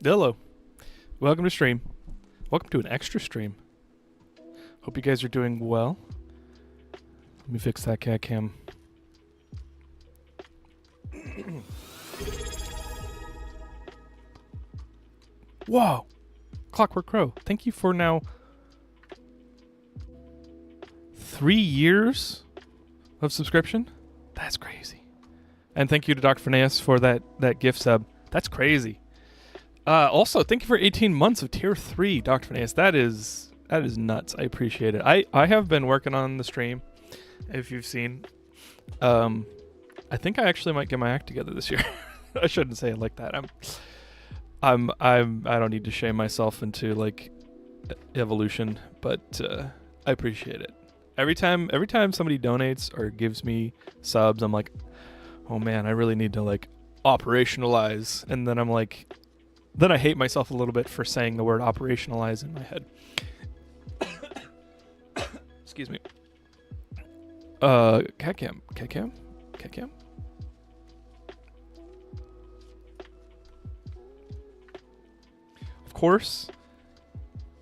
Hello. Welcome to stream. Welcome to an extra stream. Hope you guys are doing well. Let me fix that cat cam. Whoa! Clockwork Crow, thank you for now 3 years of subscription. That's crazy. And thank you to Dr. Phineas for that gift sub. That's crazy. Also, thank you for 18 months of tier 3, Dr. Phineas. That is nuts. I appreciate it. I have been working on the stream, if you've seen. I think I actually might get my act together this year. I shouldn't say it like that. I don't need to shame myself into like evolution, but I appreciate it. Every time somebody donates or gives me subs, I'm like, oh man, I really need to like operationalize. And then I'm like, then I hate myself a little bit for saying the word operationalize in my head. Excuse me. Cat cam.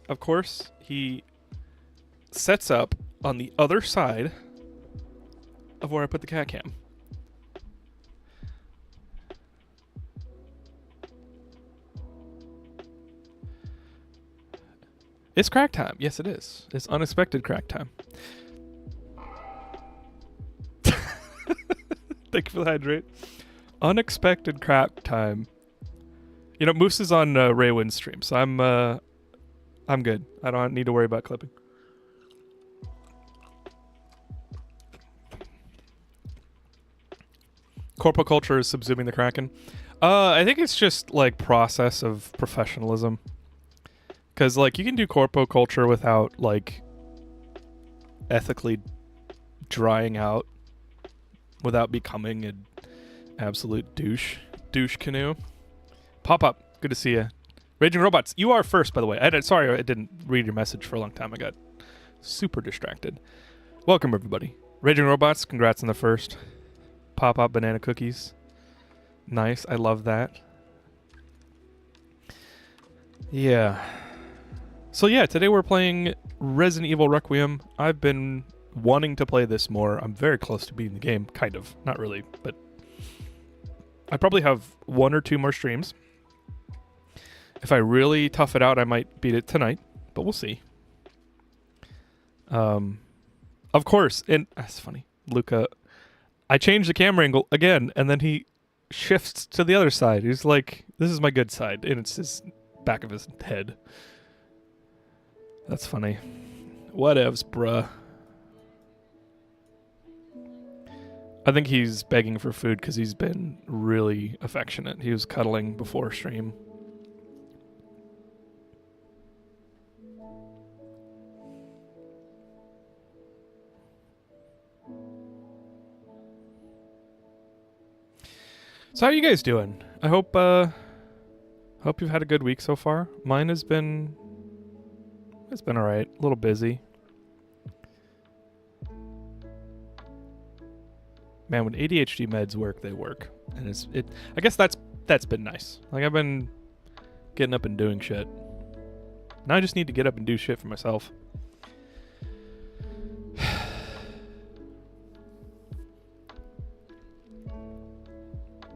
Of course, he sets up on the other side of where I put the cat cam. It's crack time. Yes, it is. It's unexpected crack time. Thank you for the hydrate. Unexpected crack time. You know, Moose is on Raywin's stream, so I'm good. I don't need to worry about clipping. Corpo culture is subsuming the Kraken. I think it's just like process of professionalism. Because like you can do corpo culture without like ethically drying out, without becoming an absolute douche canoe. Pop up, good to see you. Raging Robots, you are first, by the way. Sorry I didn't read your message for a long time. I got super distracted. Welcome, everybody. Raging Robots, congrats on the first. Pop up banana cookies. Nice, I love that. Yeah. So yeah, today we're playing Resident Evil Requiem. I've been wanting to play this more. I'm very close to beating the game, kind of. Not really, but I probably have 1 or 2 more streams. If I really tough it out, I might beat it tonight, but we'll see. Of course, and that's funny. Luca, I changed the camera angle again, and then he shifts to the other side. He's like, this is my good side, and it's his back of his head. That's funny. Whatevs, bruh. I think he's begging for food because he's been really affectionate. He was cuddling before stream. So how are you guys doing? I hope you've had a good week so far. Mine has been... It's been alright. A little busy. Man, when ADHD meds work, they work. And I guess that's been nice. Like, I've been getting up and doing shit. Now I just need to get up and do shit for myself.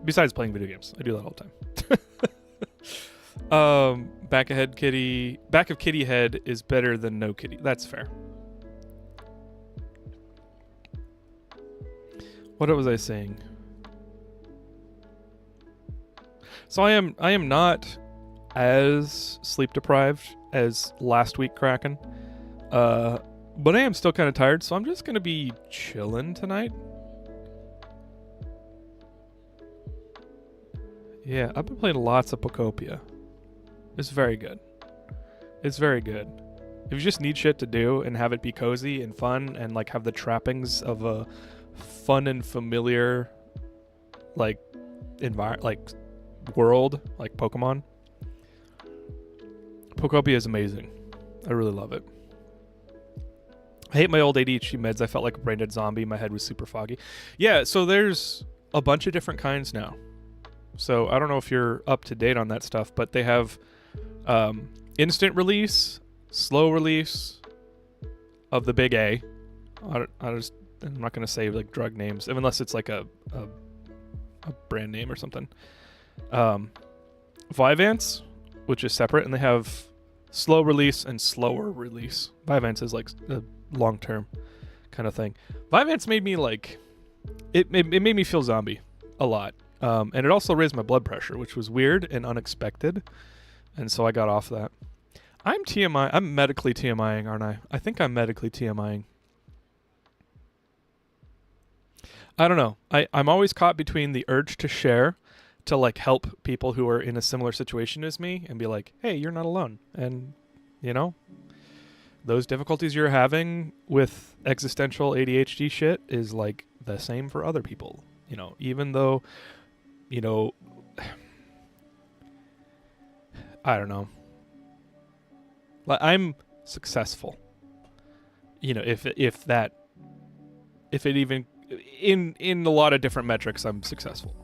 Besides playing video games. I do that all the time. Back of kitty head is better than no kitty. That's fair. What was I saying? So I am not as sleep deprived as last week Kraken. But I am still kind of tired, so I'm just going to be chilling tonight. Yeah, I've been playing lots of Pocopia. It's very good. It's very good. If you just need shit to do and have it be cozy and fun and like have the trappings of a fun and familiar like world like Pokemon, Pocopia is amazing. I really love it. I hate my old ADHD meds. I felt like a brain dead zombie. My head was super foggy. Yeah, so there's a bunch of different kinds now. So I don't know if you're up to date on that stuff, but they have instant release, slow release of the big A. I'm not going to say like drug names unless it's like a brand name or something. Vyvanse, which is separate, and they have slow release and slower release. Vyvanse is like a long-term kind of thing. Vyvanse made me like, it made me feel zombie a lot. And it also raised my blood pressure, which was weird and unexpected. And so I got off that. I'm medically TMIing, aren't I? I think I'm medically TMIing. I don't know. I'm always caught between the urge to share, to like help people who are in a similar situation as me and be like, hey, you're not alone. And, you know, those difficulties you're having with existential ADHD shit is like the same for other people. You know, even though, you know, I don't know. Like, I'm successful. You know, if it even in a lot of different metrics, I'm successful.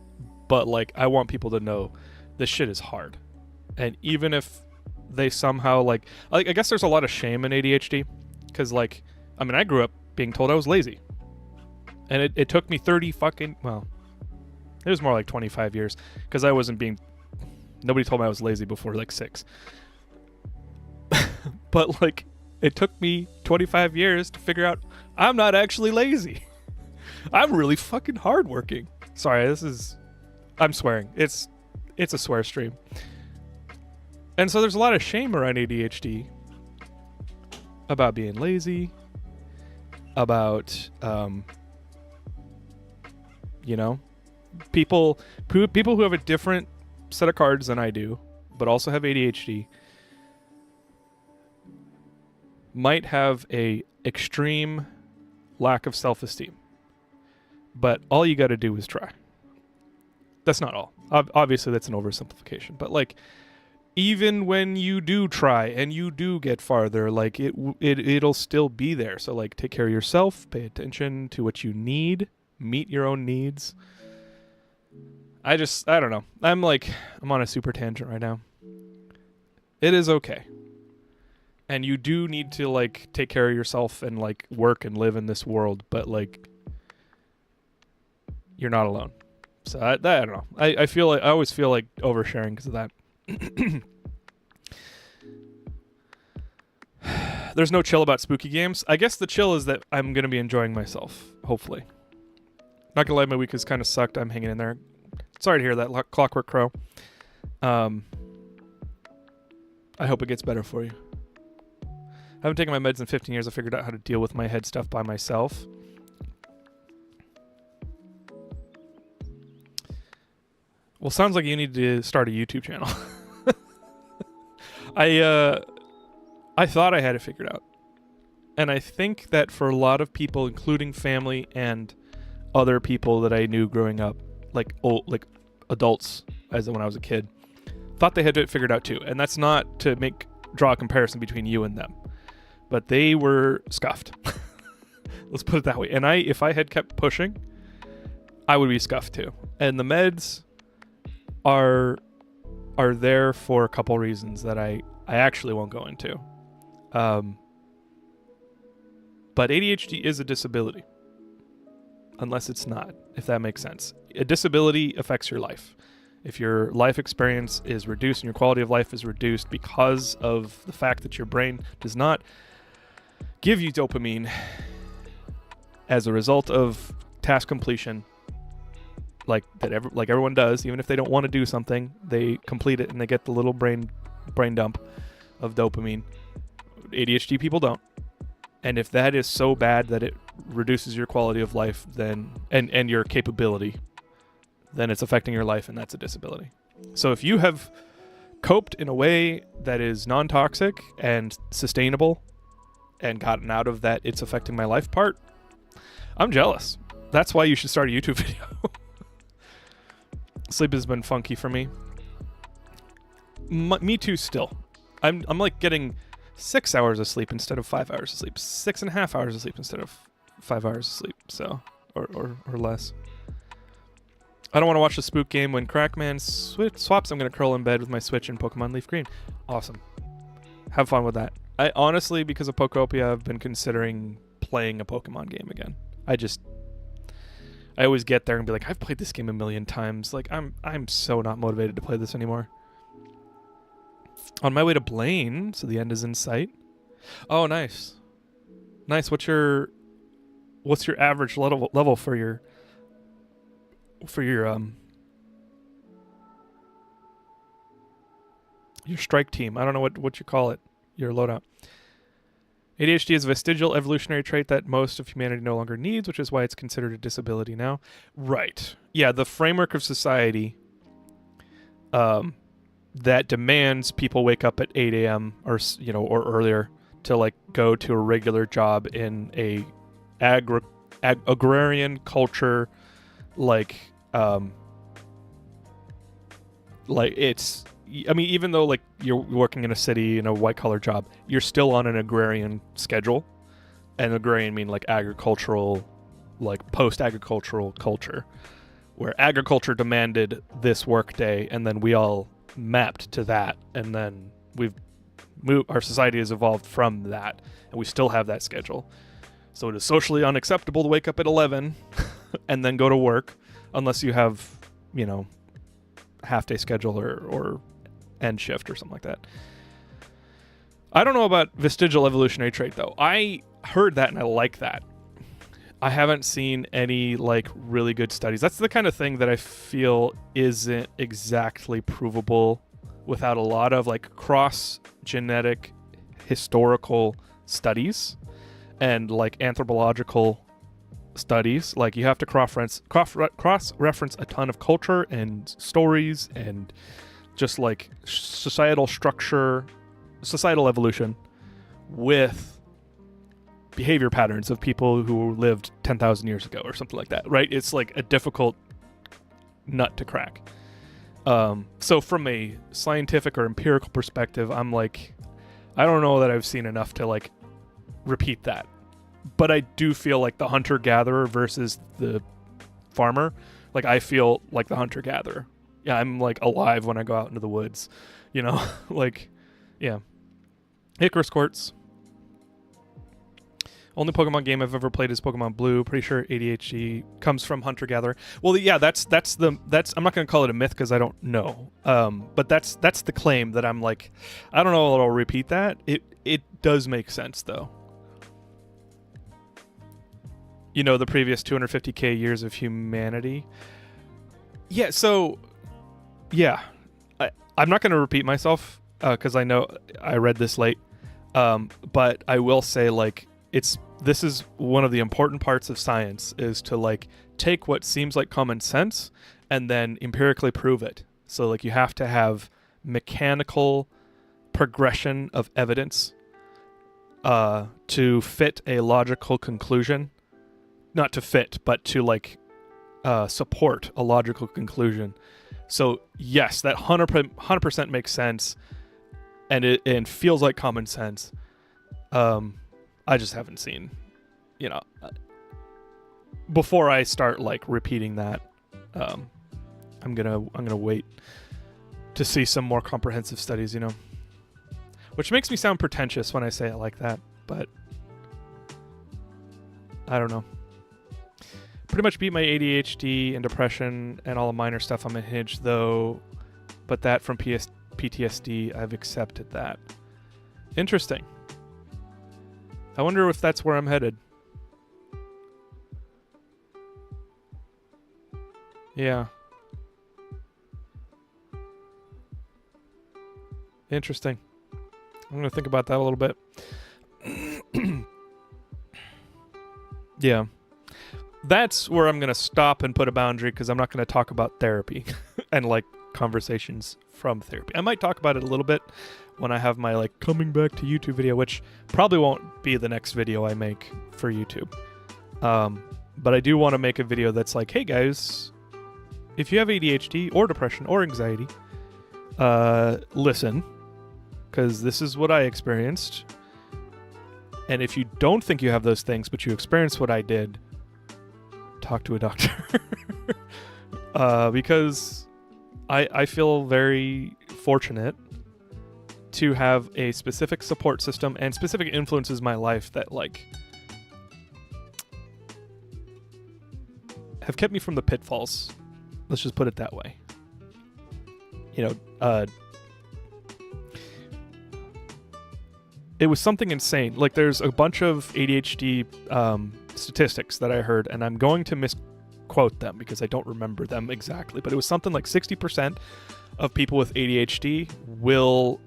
But like, I want people to know this shit is hard. And even if they somehow like I guess there's a lot of shame in ADHD, because like, I mean, I grew up being told I was lazy, and it took me 30 fucking, well, it was more like 25 years, because I wasn't being, nobody told me I was lazy before like 6. But like, it took me 25 years to figure out I'm not actually lazy. I'm really fucking hardworking. Sorry, I'm swearing. It's a swear stream. And so there's a lot of shame around ADHD about being lazy, about, you know, people who have a different set of cards than I do, but also have ADHD, might have a extreme lack of self-esteem. But all you got to do is try. That's not all. Obviously, that's an oversimplification. But like, even when you do try and you do get farther, like it'll still be there. So like, take care of yourself, pay attention to what you need, meet your own needs. I don't know. I'm on a super tangent right now. It is okay. And you do need to like take care of yourself and like work and live in this world, but like, you're not alone. So I don't know. I always feel like oversharing because of that. There's no chill about spooky games. I guess the chill is that I'm going to be enjoying myself, hopefully. Not going to lie, my week has kind of sucked. I'm hanging in there. Sorry to hear that, Clockwork Crow. I hope it gets better for you. I haven't taken my meds in 15 years. I figured out how to deal with my head stuff by myself. Well, sounds like you need to start a YouTube channel. I thought I had it figured out. And I think that for a lot of people, including family and other people that I knew growing up, like adults, when I was a kid, thought they had it figured out too. And that's not to draw a comparison between you and them, but they were scuffed. Let's put it that way. And if I had kept pushing, I would be scuffed too. And the meds are there for a couple reasons that I actually won't go into. But ADHD is a disability. Unless it's not, if that makes sense. A disability affects your life. If your life experience is reduced and your quality of life is reduced because of the fact that your brain does not give you dopamine as a result of task completion, like everyone does, even if they don't want to do something, they complete it and they get the little brain dump of dopamine. ADHD people don't. And if that is so bad that it reduces your quality of life, then and your capability, then it's affecting your life, and that's a disability. So if you have coped in a way that is non-toxic and sustainable and gotten out of that it's affecting my life part, I'm jealous. That's why you should start a YouTube video. Sleep has been funky for me. Me too still. I'm like getting 6 hours of sleep instead of 5 hours of sleep. 6.5 hours of sleep instead of 5 hours of sleep. So, or less. I don't want to watch the spook game. When Crackman swaps, I'm going to curl in bed with my Switch and Pokemon Leaf Green. Awesome. Have fun with that. I honestly, because of Pokopia, I've been considering playing a Pokemon game again. I always get there and be like, I've played this game a million times. Like, I'm so not motivated to play this anymore. On my way to Blaine, so the end is in sight. Oh, nice. Nice. What's your average level for your strike team? I don't know what you call it. Your loadout. ADHD is a vestigial evolutionary trait that most of humanity no longer needs, which is why it's considered a disability now. Right. Yeah, the framework of society that demands people wake up at 8 a.m. or earlier to like go to a regular job in a agrarian culture, like it's. I mean, even though like you're working in a city in a white-collar job, you're still on an agrarian schedule, and agrarian mean like agricultural, like post-agricultural culture, where agriculture demanded this workday, and then we all mapped to that, and then we've moved. Our society has evolved from that, and we still have that schedule. So it is socially unacceptable to wake up at 11 and then go to work, unless you have, half-day schedule or end shift or something like that. I don't know about vestigial evolutionary trait, though. I heard that and I like that. I haven't seen any like really good studies. That's the kind of thing that I feel isn't exactly provable without a lot of like cross-genetic historical studies and like anthropological studies. Like you have to cross-reference a ton of culture and stories and just like societal structure, societal evolution with behavior patterns of people who lived 10,000 years ago or something like that, right? It's like a difficult nut to crack. So from a scientific or empirical perspective, I'm like, I don't know that I've seen enough to like repeat that. But I do feel like the hunter-gatherer versus the farmer, like I feel like the hunter-gatherer. Yeah, I'm like alive when I go out into the woods, like, yeah. Icarus Quartz. Only Pokemon game I've ever played is Pokemon Blue. Pretty sure ADHD comes from hunter-gatherer. Well, yeah, that's I'm not gonna call it a myth because I don't know. But that's the claim that I'm like, I don't know if I'll repeat that. It does make sense though. The previous 250k years of humanity. Yeah, so. Yeah, I'm not going to repeat myself because I know I read this late, but I will say like this is one of the important parts of science is to like take what seems like common sense and then empirically prove it. So like you have to have mechanical progression of evidence to fit a logical conclusion, not to fit, but to like support a logical conclusion. So yes, that 100% makes sense, and it feels like common sense. I just haven't seen, before I start like repeating that. I'm gonna wait to see some more comprehensive studies, which makes me sound pretentious when I say it like that, but I don't know. Pretty much beat my ADHD and depression and all the minor stuff on my Hinge, though, but that from PTSD, I've accepted that. Interesting. I wonder if that's where I'm headed. Yeah. Interesting. I'm going to think about that a little bit. Yeah. That's where I'm going to stop and put a boundary because I'm not going to talk about therapy and like conversations from therapy. I might talk about it a little bit when I have my like coming back to YouTube video, which probably won't be the next video I make for YouTube. But I do want to make a video that's like, hey guys, if you have ADHD or depression or anxiety, listen, because this is what I experienced. And if you don't think you have those things, but you experienced what I did, talk to a doctor. because I feel very fortunate to have a specific support system and specific influences in my life that like have kept me from the pitfalls. Let's just put it that way. It was something insane. Like there's a bunch of ADHD statistics that I heard, and I'm going to misquote them because I don't remember them exactly, but it was something like 60% of people with ADHD will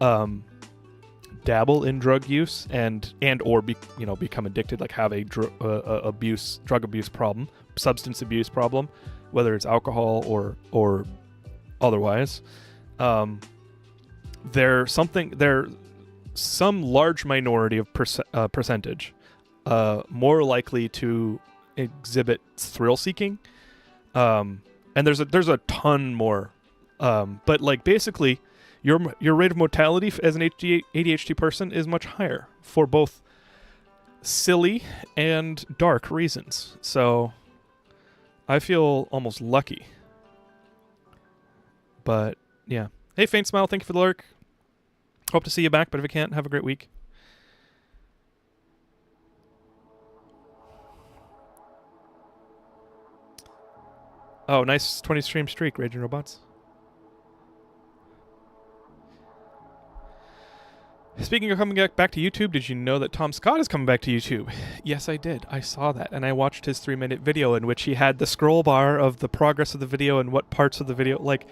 dabble in drug use and or become addicted, like have a drug abuse problem, substance abuse problem, whether it's alcohol or otherwise. There's some large minority of percentage more likely to exhibit thrill seeking, and there's a ton more, but like basically your rate of mortality as an ADHD person is much higher for both silly and dark reasons. So I feel almost lucky. But yeah. Hey, Faint Smile, thank you for the lurk. Hope to see you back, but if you can't, have a great week. Oh, nice 20 stream streak, Raging Robots. Speaking of coming back to YouTube, did you know that Tom Scott is coming back to YouTube? Yes, I did. I saw that, and I watched his 3-minute video in which he had the scroll bar of the progress of the video and what parts of the video. Like,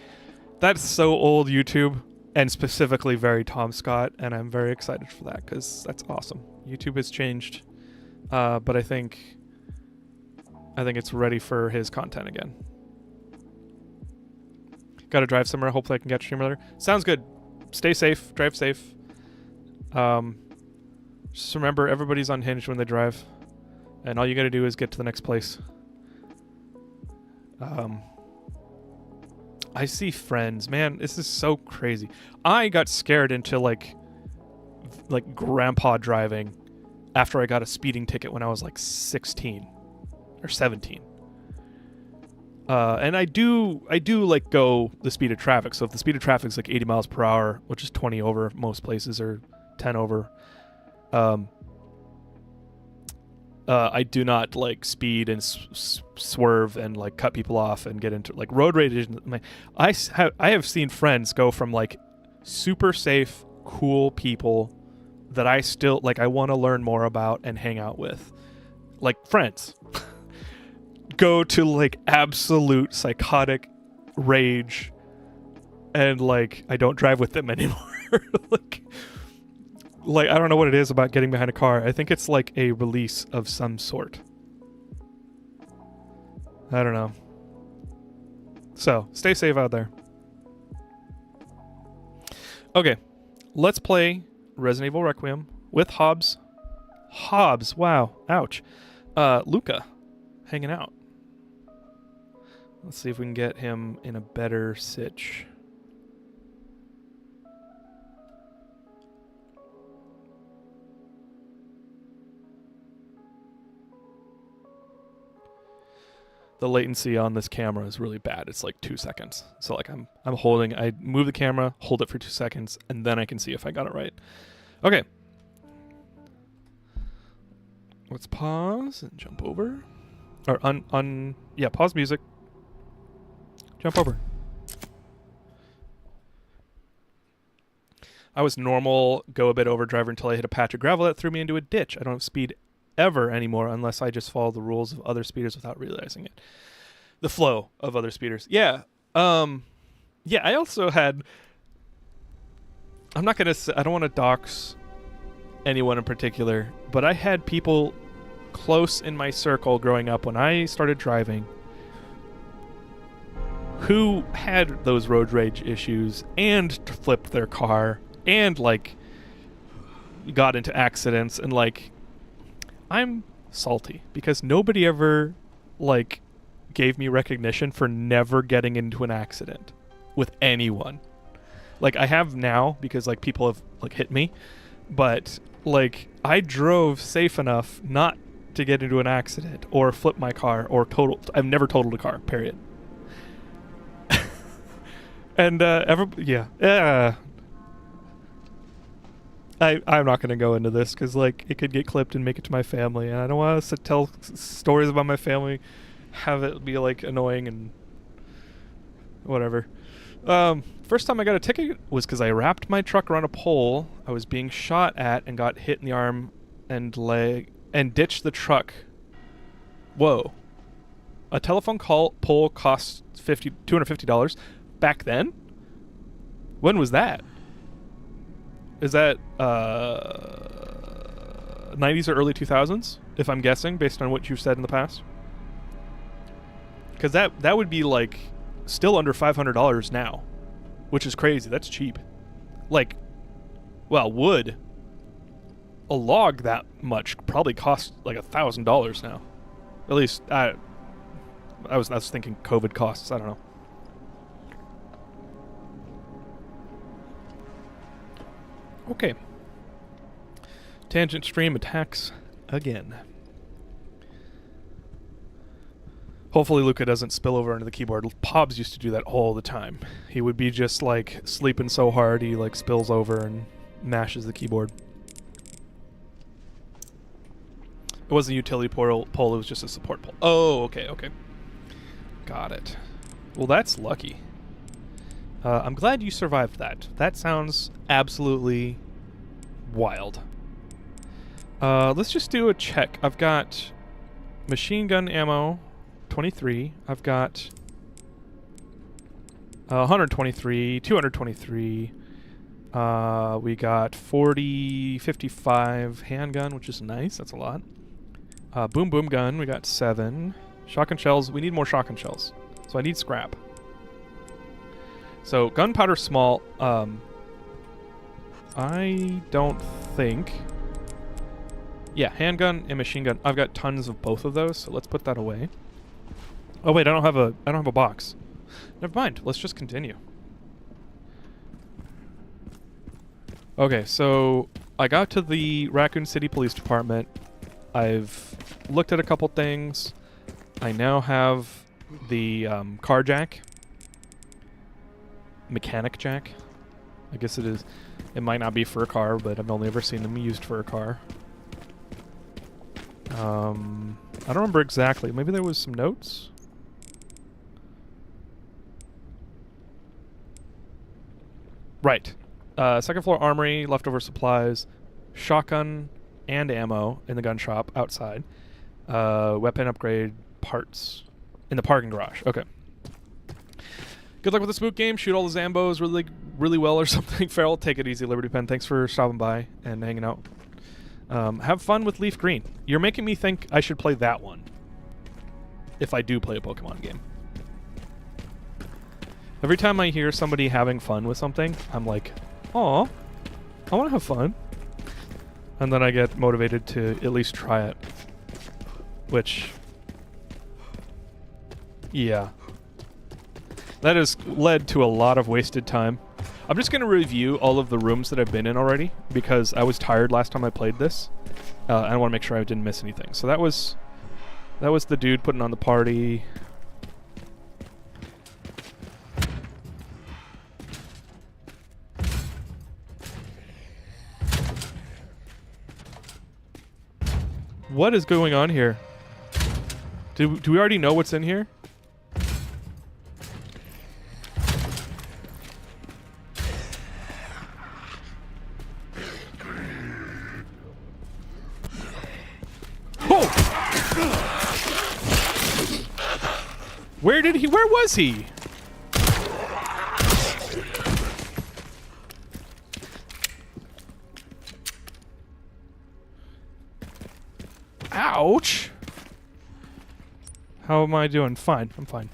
that's so old YouTube, and specifically very Tom Scott, and I'm very excited for that because that's awesome. YouTube has changed, but I think it's ready for his content again. Got to drive somewhere. Hopefully I can get stream earlier. Sounds good. Stay safe. Drive safe. Just remember, everybody's unhinged when they drive, and all you got to do is get to the next place. I see friends, man, this is so crazy. I got scared into like grandpa driving after I got a speeding ticket when I was like 16 or 17. And I do like go the speed of traffic. So if the speed of traffic is like 80 miles per hour, which is 20 over most places, or 10 over, I do not like speed and swerve and like cut people off and get into like road rage. I have seen friends go from like super safe, cool people that I still like, I want to learn more about and hang out with, like friends, go to like absolute psychotic rage, and like I don't drive with them anymore. Like I don't know what it is about getting behind a car. I think it's like a release of some sort. I don't know. So stay safe out there. Okay, let's play Resident Evil Requiem with Hobbs. Wow. Ouch. Luca hanging out. Let's see if we can get him in a better sitch. The latency on this camera is really bad. It's like 2 seconds. So like I'm holding, I move the camera, hold it for 2 seconds, and then I can see if I got it right. Okay. Let's pause and jump over. Or yeah, pause music. Jump over. I was normal, go a bit over driver until I hit a patch of gravel that threw me into a ditch. I don't have speed ever anymore unless I just follow the rules of other speeders without realizing it. The flow of other speeders. Yeah. Yeah, I also had... I'm not going to say... I don't want to dox anyone in particular, but I had people close in my circle growing up when I started driving who had those road rage issues and flipped their car and like got into accidents, and like I'm salty because nobody ever like gave me recognition for never getting into an accident with anyone. Like I have now because like people have like hit me, but like I drove safe enough not to get into an accident or flip my car or I've never totaled a car, period. And I'm not going to go into this because like it could get clipped and make it to my family, and I don't want us to tell stories about my family, have it be like annoying and whatever. First time I got a ticket was because I wrapped my truck around a pole I was being shot at and got hit in the arm and leg and ditched the truck. Whoa. A telephone pole cost $250 back then? When was that? Is that 90s or early 2000s, if I'm guessing, based on what you've said in the past? Because that would be like still under $500 now, which is crazy. That's cheap. Like, well, wood. A log that much probably costs like $1,000 now. At least I was thinking COVID costs. I don't know. Okay. Tangent stream attacks again. Hopefully Luca doesn't spill over into the keyboard. Pobs used to do that all the time. He would be just like sleeping so hard he like spills over and mashes the keyboard. It wasn't a utility pole, it was just a support pole. Oh, okay. Got it. Well, that's lucky. I'm glad you survived that. That sounds absolutely wild. Let's just do a check. I've got machine gun ammo, 23. I've got 123, 223. We got 40, 55 handgun, which is nice. That's a lot. Boom boom gun, we got 7. Shotgun shells, we need more shotgun shells. So I need scrap. So gunpowder small, I don't think. Yeah, handgun and machine gun. I've got tons of both of those, so let's put that away. Oh wait, I don't have a box. Never mind. Let's just continue. Okay, so I got to the Raccoon City Police Department. I've looked at a couple things. I now have the car jack. Mechanic jack. I guess it is. It might not be for a car, but I've only ever seen them used for a car. I don't remember exactly. Maybe there was some notes? Right. Second floor armory, leftover supplies, shotgun and ammo in the gun shop outside. Weapon upgrade parts in the parking garage. Okay. Good luck with the spook game. Shoot all the Zambos really well or something. Farrell, take it easy, Liberty Pen. Thanks for stopping by and hanging out. Have fun with Leaf Green. You're making me think I should play that one. If I do play a Pokemon game. Every time I hear somebody having fun with something, I'm like, aw, I want to have fun. And then I get motivated to at least try it. Which, yeah. That has led to a lot of wasted time. I'm just going to review all of the rooms that I've been in already, because I was tired last time I played this. I want to make sure I didn't miss anything. So that was the dude putting on the party. What is going on here? Do we already know what's in here? Oh! Where was he? Ouch! How am I doing? Fine. I'm fine.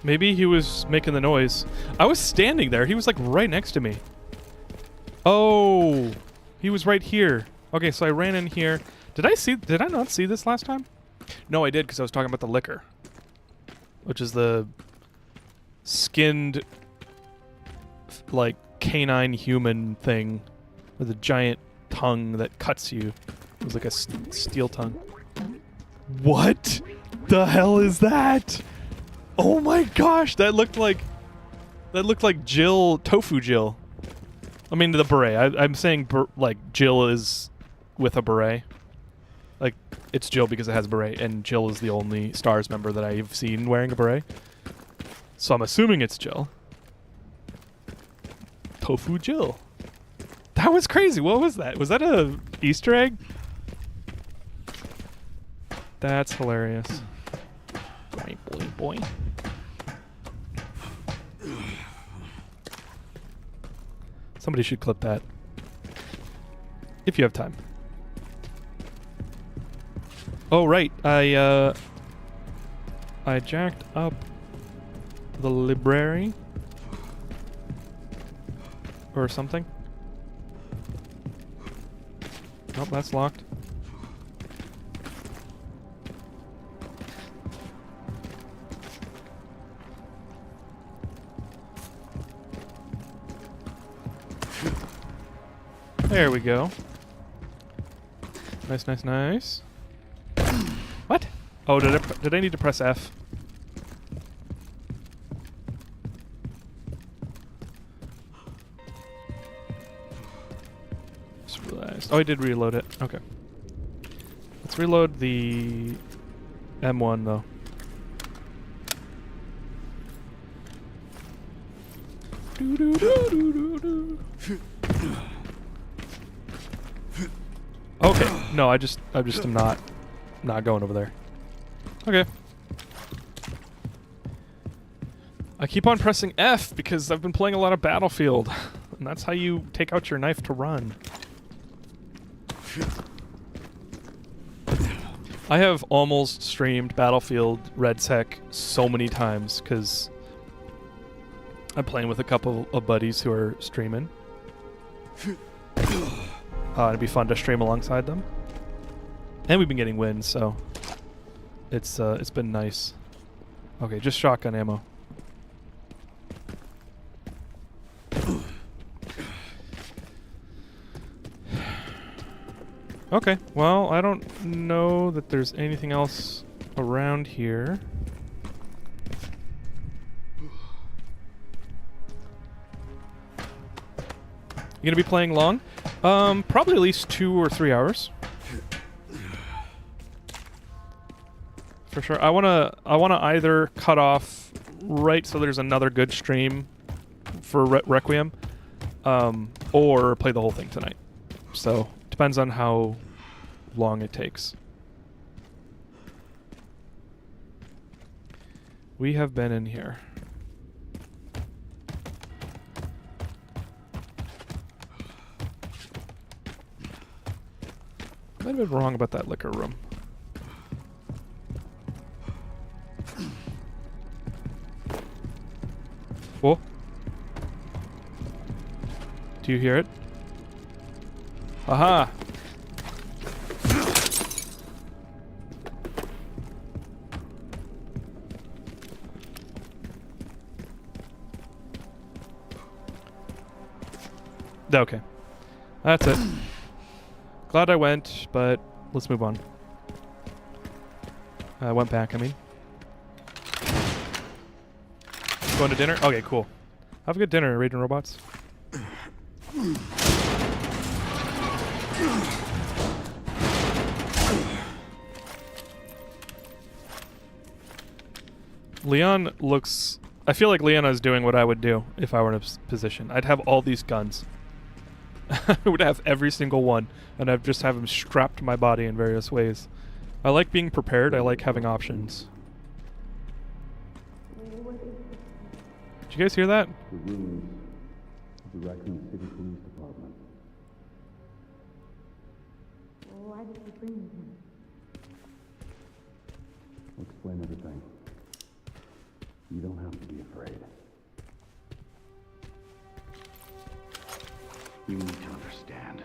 Maybe he was making the noise. I was standing there. He was like right next to me. Oh, he was right here. Okay, so I ran in here. Did I not see this last time? No, I did, because I was talking about the liquor. Which is the skinned, like, canine human thing with a giant tongue that cuts you. It was like a steel tongue. What the hell is that? Oh my gosh, that looked like Jill, Tofu Jill. I mean the beret. I'm saying like Jill is with a beret. Like it's Jill because it has a beret, and Jill is the only Stars member that I've seen wearing a beret. So I'm assuming it's Jill. Tofu Jill. That was crazy. What was that? Was that a Easter egg? That's hilarious. Boing, boing, boing. Somebody should clip that. If you have time. Oh, right. I jacked up the library. Or something. Nope, that's locked. There we go. Nice, nice, nice. What? Oh, did I need to press F? Just realized. Oh, I did reload it. Okay. Let's reload the M1 though. Okay. No, I just am not going over there. Okay. I keep on pressing F because I've been playing a lot of Battlefield, and that's how you take out your knife to run. I have almost streamed Battlefield Red Sec so many times because I'm playing with a couple of buddies who are streaming. It'd be fun to stream alongside them. And we've been getting wins, so it's been nice. Okay, just shotgun ammo. Okay, well, I don't know that there's anything else around here. You gonna be playing long? Probably at least 2 or 3 hours. For sure. I wanna either cut off right so there's another good stream for Requiem, or play the whole thing tonight. So depends on how long it takes. We have been in here. I might have been wrong about that liquor room. Oh. Do you hear it? Aha! Okay. That's it. Glad I went, but let's move on. I went back, I mean. Going to dinner? Okay, cool. Have a good dinner, Raging Robots. Leon looks... I feel like Leon is doing what I would do if I were in a position. I'd have all these guns. I would have every single one, and I'd just have them strapped to my body in various ways. I like being prepared. I like having options. Did you guys hear that? The ruins of the Raccoon City Police Department. Why did you bring me here? I'll explain everything. You don't have to be afraid. You need to understand.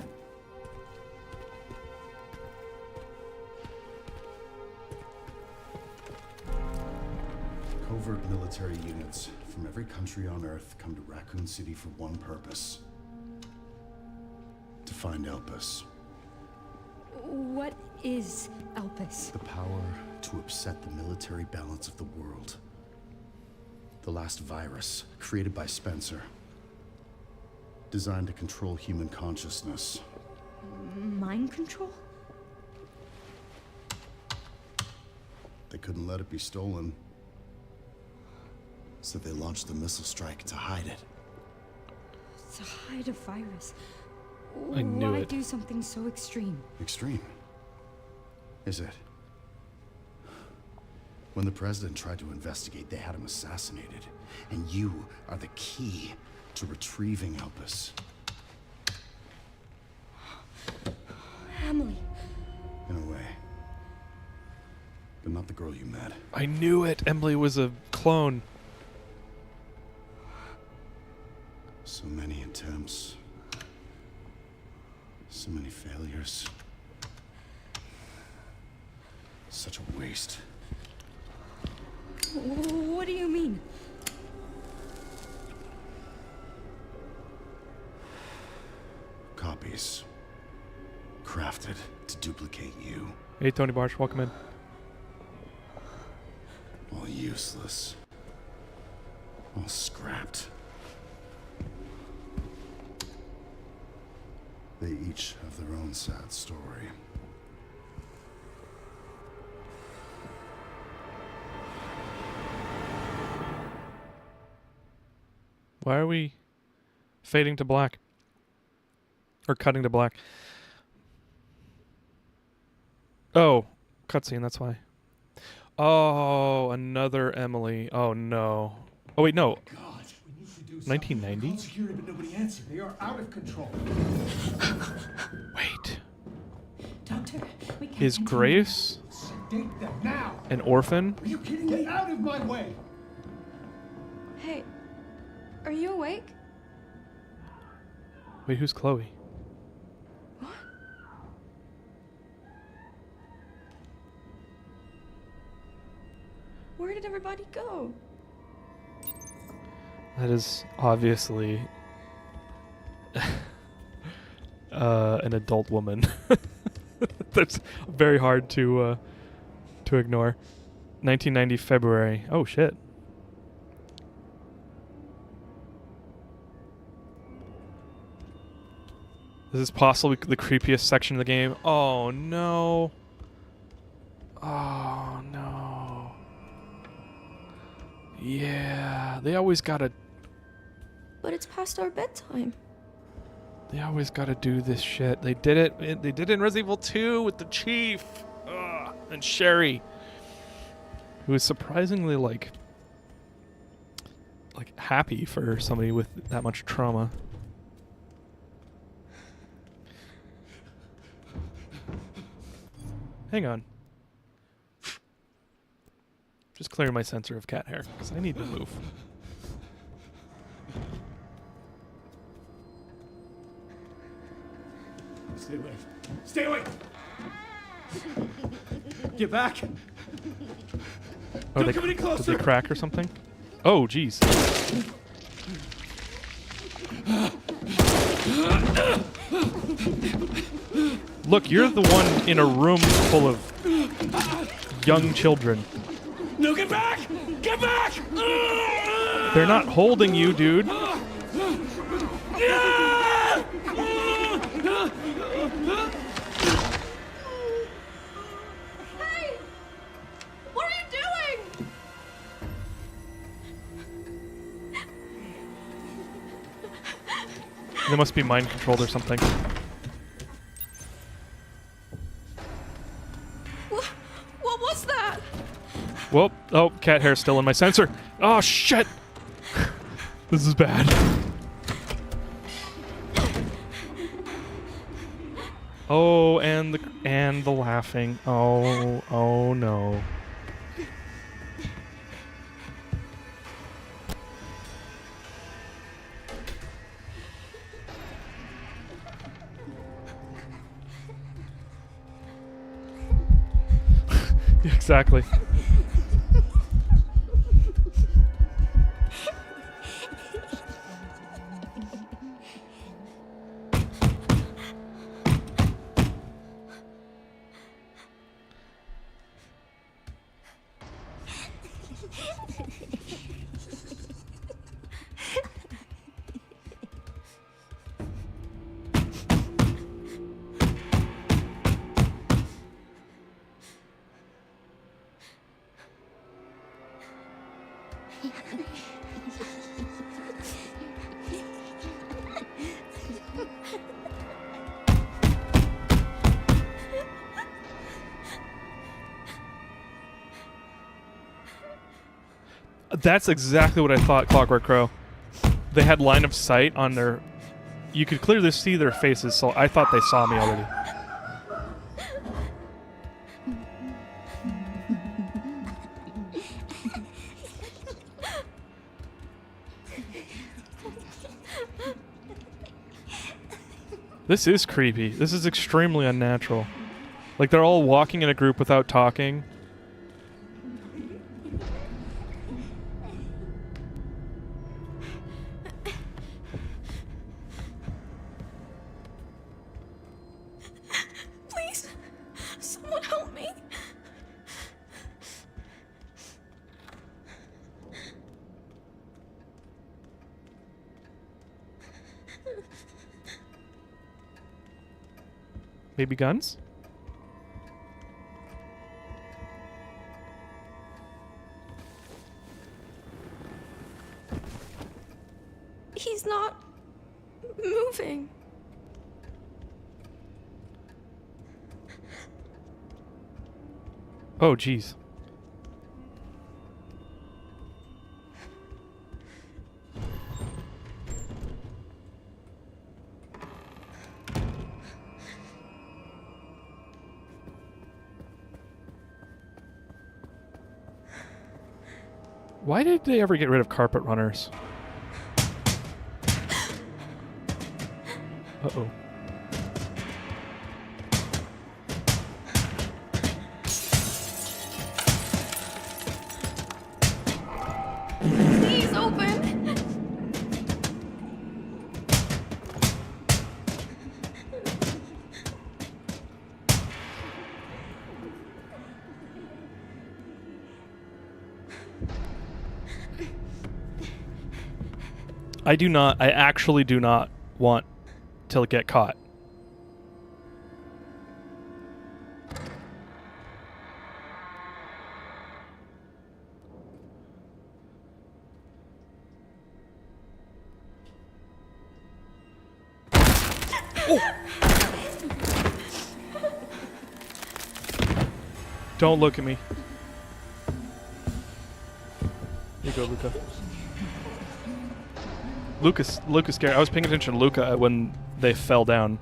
Covert military military units from every country on Earth come to Raccoon City for one purpose. To find Elpis. What is Elpis? The power to upset the military balance of the world. The last virus, created by Spencer. Designed to control human consciousness. Mind control? They couldn't let it be stolen. So they launched the missile strike to hide it. To hide a virus. I knew Why it. do something so extreme? Extreme? Is it? When the president tried to investigate, they had him assassinated. And you are the key to retrieving Elpis. Emily. In a way. But not the girl you met. I knew it. Emily was a clone. So many attempts. So many failures. Such a waste. What do you mean? Copies. Crafted to duplicate you. Hey, Tony Barsh, welcome in. All useless. All scrapped. They each have their own sad story. Why are we fading to black? Or cutting to black? Oh, cutscene, that's why. Oh, another Emily. Oh, no. Oh, wait, no. God, we need to do something. 1990? Called security, but nobody answered. They are out of control. Wait. Doctor, we can't Is continue. Grace Sedate them now. an orphan? Are you kidding me? Get out of my way. Hey, are you awake? Wait, who's Chloe? What? Where did everybody go? That is obviously an adult woman. That's very hard to ignore. 1990 February. Oh shit. This is possibly the creepiest section of the game. Oh no. Oh no. Yeah, they always gotta But it's past our bedtime. do this shit. They did it. They did it in Resident Evil 2 with the chief. Ugh, and Sherry, who was surprisingly like happy for somebody with that much trauma. Hang on. Just clearing my sensor of cat hair because I need to move. Stay away. Stay away. Get back. Oh, Don't come any did closer. they crack or something? Oh, jeez. Look, you're the one in a room full of young children. No, get back. Get back. They're not holding you, dude. Hey! What are you doing? They must be mind controlled or something. What was that? Whoa. Oh, cat hair's still in my sensor. Oh, shit. This is bad. Oh, and the laughing. Oh no. That's exactly what I thought, Clockwork Crow. They had line of sight on their... You could clearly see their faces, so I thought they saw me already. This is creepy. This is extremely unnatural. Like, they're all walking in a group without talking. Please, someone help me. Maybe guns? He's not moving. Oh, jeez. Why did they ever get rid of carpet runners? Uh-oh. Please open. I actually do not want to get caught. Oh! Don't look at me. Here you go, Luca. Luca's scared. I was paying attention to Luca when they fell down.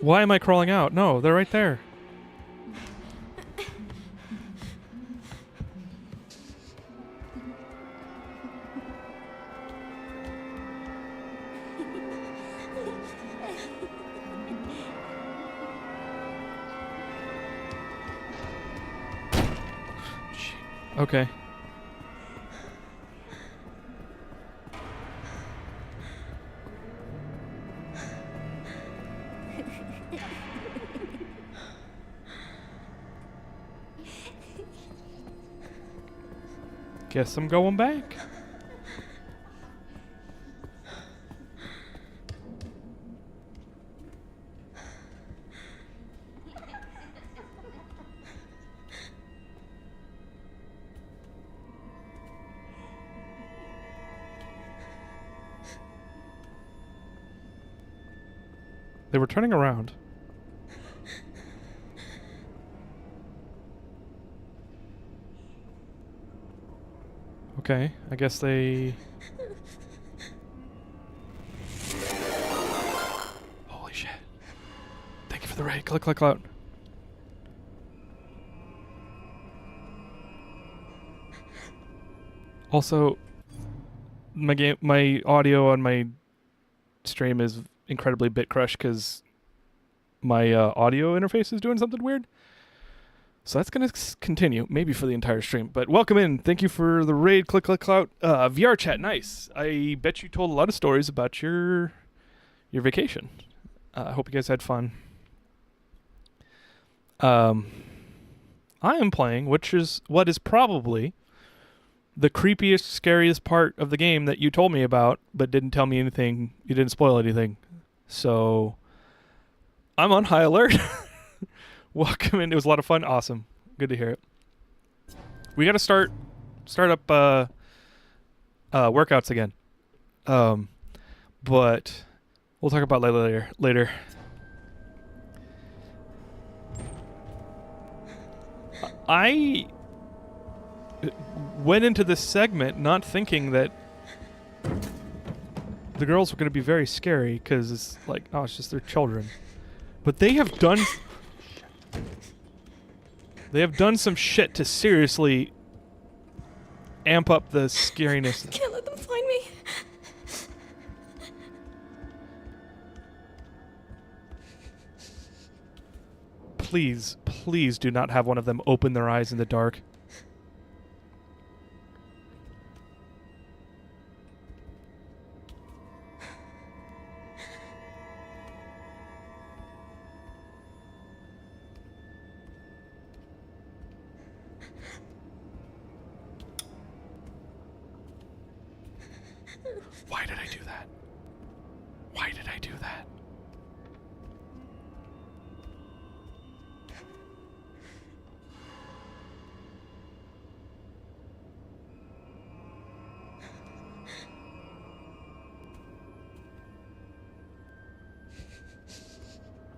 Why am I crawling out? No, they're right there. Okay. Guess I'm going back. They were turning around. Okay, I guess they... Holy shit. Thank you for the raid. Click, click, clout. Also, my audio on my stream is incredibly bit crushed because my audio interface is doing something weird. So that's going to continue, maybe for the entire stream. But welcome in. Thank you for the raid. Click, click, clout. VR chat, nice. I bet you told a lot of stories about your vacation. I hope you guys had fun. I am playing, what is probably the creepiest, scariest part of the game that you told me about, but didn't tell me anything. You didn't spoil anything. So I'm on high alert. Welcome in. It was a lot of fun. Awesome. Good to hear it. We got to start up workouts again. But we'll talk about that later. I went into this segment not thinking that the girls were going to be very scary because it's like, oh, it's just their children. But they have done some shit to seriously amp up the scariness. Can't let them find me. Please, please do not have one of them open their eyes in the dark. Why did I do that? Why did I do that?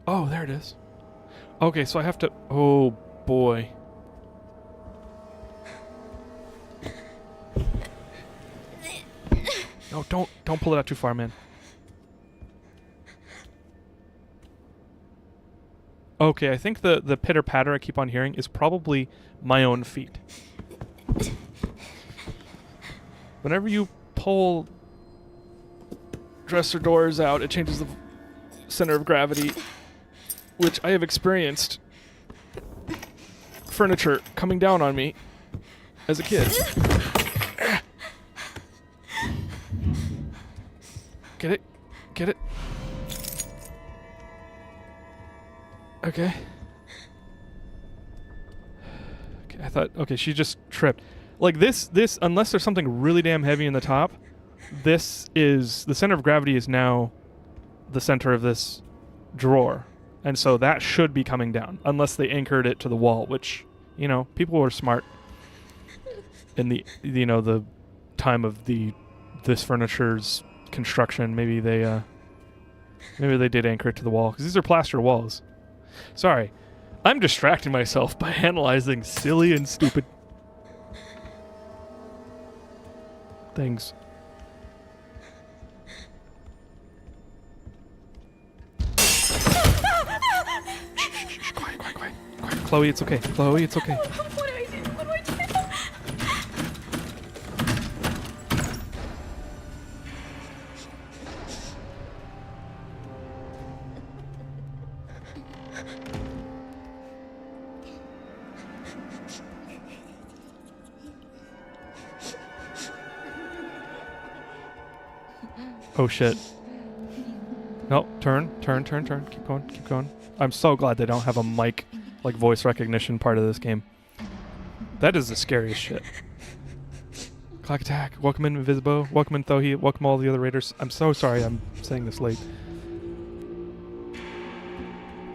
Oh, there it is. Okay, so I have to... Oh, boy. No, don't pull it out too far, man. Okay, I think the pitter-patter I keep on hearing is probably my own feet. Whenever you pull dresser doors out, it changes the center of gravity, which I have experienced furniture coming down on me as a kid. Get it? Get it? Okay. Okay, I thought, okay, she just tripped. Like this, unless there's something really damn heavy in the top, this is, the center of gravity is now the center of this drawer. And so that should be coming down, unless they anchored it to the wall, which, you know, people were smart in the, you know, the time of this furniture's construction. Maybe they did anchor it to the wall, because these are plaster walls. Sorry, I'm distracting myself by analyzing silly and stupid things. Shh, quiet. Chloe, it's okay. Chloe, it's okay. What do I do? What do I do? Oh shit. No, turn. Keep going. I'm so glad they don't have a mic, like voice recognition part of this game. That is the scariest shit. Clock attack. Welcome in Invisibo. Welcome in Thohi. Welcome all the other raiders. I'm so sorry I'm saying this late.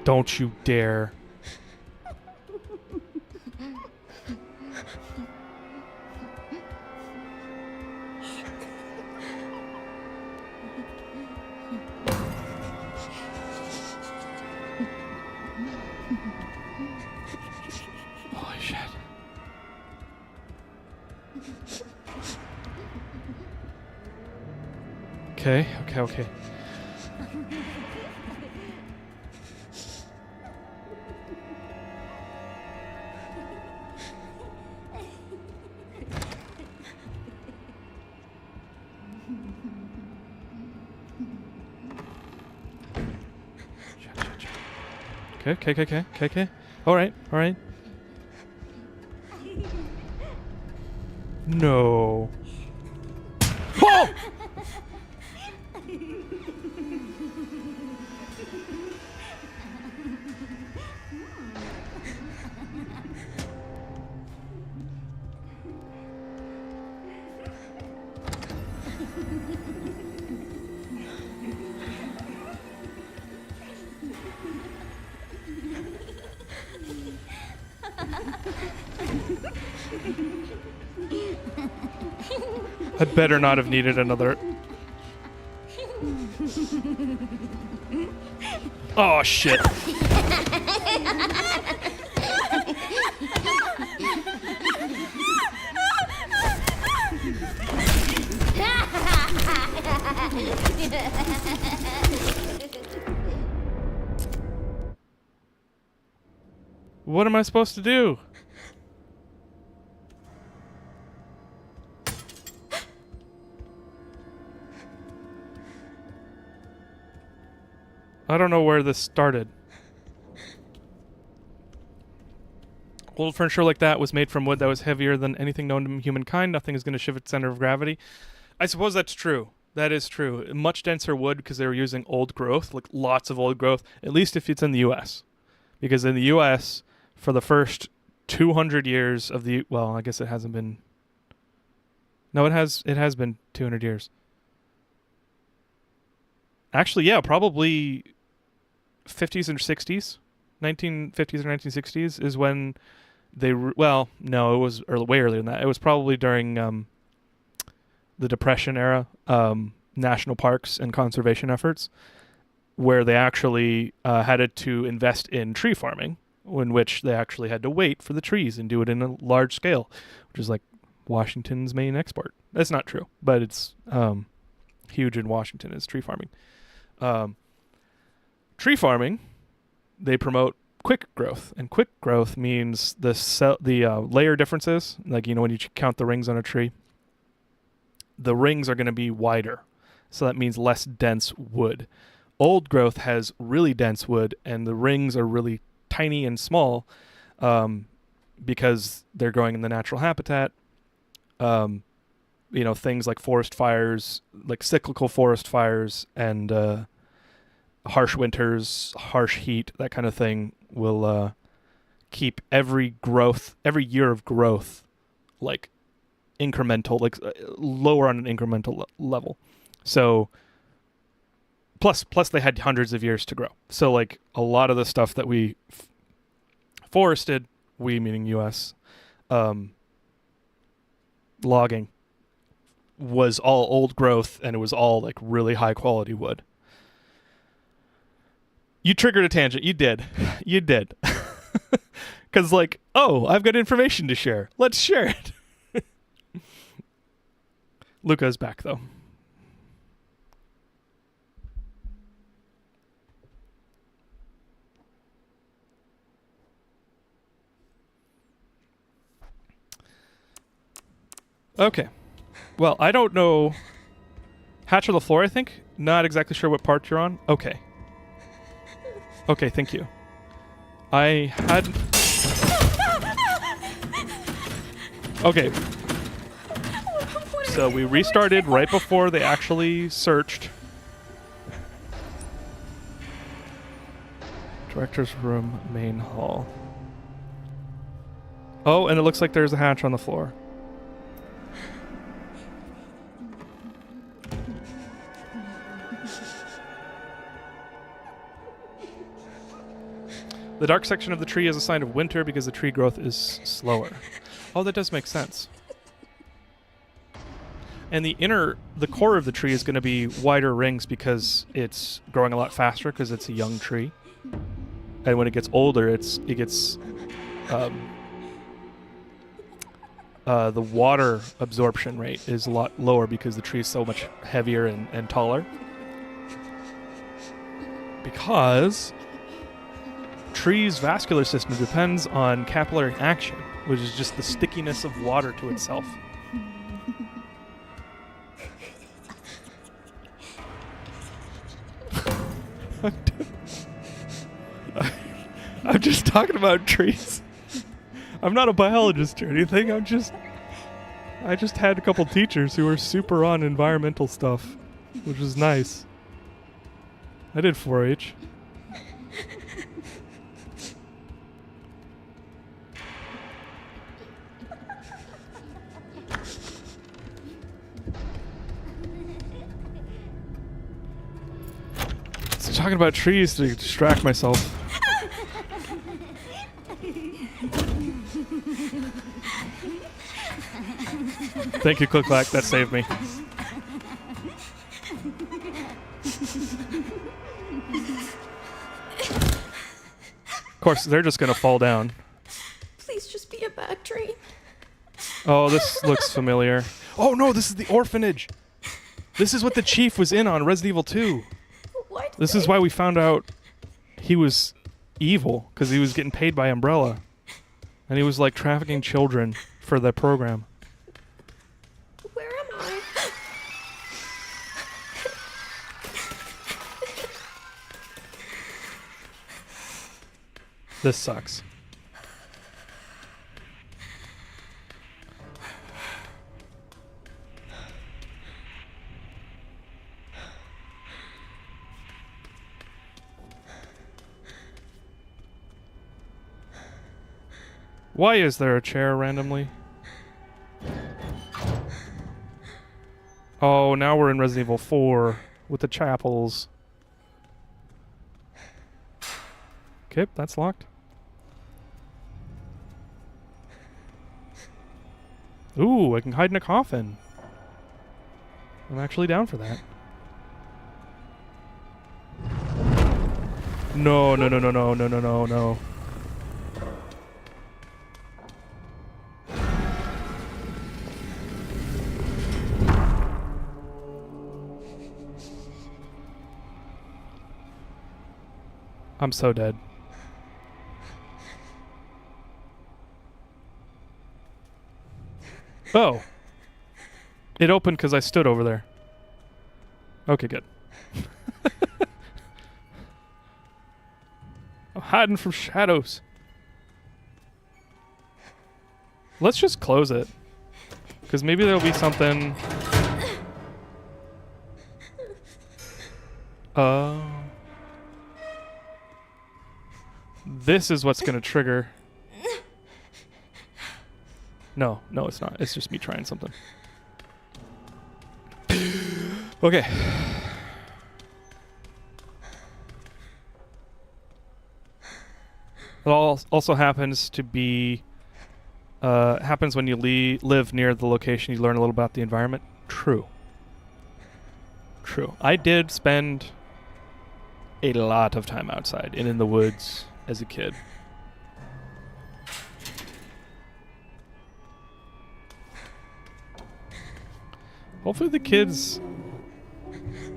Don't you dare. Holy shit. Okay. Okay. All right. No. Oh! I better not have needed another. Oh shit. What am I supposed to do? I don't know where this started. Old furniture like that was made from wood that was heavier than anything known to humankind. Nothing is going to shift its center of gravity. I suppose that's true. That is true. Much denser wood because they were using old growth, like lots of old growth, at least if it's in the U.S. Because in the U.S., for the first 200 years of the... Well, I guess it hasn't been... No, it has been 200 years. Actually, yeah, probably 50s and 60s. 1950s or 1960s is when they... Well, no, it was way earlier than that. It was probably during the Depression era, national parks and conservation efforts, where they actually had to invest in tree farming, in which they actually had to wait for the trees and do it in a large scale, which is like Washington's main export. That's not true, but it's huge in Washington is tree farming. Tree farming, they promote quick growth, and quick growth means the layer differences. Like, you know, when you count the rings on a tree, the rings are going to be wider, so that means less dense wood. Old growth has really dense wood, and the rings are really tiny and small because they're growing in the natural habitat. You know, things like forest fires, like cyclical forest fires, and harsh winters, harsh heat, that kind of thing will keep every year of growth like incremental, like lower on an incremental level. So plus they had hundreds of years to grow. So like a lot of the stuff that we forested, we meaning US, logging, was all old growth, and it was all like really high quality wood. You triggered a tangent. You did. You did. Because like, oh, I've got information to share. Let's share it. Luca's back though. Okay. Well, I don't know. Hatch on the floor, I think. Not exactly sure what part you're on. Okay. Okay, thank you. I had... Okay. So we restarted right before they actually searched. Director's room, main hall. Oh, and it looks like there's a hatch on the floor. The dark section of the tree is a sign of winter because the tree growth is slower. Oh, that does make sense. And the core of the tree is going to be wider rings because it's growing a lot faster because it's a young tree. And when it gets older, it gets the water absorption rate is a lot lower because the tree is so much heavier and taller. Because trees' vascular system depends on capillary action, which is just the stickiness of water to itself. I'm just talking about trees. I'm not a biologist or anything. I just had a couple teachers who were super on environmental stuff, which was nice. I did 4-H. Talking about trees to distract myself. Thank you, Click Clack. That saved me. Of course, they're just going to fall down. Please just be a bad dream. Oh, this looks familiar. Oh, no, this is the orphanage. This is what the chief was in on Resident Evil 2. What? This is why we found out he was evil, because he was getting paid by Umbrella. And he was, like, trafficking children for the program. Where am I? This sucks. Why is there a chair randomly? Oh, now we're in Resident Evil 4 with the chapels. Okay, that's locked. Ooh, I can hide in a coffin. I'm actually down for that. No, no, no, no, no, no, no, no, no. I'm so dead. Oh. It opened because I stood over there. Okay, good. I'm hiding from shadows. Let's just close it. Because maybe there'll be something... This is what's going to trigger... No, no, it's not. It's just me trying something. Okay. It also happens to be... happens when you live near the location, you learn a little about the environment. True. True. I did spend a lot of time outside and in the woods as a kid. Hopefully the kids...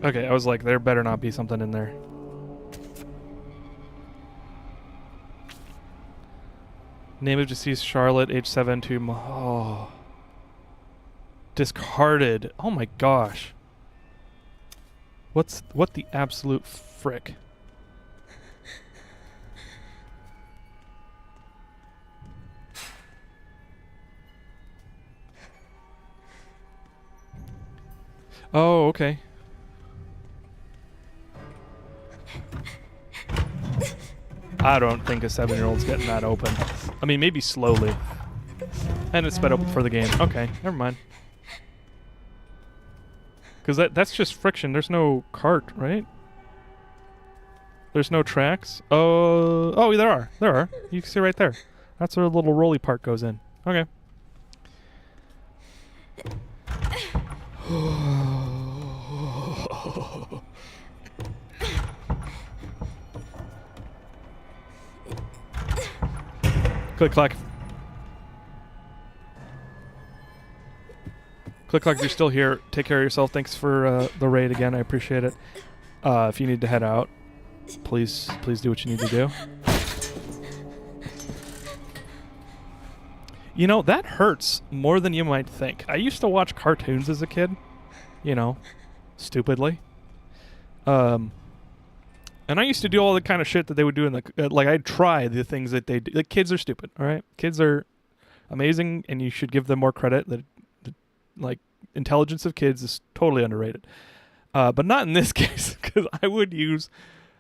Okay, I was like, there better not be something in there. Name of deceased Charlotte, age 7 to... Oh. Discarded. Oh my gosh. What the absolute frick? Oh, okay. I don't think a 7-year-old's getting that open. I mean, maybe slowly. And it's sped open for the game. Okay, never mind. Because that's just friction. There's no cart, right? There's no tracks. Oh, there are. There are. You can see right there. That's where the little rolly part goes in. Okay. Click clack. Click clack, if you're still here, take care of yourself. Thanks for the raid again. I appreciate it. If you need to head out, please do what you need to do. You know, that hurts more than you might think. I used to watch cartoons as a kid, you know, stupidly. And I used to do all the kind of shit that they would do in the... like, I'd try the things that they do. Like, kids are stupid, all right? Kids are amazing, and you should give them more credit. Like, intelligence of kids is totally underrated. But not in this case, because I would use,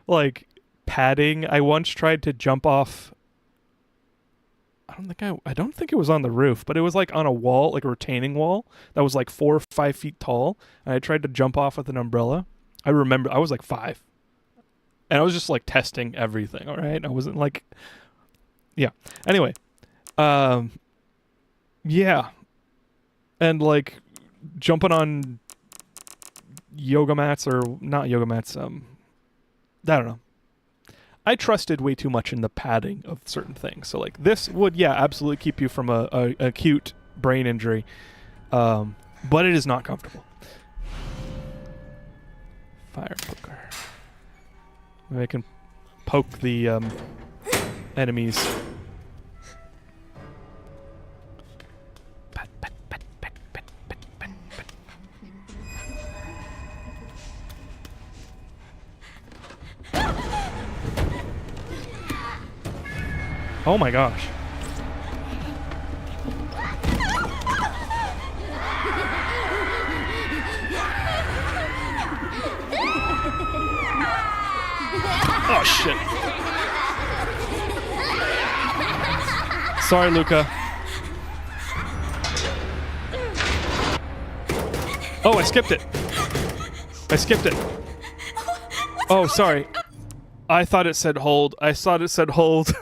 like, padding. I once tried to jump off... I don't think it was on the roof, but it was, like, on a wall, like a retaining wall that was, like, 4 or 5 feet tall. And I tried to jump off with an umbrella. I remember, I was, like, 5. And I was just, like, testing everything, all right? I wasn't, like... Yeah. Anyway. Yeah. and like jumping on yoga mats or not yoga mats. I don't know. I trusted way too much in the padding of certain things. So like this would, yeah, absolutely keep you from a acute brain injury. But it is not comfortable. Fire poker. Maybe I can poke the enemies. Pat, pat, pat, pat, pat, pat, pat, pat. Oh my gosh. Oh shit. Sorry, Luca. Oh, I skipped it. I skipped it. Oh, sorry. I thought it said hold. I thought it said hold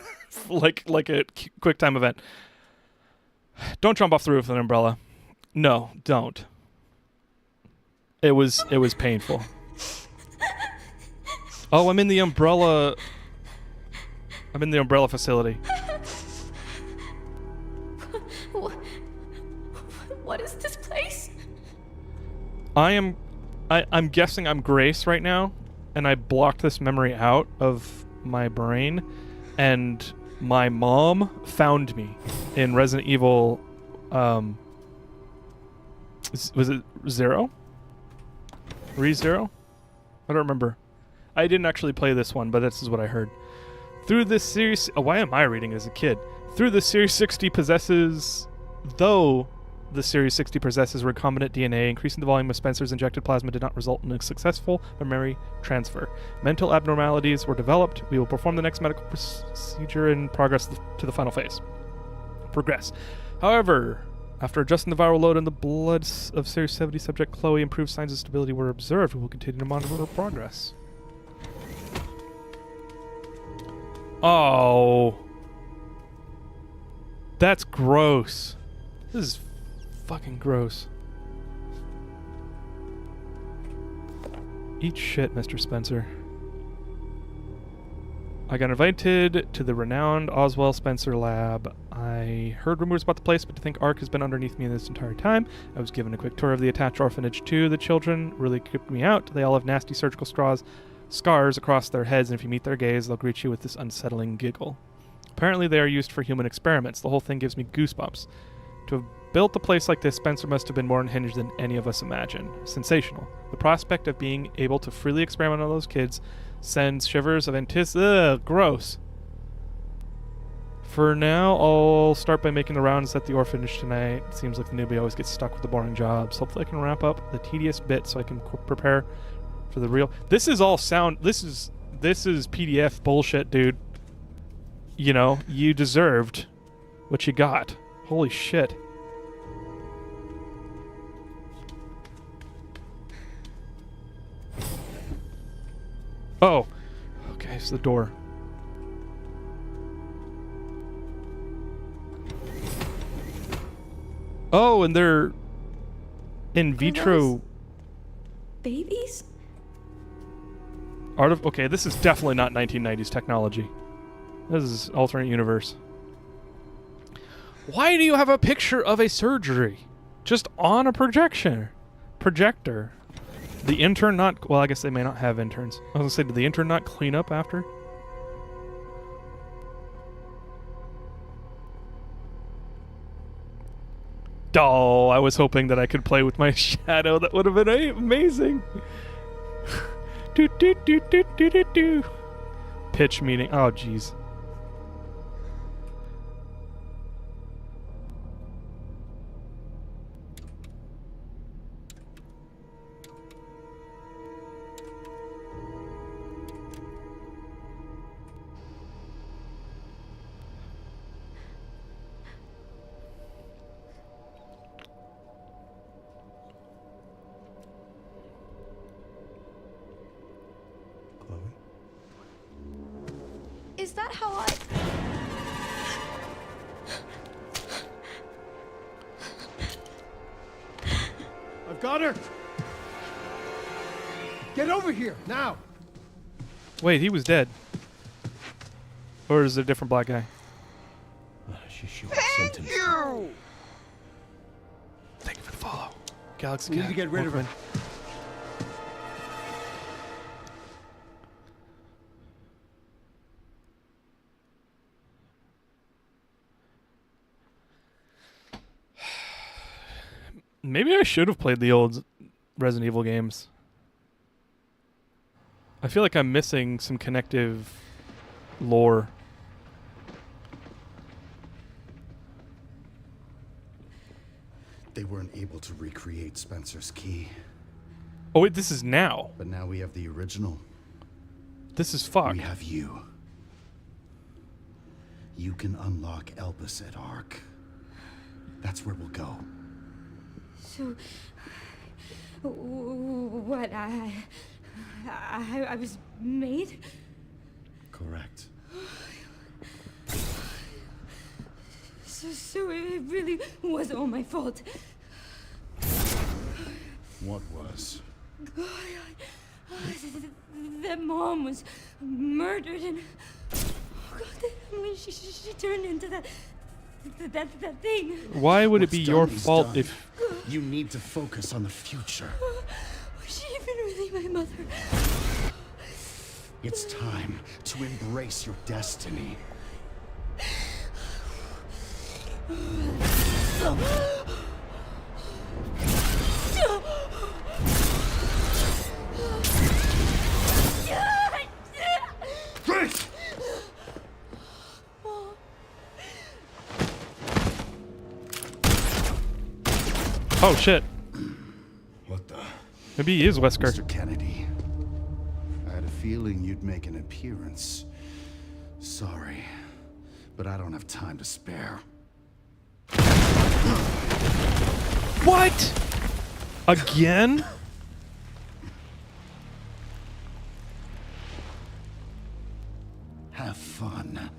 like a quick time event. Don't jump off the roof with an umbrella. No, don't. It was painful. Oh, I'm in the umbrella facility. What is this place? I'm guessing I'm Grace right now, and I blocked this memory out of my brain, and my mom found me in Resident Evil, was it Zero? ReZero? I don't remember. I didn't actually play this one, but this is what I heard. Through this series... Oh, why am I reading as a kid? Though the Series 60 possesses recombinant DNA, increasing the volume of Spencer's injected plasma did not result in a successful memory transfer. Mental abnormalities were developed. We will perform the next medical procedure in progress to the final phase. Progress. However, after adjusting the viral load in the blood of Series 70 subject Chloe, improved signs of stability were observed. We will continue to monitor her progress. Oh. That's gross. This is fucking gross. Eat shit, Mr. Spencer. I got invited to the renowned Oswald Spencer lab. I heard rumors about the place, but to think Ark has been underneath me this entire time. I was given a quick tour of the attached orphanage too. The children really creeped me out. They all have nasty surgical scars across their heads, and if you meet their gaze, they'll greet you with this unsettling giggle. Apparently they are used for human experiments. The whole thing gives me goosebumps. To have built a place like this, Spencer must have been more unhinged than any of us imagine. Sensational. The prospect of being able to freely experiment on those kids sends shivers of anticipation. Gross. For now, I'll start by making the rounds at the orphanage tonight. It seems like the newbie always gets stuck with the boring jobs. Hopefully I can wrap up the tedious bit so I can prepare for the real... This is all sound... This is PDF bullshit, dude. You know, you deserved what you got. Holy shit. Oh. Okay, it's the door. Oh, and they're in vitro Babies? Okay, this is definitely not 1990s technology. This is alternate universe. Why do you have a picture of a surgery just on a projector? The intern not... Well, I guess they may not have interns. I was going to say, did the intern not clean up after? Oh, I was hoping that I could play with my shadow. That would have been amazing. Do, do, do, do, do, do, do. Pitch meeting. Oh, jeez. Is that how I... Got her! Get over here, now! Wait, he was dead. Or is it a different black guy? She's Thank you! Thank you for the follow. Galaxy We need Cat, to get rid of her. welcome in. Maybe I should have played the old Resident Evil games. I feel like I'm missing some connective lore. They weren't able to recreate Spencer's key, Oh wait, this is now. but now we have the original. This is fucked. We have you. You can unlock Elpis at Ark. That's where we'll go. So, what, I was made? Correct. So it really was all my fault. What was? That mom was murdered and... Oh God, when she turned into that thing. Why would it be What's your done is fault done. if... You need to focus on the future. Was she even really my mother? It's time to embrace your destiny. Chris! Oh shit. What the? Maybe he is Wesker. Mr. Kennedy, I had a feeling you'd make an appearance. Sorry, but I don't have time to spare. What? Again? Have fun.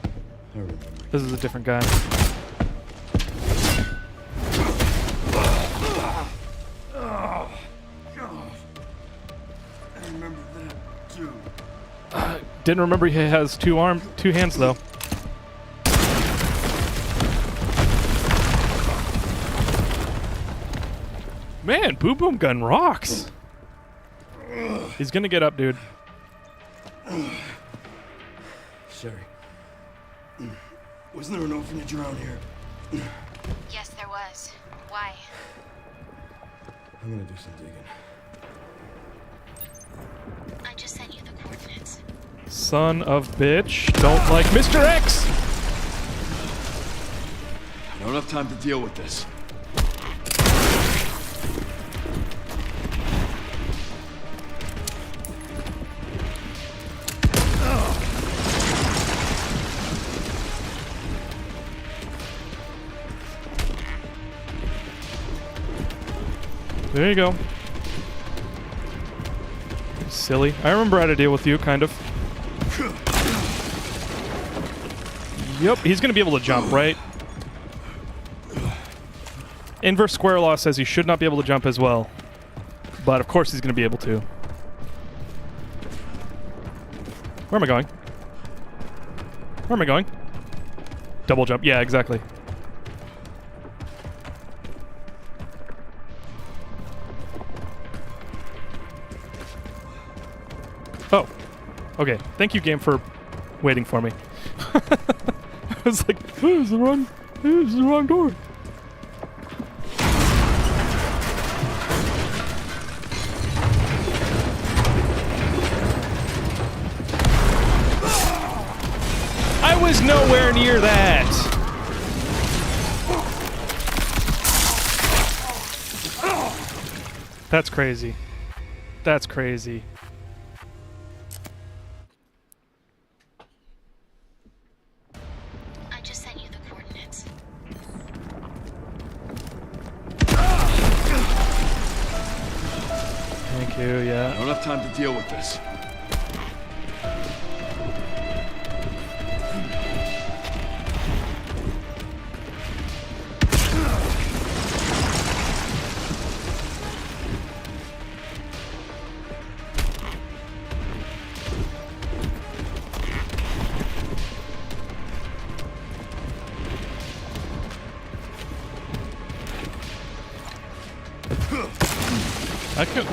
I remember. This is a different guy. I remember that too. Didn't remember he has two hands though. Man, Boom Boom Gun rocks. He's gonna get up, dude. Sherry. Wasn't there an orphanage around here? Yes, there was. Why? I'm gonna do some digging. I just sent you the coordinates. Son of bitch. Don't like Mr. X! I don't have time to deal with this. There you go. Silly. I remember how to deal with you, kind of. Yep, he's gonna be able to jump, right? Inverse square law says he should not be able to jump as well. But of course he's gonna be able to. Where am I going? Where am I going? Double jump. Yeah, exactly. Oh. Okay. Thank you, game, for waiting for me. I was like, oh, this is the wrong door. I was nowhere near that. That's crazy. That's crazy. I just sent you the coordinates. Thank you, yeah. I don't have time to deal with this.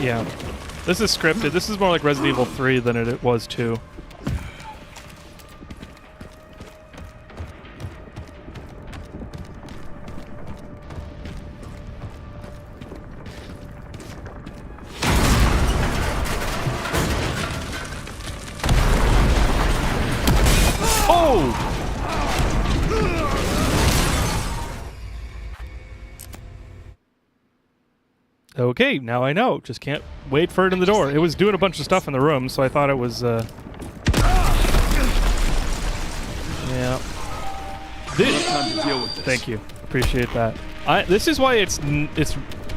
Yeah. This is scripted. This is more like Resident Evil 3 than it was 2. Oh! Okay, now I know. Just can't wait for it in the door. It was doing a bunch of stuff in the room, so I thought it was, yeah. Time to deal with this. Thank you. Appreciate that. This is why it's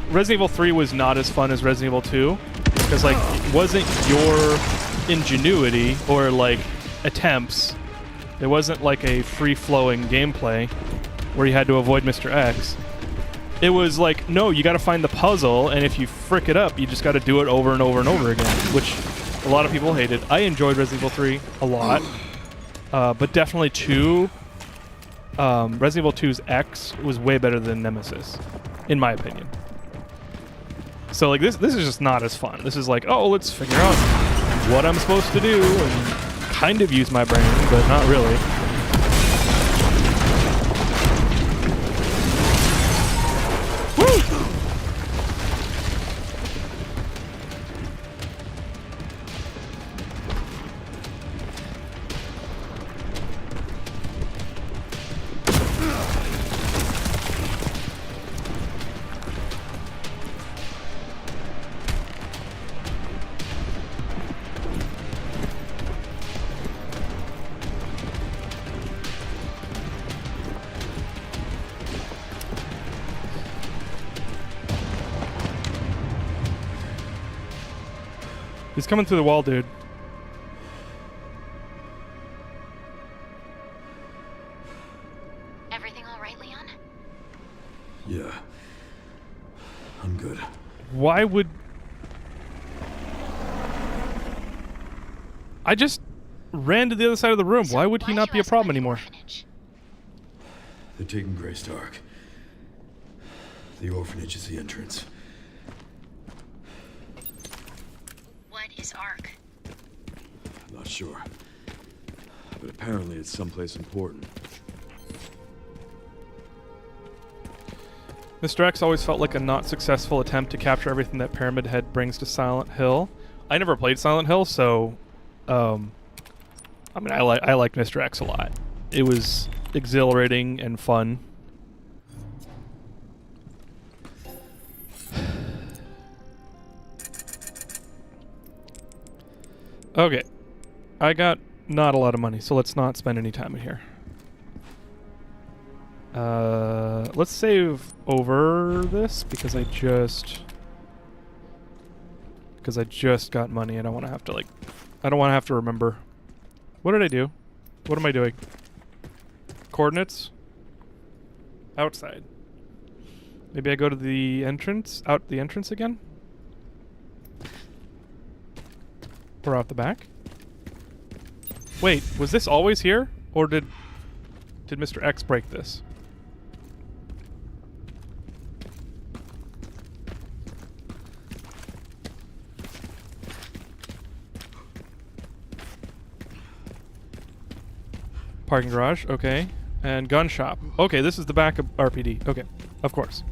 Resident Evil 3 was not as fun as Resident Evil 2, because, like, it wasn't your ingenuity or, like, attempts. It wasn't like a free-flowing gameplay where you had to avoid Mr. X. It was like, no, you got to find the puzzle, and if you frick it up, you just got to do it over and over and over again, which a lot of people hated. I enjoyed Resident Evil 3 a lot, but definitely 2. Resident Evil 2's X was way better than Nemesis, in my opinion. So like this is just not as fun. This is like, oh, let's figure out what I'm supposed to do and kind of use my brain, but not really. He's coming through the wall, dude. Everything all right, Leon? Yeah. I'm good. Why would... I just ran to the other side of the room. Why would he not be a problem anymore? They're taking Grace Dark. The orphanage is the entrance. What is Ark? I'm not sure. But apparently it's someplace important. Mr. X always felt like a not successful attempt to capture everything that Pyramid Head brings to Silent Hill. I never played Silent Hill, so I mean, I liked Mr. X a lot. It was exhilarating and fun. Okay, I got not a lot of money, so let's not spend any time in here. Let's save over this because I just got money. I don't want to have to I don't want to have to remember. What did I do? What am I doing? Coordinates? Outside. Maybe I go to the entrance? Out the entrance again? Or out the back? Wait, was this always here? Or did Mr. X break this? Parking garage, okay. And gun shop. Okay, this is the back of RPD. Okay, of course.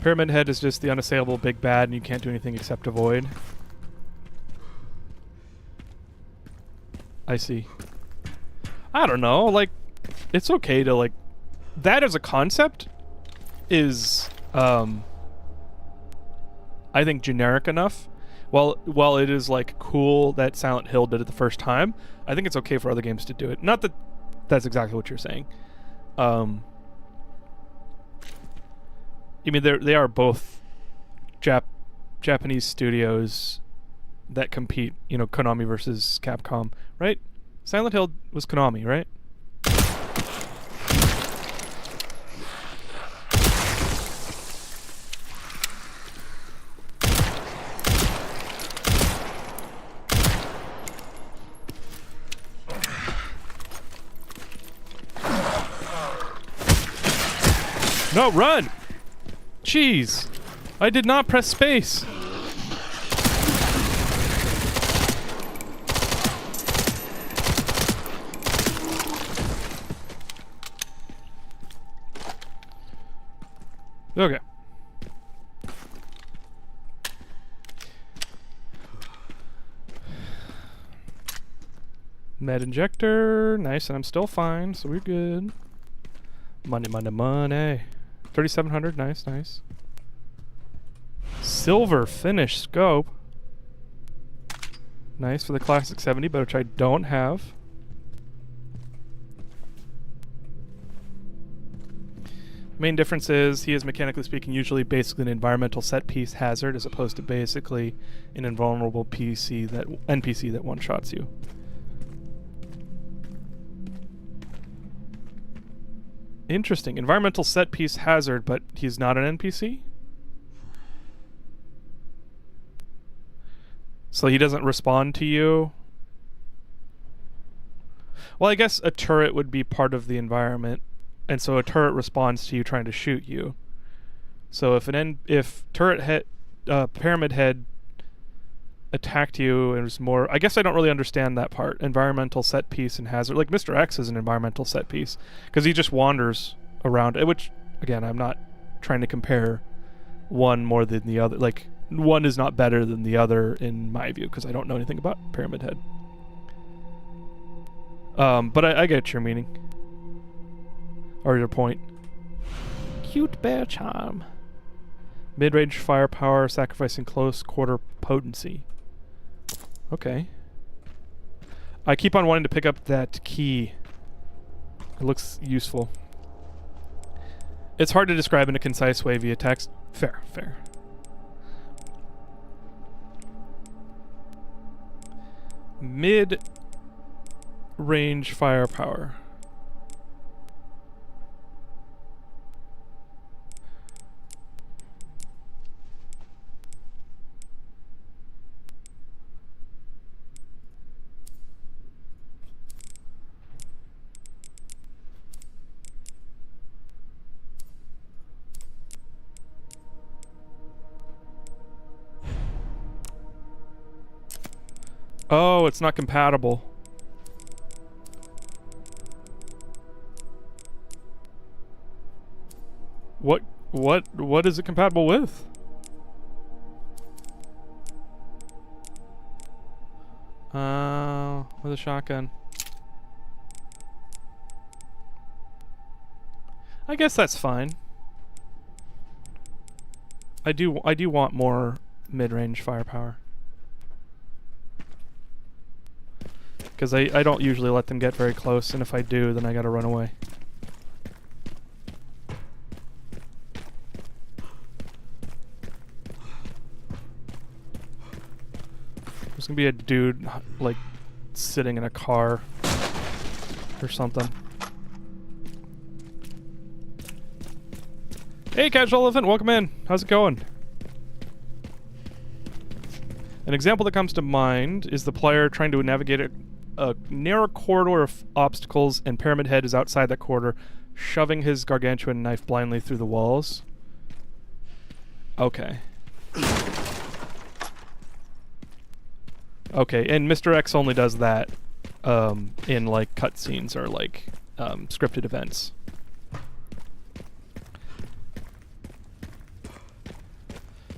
Pyramid Head is just the unassailable big bad and you can't do anything except avoid. I see. I don't know, like, it's okay to, like, that as a concept is, I think generic enough. While it is, like, cool that Silent Hill did it the first time, I think it's okay for other games to do it. Not that that's exactly what you're saying. I mean, they are both Japanese studios that compete, you know, Konami versus Capcom, right? Silent Hill was Konami, right? No, run! Jeez. I did not press space. Okay. Med injector. Nice, and I'm still fine, so we're good. Money, money, money. 3,700. Nice, nice. Silver finish scope. Nice for the classic 70, but which I don't have. Main difference is he is, mechanically speaking, usually basically an environmental set piece hazard as opposed to basically an invulnerable NPC that one-shots you. Interesting. Environmental set piece hazard, but he's not an NPC? So he doesn't respond to you? Well, I guess a turret would be part of the environment, and so a turret responds to you trying to shoot you. So if Pyramid Head attacked you and was more... I guess I don't really understand that part. Environmental set piece and hazard. Like Mr. X is an environmental set piece, because he just wanders around, which, again, I'm not trying to compare one more than the other. Like, one is not better than the other in my view, because I don't know anything about Pyramid Head. But I get your meaning. Or your point. Cute bear charm. Mid-range firepower, sacrificing close quarter potency. Okay. I keep on wanting to pick up that key. It looks useful. It's hard to describe in a concise way via text. Fair, fair. Mid-range firepower. Oh, it's not compatible. What is it compatible with? With a shotgun. I guess that's fine. I do want more mid-range firepower. Because I don't usually let them get very close, and if I do, then I gotta run away. There's gonna be a dude, like, sitting in a car or something. Hey, Casual Elephant, welcome in. How's it going? An example that comes to mind is the player trying to navigate a narrow corridor of obstacles, and Pyramid Head is outside that corridor, shoving his gargantuan knife blindly through the walls. Okay. Okay, and Mr. X only does that in, like, cutscenes or, like, scripted events.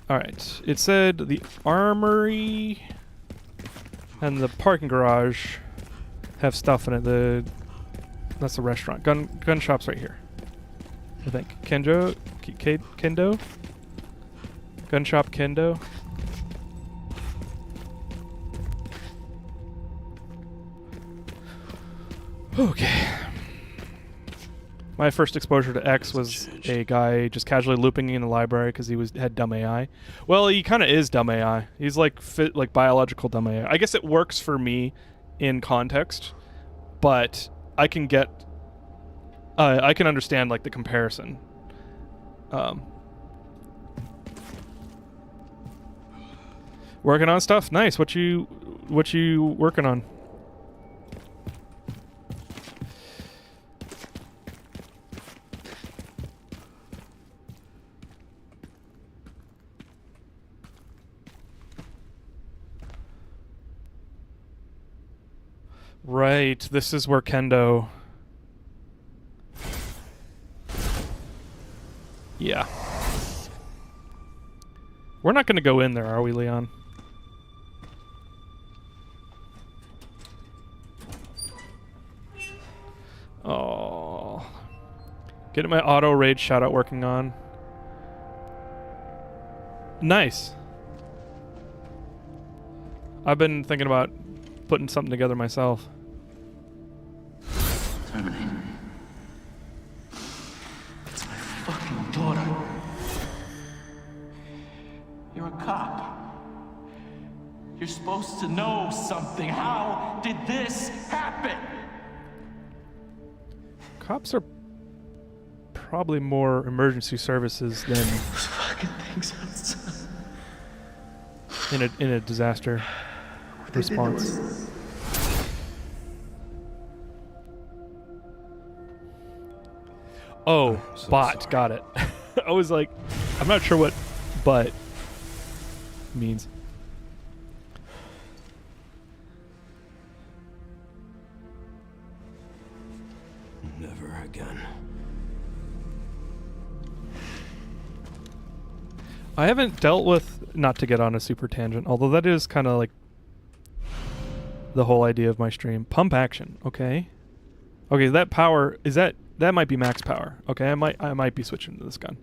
Alright, it said the armory and the parking garage have stuff in it. That's the restaurant. Gun shop's right here, I think. Kendo? Gun shop Kendo? Okay. My first exposure to X was a guy just casually looping in the library because he had dumb AI. Well, he kind of is dumb AI. He's like biological dumb AI. I guess it works for me in context, but I can understand like the comparison. Working on stuff. Nice. What you working on? Right. This is where Kendo... Yeah. We're not going to go in there, are we, Leon? Oh. Getting my auto raid shoutout working on. Nice. I've been thinking about putting something together myself. Terminator. It's my fucking daughter. You're a cop. You're supposed to know something. How did this happen? Cops are probably more emergency services than Those fucking things outside. in a disaster response. Oh, so bot, sorry. got it. I was like, I'm not sure what but means. Never again. I haven't dealt with, not to get on a super tangent, although that is kind of like the whole idea of my stream. Pump action, okay? Okay, that power, is that might be max power. Okay, I might be switching to this gun.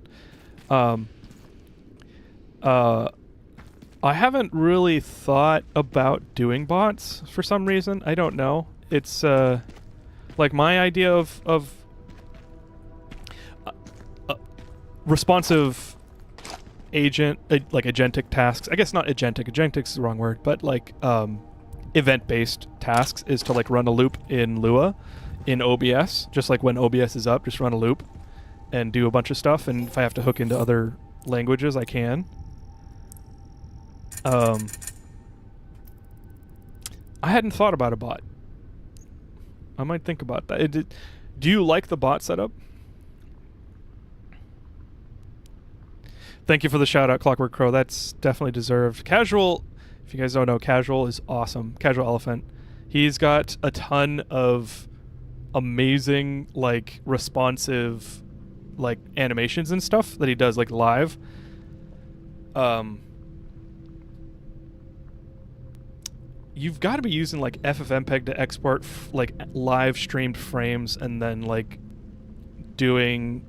I haven't really thought about doing bots for some reason. I don't know. It's like my idea of responsive agent, like agentic tasks. I guess not agentic. Agentic's the wrong word, but like event-based tasks is to like run a loop in Lua, in OBS. Just like when OBS is up, just run a loop and do a bunch of stuff. And if I have to hook into other languages, I can. I hadn't thought about a bot. I might think about that. Do you like the bot setup? Thank you for the shout out, Clockwork Crow. That's definitely deserved. Casual, if you guys don't know, Casual is awesome. Casual Elephant. He's got a ton of amazing, like, responsive, like, animations and stuff that he does, like, live. You've got to be using like FFmpeg to export like live streamed frames and then like doing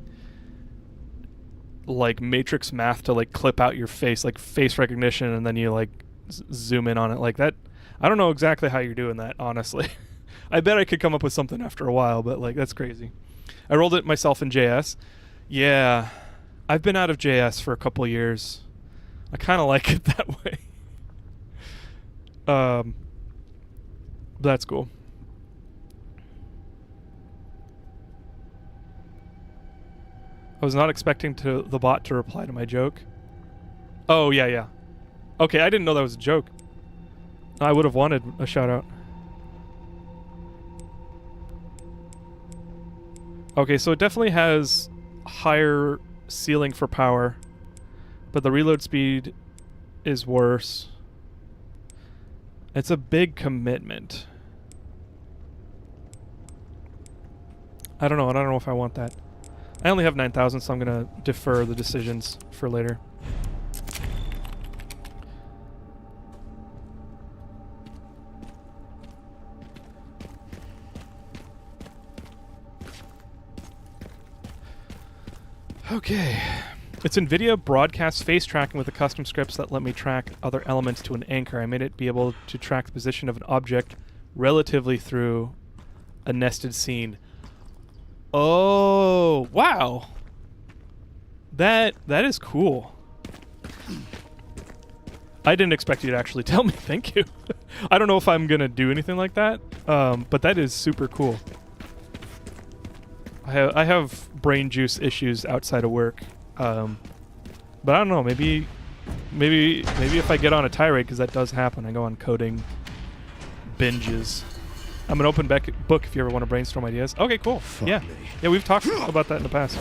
like matrix math to like clip out your face, like face recognition, and then you like zoom in on it like that. I don't know exactly how you're doing that, honestly. I bet I could come up with something after a while, but like that's crazy. I rolled it myself in JS. Yeah, I've been out of JS for a couple years. I kind of like it that way. That's cool. I was not expecting the bot to reply to my joke. Oh, yeah. Okay, I didn't know that was a joke. I would have wanted a shout out. Okay, so it definitely has higher ceiling for power, but the reload speed is worse. It's a big commitment. I don't know if I want that. I only have 9,000, so I'm gonna defer the decisions for later. Okay. It's NVIDIA broadcast face tracking with the custom scripts that let me track other elements to an anchor. I made it be able to track the position of an object relatively through a nested scene. Oh, wow. That is cool. I didn't expect you to actually tell me. Thank you. I don't know if I'm going to do anything like that, but that is super cool. I have brain juice issues outside of work. But I don't know, maybe if I get on a tirade, because that does happen, I go on coding binges. I'm an open book if you ever want to brainstorm ideas. Okay, cool. Yeah, we've talked about that in the past.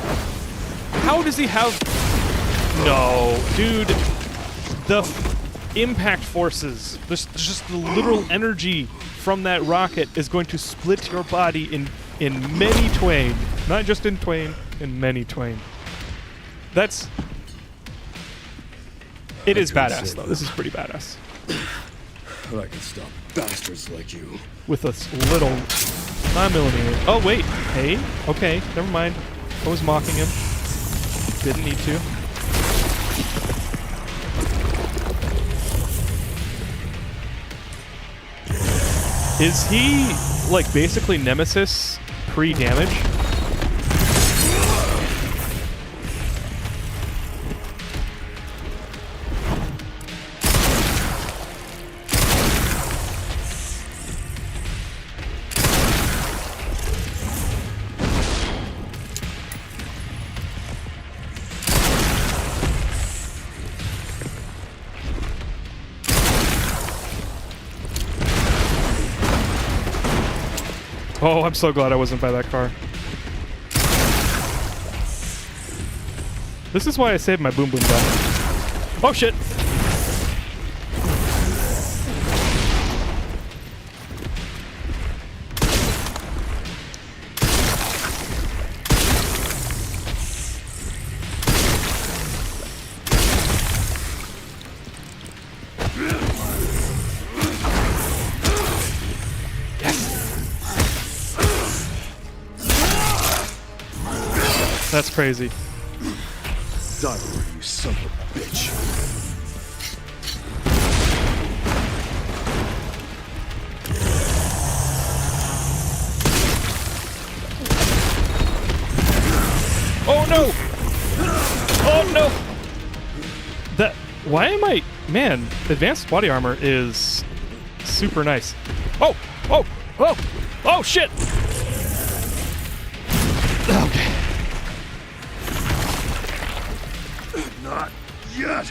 How does he have... No, dude. The impact forces. There's just the literal energy from that rocket is going to split your body in many twain. Not just in twain, in many twain. That's... It is badass, though. This is pretty badass. But I can stop bastards like you. With a little 9mm. Oh, wait. Hey? Okay, never mind. I was mocking him. Didn't need to. Is he, like, basically Nemesis pre-damage? Oh, I'm so glad I wasn't by that car. This is why I saved my boom boom gun. Oh shit! That's crazy. Die already, you son of a bitch. Oh no! Oh no! That... Why am I... Man, advanced body armor is super nice. Oh! Oh! Oh! Oh shit! Okay. Not yet.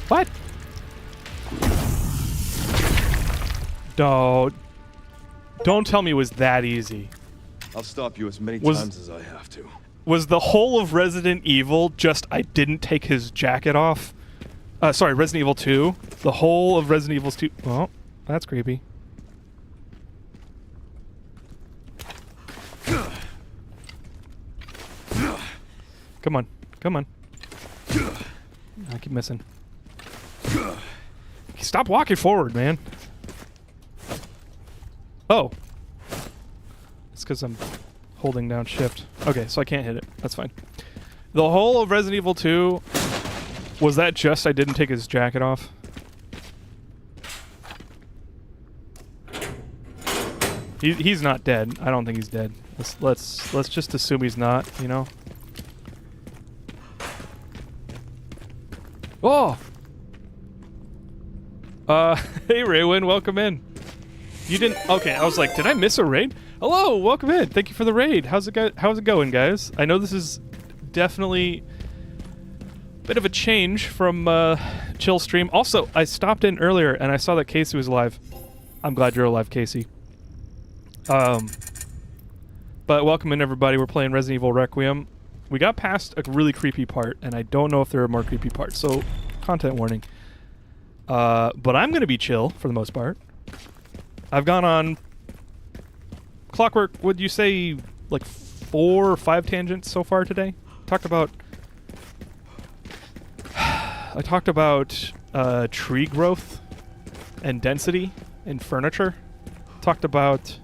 What? Don't tell me it was that easy. I'll stop you as many times as I have to. Was the whole of Resident Evil just I didn't take his jacket off? Sorry, Resident Evil 2. The whole of Resident Evil 2. Oh, that's creepy. Come on. Come on. I keep missing. Stop walking forward, man. Oh. It's because I'm holding down shift. Okay, so I can't hit it. That's fine. The whole of Resident Evil 2, was that just I didn't take his jacket off? He's not dead. I don't think he's dead. Let's just assume he's not, you know? Oh! Hey Raywin, welcome in. You didn't... Okay, I was like, did I miss a raid? Hello, welcome in. Thank you for the raid. How's it going, guys? I know this is definitely a bit of a change from chill stream. Also, I stopped in earlier and I saw that Casey was alive. I'm glad you're alive, Casey. But welcome in, everybody. We're playing Resident Evil Requiem. We got past a really creepy part, and I don't know if there are more creepy parts, so content warning. But I'm going to be chill for the most part. I've gone on clockwork, would you say, like 4 or 5 tangents so far today? I talked about tree growth and density in furniture. Talked about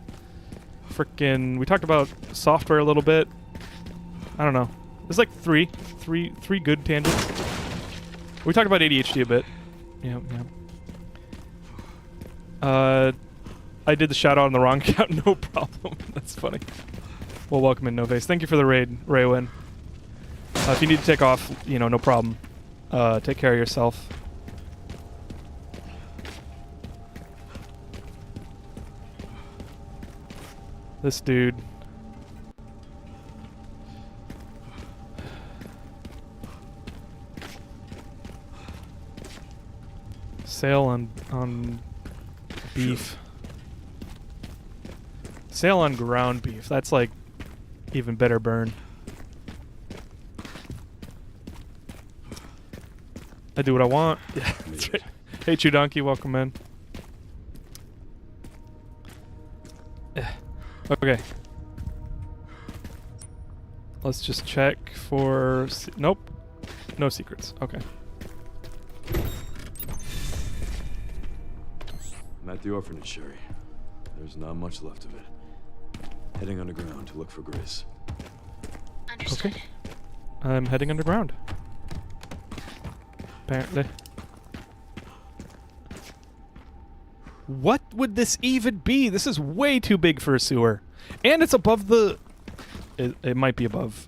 we talked about software a little bit. I don't know. There's like three good tangents. We talked about ADHD a bit. Yeah. I did the shout out on the wrong account. No problem. That's funny. Well, welcome in, Novace. Thank you for the raid, Raywin. If you need to take off, you know, no problem. Take care of yourself. This dude. Sale on beef. Sale on ground beef. That's like even better burn. I do what I want. Yeah, that's right. Hey, Chew Donkey, welcome in. Okay. Let's just check for... Nope. No secrets. Okay. I'm at the orphanage, Sherry. There's not much left of it. Heading underground to look for Grace. Understood. Okay. I'm heading underground. Apparently. What would this even be? This is way too big for a sewer. And it's above the... It might be above.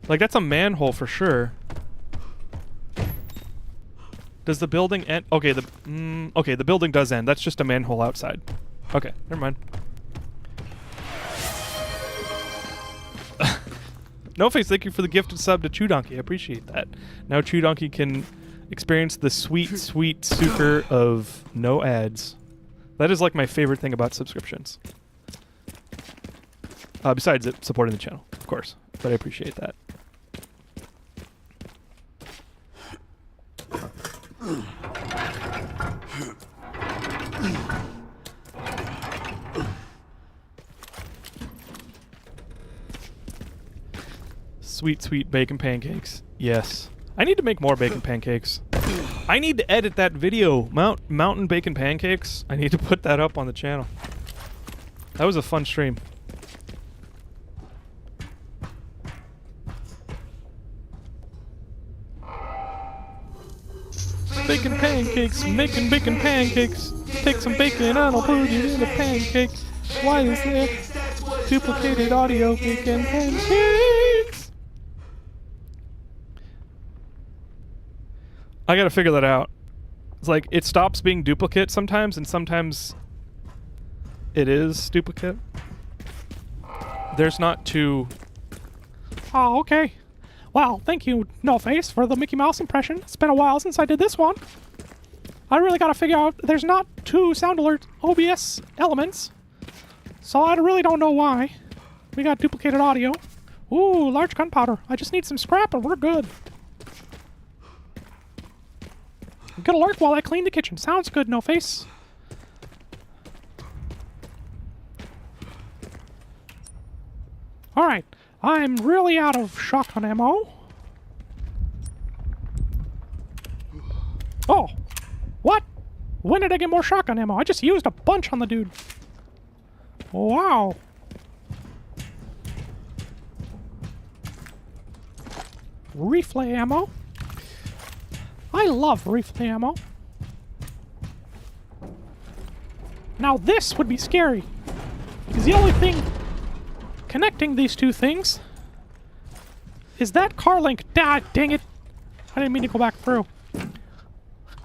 Like, that's a manhole for sure. Does the building end? Okay, okay, the building does end. That's just a manhole outside. Okay, never mind. No Face, thank you for the gifted sub to Chew Donkey. I appreciate that. Now Chew Donkey can experience the sweet, sweet sucre of no ads. That is like my favorite thing about subscriptions. Besides it supporting the channel, of course. But I appreciate that. Sweet, sweet bacon pancakes. Yes. I need to make more bacon pancakes. I need to edit that video. Mountain bacon pancakes. I need to put that up on the channel. That was a fun stream. Bacon pancakes, making bacon pancakes. Take some bacon and I'll put it in a pancake. Why is there duplicated audio? Bacon pancakes. I gotta figure that out. It's like it stops being duplicate sometimes, and sometimes it is duplicate. There's not two. Oh, okay. Wow, thank you, No Face, for the Mickey Mouse impression. It's been a while since I did this one. I really gotta figure out there's not two sound alert OBS elements. So I really don't know why. We got duplicated audio. Ooh, large gunpowder. I just need some scrap and we're good. Good alert while I clean the kitchen. Sounds good, No Face. Alright. I'm really out of shotgun ammo. Oh. What? When did I get more shotgun ammo? I just used a bunch on the dude. Wow. Rifle ammo. I love rifle ammo. Now this would be scary. Because the only thing connecting these two things is that car link. Ah, dang it. I didn't mean to go back through.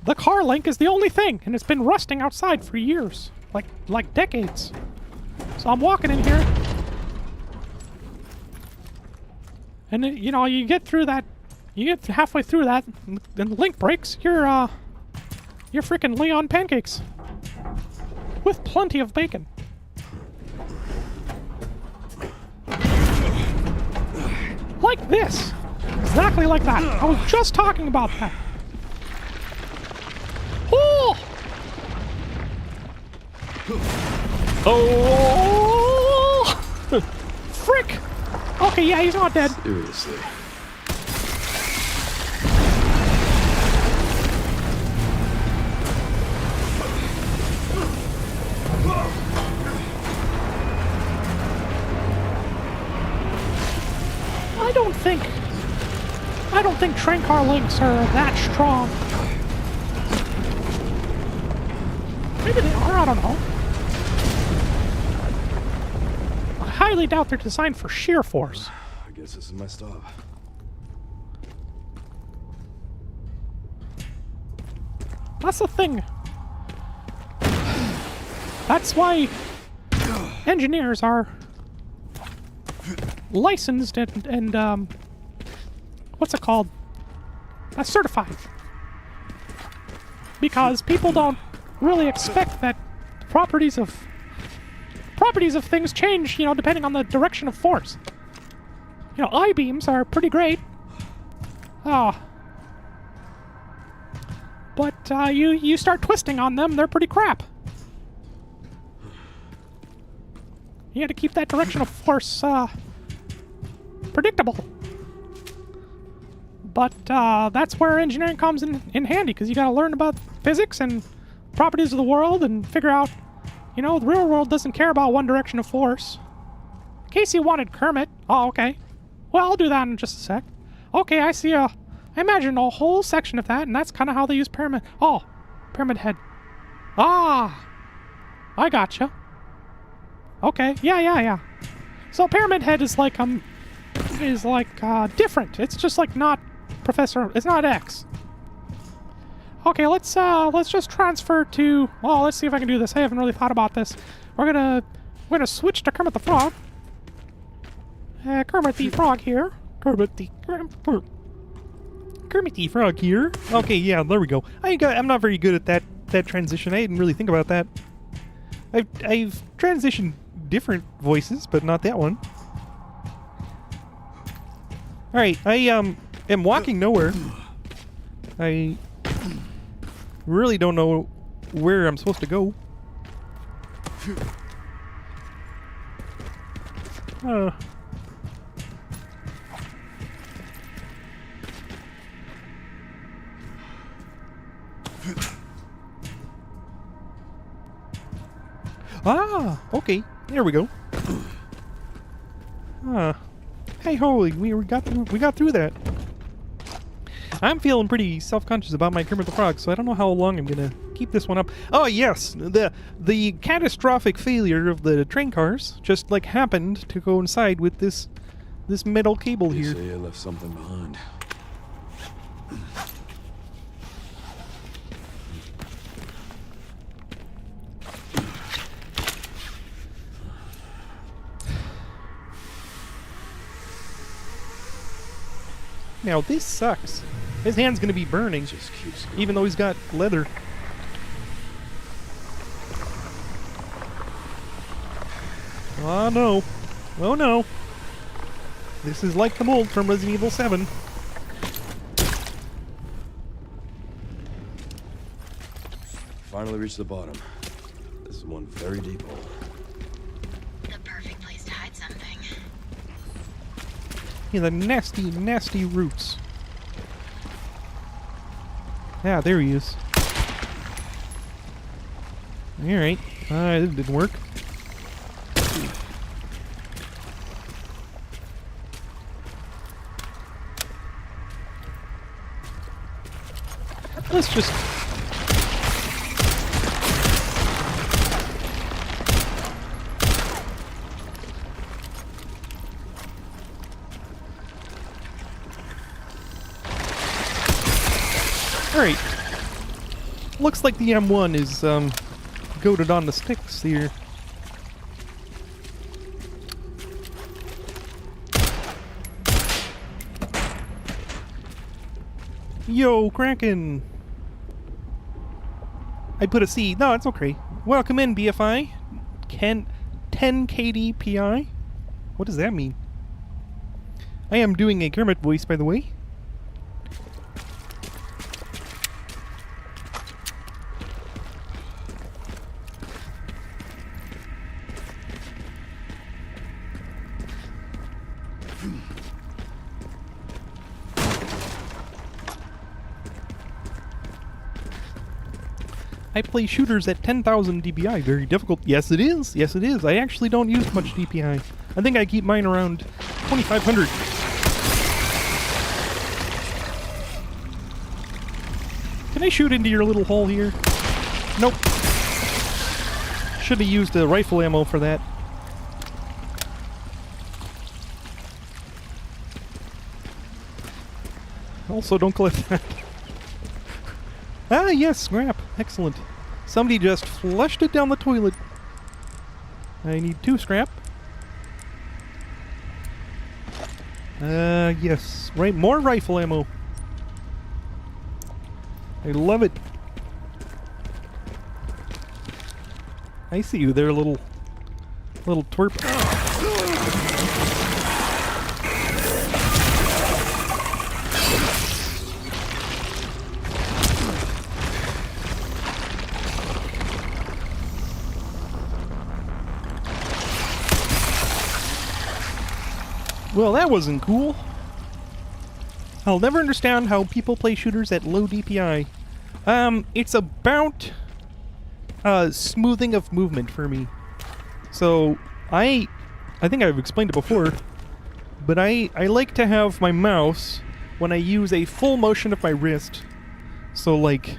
The car link is the only thing, and it's been rusting outside for years. Like decades. So I'm walking in here. And you know, you get through that, you get halfway through that, and the link breaks, you're freaking Leon pancakes. With plenty of bacon. Like this. Exactly like that. I was just talking about that. Oh! Oh! Frick! Okay, yeah, he's not dead. Seriously. I don't think train car links are that strong. Maybe they are, I don't know. I highly doubt they're designed for sheer force. I guess this is my stop. That's the thing. That's why engineers are licensed and what's it called? Certified. Because people don't really expect that the properties of properties of things change, depending on the direction of force. I-beams are pretty great. But you start twisting on them, they're pretty crap. You got to keep that direction of force predictable. But that's where engineering comes in handy, because you got to learn about physics and properties of the world and figure out, the real world doesn't care about one direction of force. In case you wanted Kermit. Oh, okay. Well, I'll do that in just a sec. Okay, I see I imagine a whole section of that, and that's kind of how they use Pyramid. Oh, Pyramid Head. Ah, I gotcha. Okay, yeah. So Pyramid Head is like different. It's just like not Professor. It's not X. Okay, let's just transfer to. Well, let's see if I can do this. I haven't really thought about this. We're gonna switch to Kermit the Frog. Kermit the Frog here. Kermit the Frog here. Okay, yeah, there we go. I'm not very good at that transition. I didn't really think about that. I've transitioned different voices, but not that one. All right, I am walking nowhere. I really don't know where I'm supposed to go. Okay. There we go. Hey, holy, we got through that. I'm feeling pretty self-conscious about my Kermit the Frog, so I don't know how long I'm gonna keep this one up. Oh yes, the catastrophic failure of the train cars just like happened to coincide with this metal cable here. You say you left something behind. Now this sucks. His hand's gonna be burning, Just keeps going. even though he's got leather. Oh no. Oh no. This is like the mold from Resident Evil 7. Finally reached the bottom. This is one very deep hole. The perfect place to hide something. Yeah, the nasty, nasty roots. Yeah, there he is. Alright. That didn't work. Let's just... Alright. Looks like the M1 is, goated on the sticks here. Yo, Kraken! I put a C. No, it's okay. Welcome in, BFI. 10 KDPI? What does that mean? I am doing a Kermit voice, by the way. I play shooters at 10,000 DPI. Very difficult. Yes, it is. Yes, it is. I actually don't use much DPI. I think I keep mine around 2,500. Can I shoot into your little hole here? Nope. Should have used the rifle ammo for that. Also, don't collect that. Ah, yes, scrap. Excellent. Somebody just flushed it down the toilet. I need 2 scrap. Yes. Right, more rifle ammo. I love it. I see you there, little Little twerp. Well, that wasn't cool. I'll never understand how people play shooters at low DPI. It's about smoothing of movement for me. So I think I've explained it before, but I like to have my mouse when I use a full motion of my wrist. So like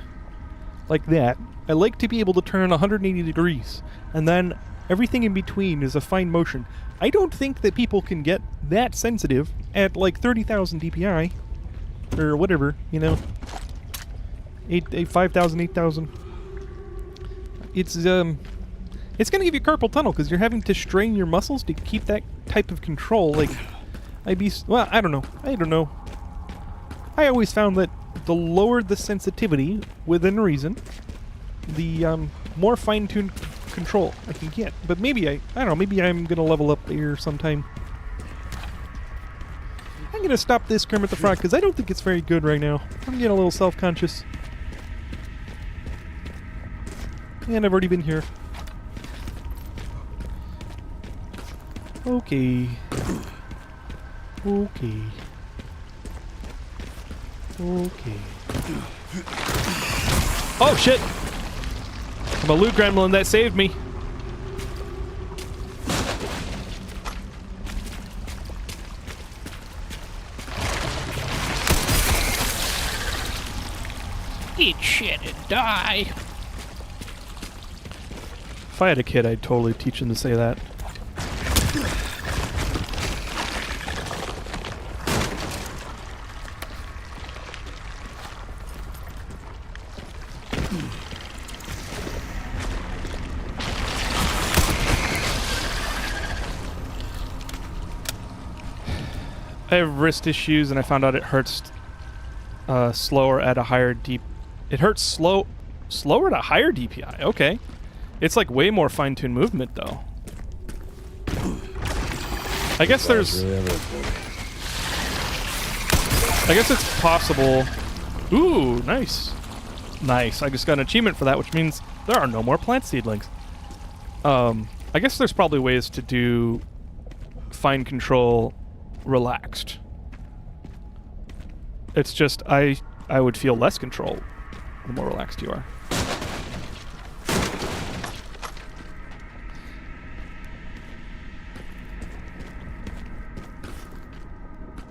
that. I like to be able to turn 180 degrees, and then everything in between is a fine motion. I don't think that people can get that sensitive at like 30,000 DPI or whatever, you know. 5,000, 8,000. It's gonna give you carpal tunnel because you're having to strain your muscles to keep that type of control. Like, I don't know. I always found that the lower the sensitivity within reason, the more fine-tuned control I can get. But maybe I don't know. Maybe I'm gonna level up here sometime. I'm gonna stop this Kermit the Frog because I don't think it's very good right now. I'm getting a little self-conscious. And I've already been here. Okay. Okay. Okay. Oh shit! I'm a loot gremlin that saved me. Eat shit and die. If I had a kid, I'd totally teach him to say that. I have wrist issues, and I found out it hurts slower at a higher deep. It hurts slower at a higher DPI. Okay, it's like way more fine-tuned movement, though. I guess there's. I guess it's possible. Ooh, nice, nice. I just got an achievement for that, which means there are no more plant seedlings. I guess there's probably ways to do fine control relaxed. It's just I would feel less control the more relaxed you are.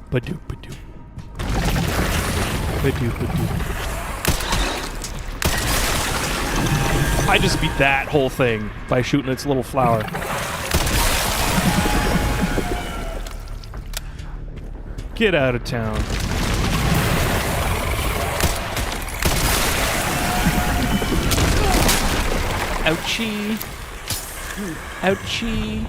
Badoo badoo. Badoo badoo. I just beat that whole thing by shooting its little flower. Get out of town. Ouchie. Ouchie.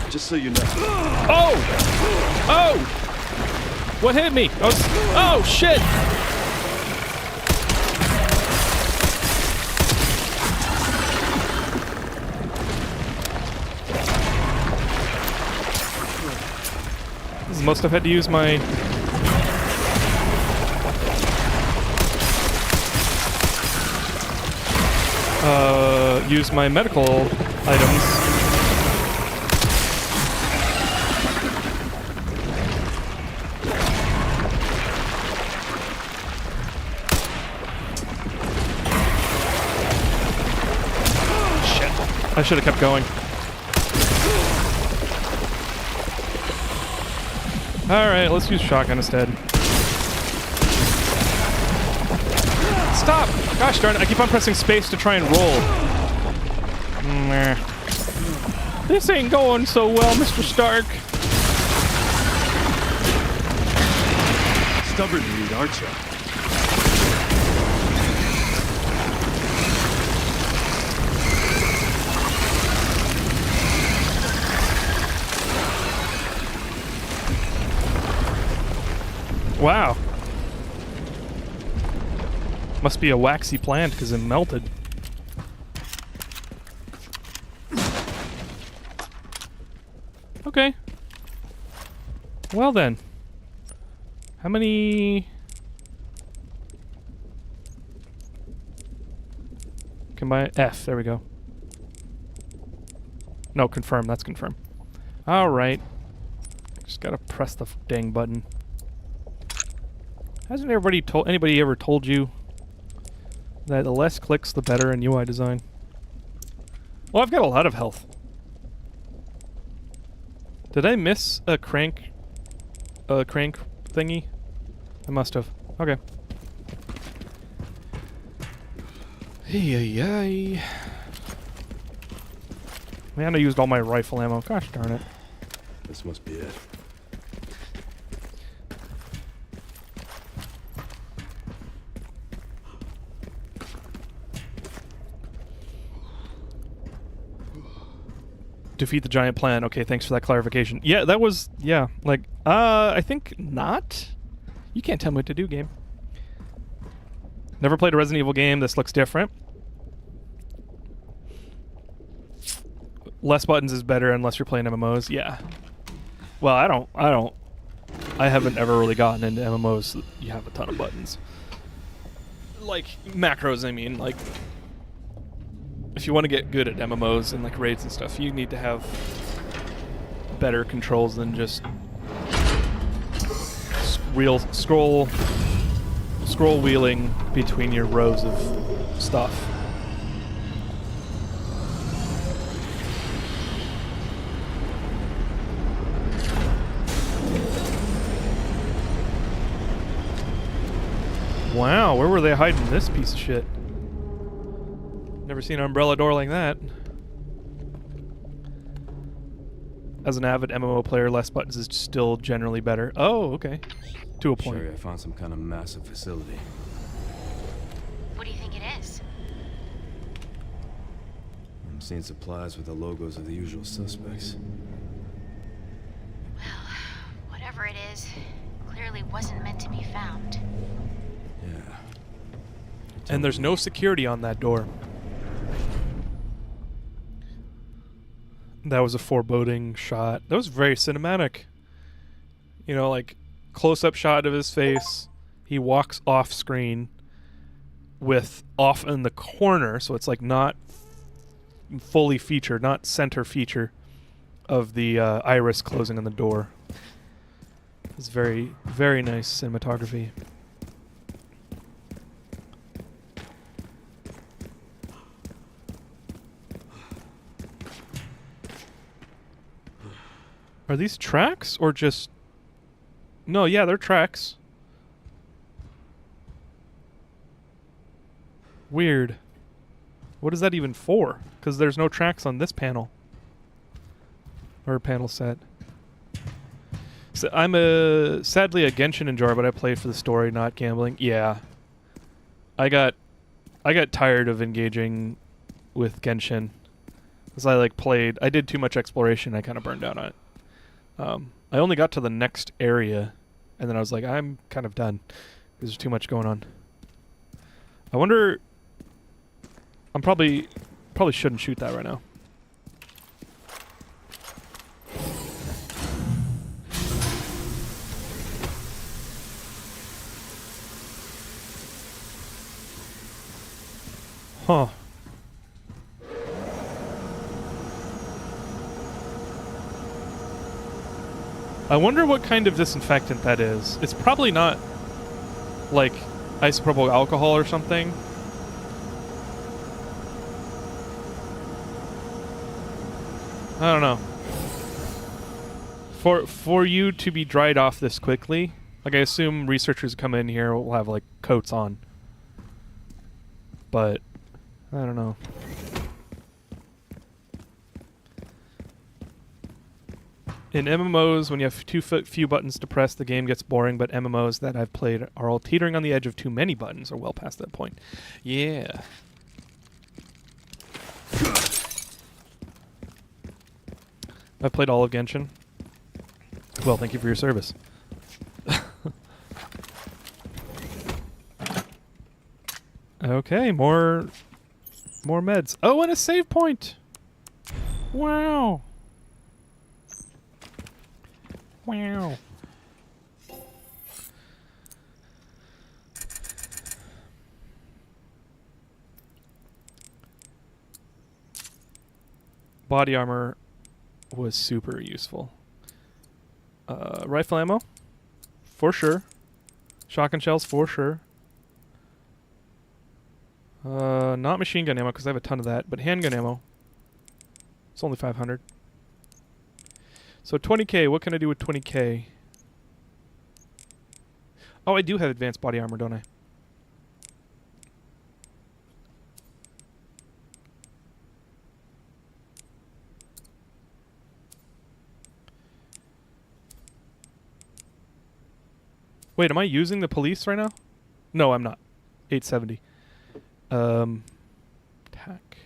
Just so you know. Oh! Oh! What hit me? Oh, shit! Must have had to use my... use my medical items. Shit. I should have kept going. Alright, let's use shotgun instead. Stop! Gosh darn it, I keep on pressing space to try and roll. Nah. This ain't going so well, Mr. Stark. Stubborn dude, aren't you? Wow. Must be a waxy plant because it melted. Okay. Well then. How many... Combine F, there we go. No, confirm, that's confirm. Alright. Just gotta press the dang button. Hasn't anybody ever told you that the less clicks the better in UI design? Well, I've got a lot of health. Did I miss a crank thingy? I must have. Okay. Hey. Man, I used all my rifle ammo. Gosh darn it. This must be it. Defeat the giant plant. Okay, thanks for that clarification. Yeah, that was... Yeah, like... I think not. You can't tell me what to do, game. Never played a Resident Evil game. This looks different. Less buttons is better unless you're playing MMOs. Yeah. Well, I haven't ever really gotten into MMOs that you have a ton of buttons. Like, macros, I mean. Like, if you want to get good at MMOs and, like, raids and stuff, you need to have better controls than just real scroll wheeling between your rows of stuff. Wow, where were they hiding this piece of shit? Never seen an umbrella door like that. As an avid MMO player, less buttons is still generally better. Oh, okay. To a point. Sherry, I found some kind of massive facility. What do you think it is? I'm seeing supplies with the logos of the usual suspects. Well, whatever it is, clearly wasn't meant to be found. Yeah. And there's no security on that door. That was a foreboding shot. That was very cinematic. You know, like, close-up shot of his face. He walks off screen with off in the corner, so it's like not fully featured, not center feature of the iris closing on the door. It's very, very nice cinematography. Are these tracks or just... No, yeah, they're tracks. Weird. What is that even for? Because there's no tracks on this panel. Or panel set. So I'm sadly a Genshin enjoyer, but I play for the story, not gambling. Yeah. I got tired of engaging with Genshin. Because I did too much exploration, I kind of burned out on it. I only got to the next area, and then I was like, I'm kind of done. There's too much going on. I wonder... I'm probably shouldn't shoot that right now. Huh. I wonder what kind of disinfectant that is. It's probably not like isopropyl alcohol or something. I don't know. For you to be dried off this quickly, like I assume researchers come in here will have like coats on. But I don't know. In MMOs, when you have too few buttons to press, the game gets boring, but MMOs that I've played are all teetering on the edge of too many buttons or well past that point. Yeah. I've played all of Genshin. Well, thank you for your service. Okay, more meds. Oh, and a save point. Wow. Wow. Body armor was super useful. Rifle ammo, for sure. Shotgun shells, for sure. Not machine gun ammo because I have a ton of that, but handgun ammo. It's only 500. So 20k, what can I do with 20k? Oh, I do have advanced body armor, don't I? Wait, am I using the police right now? No, I'm not. 870. Tack.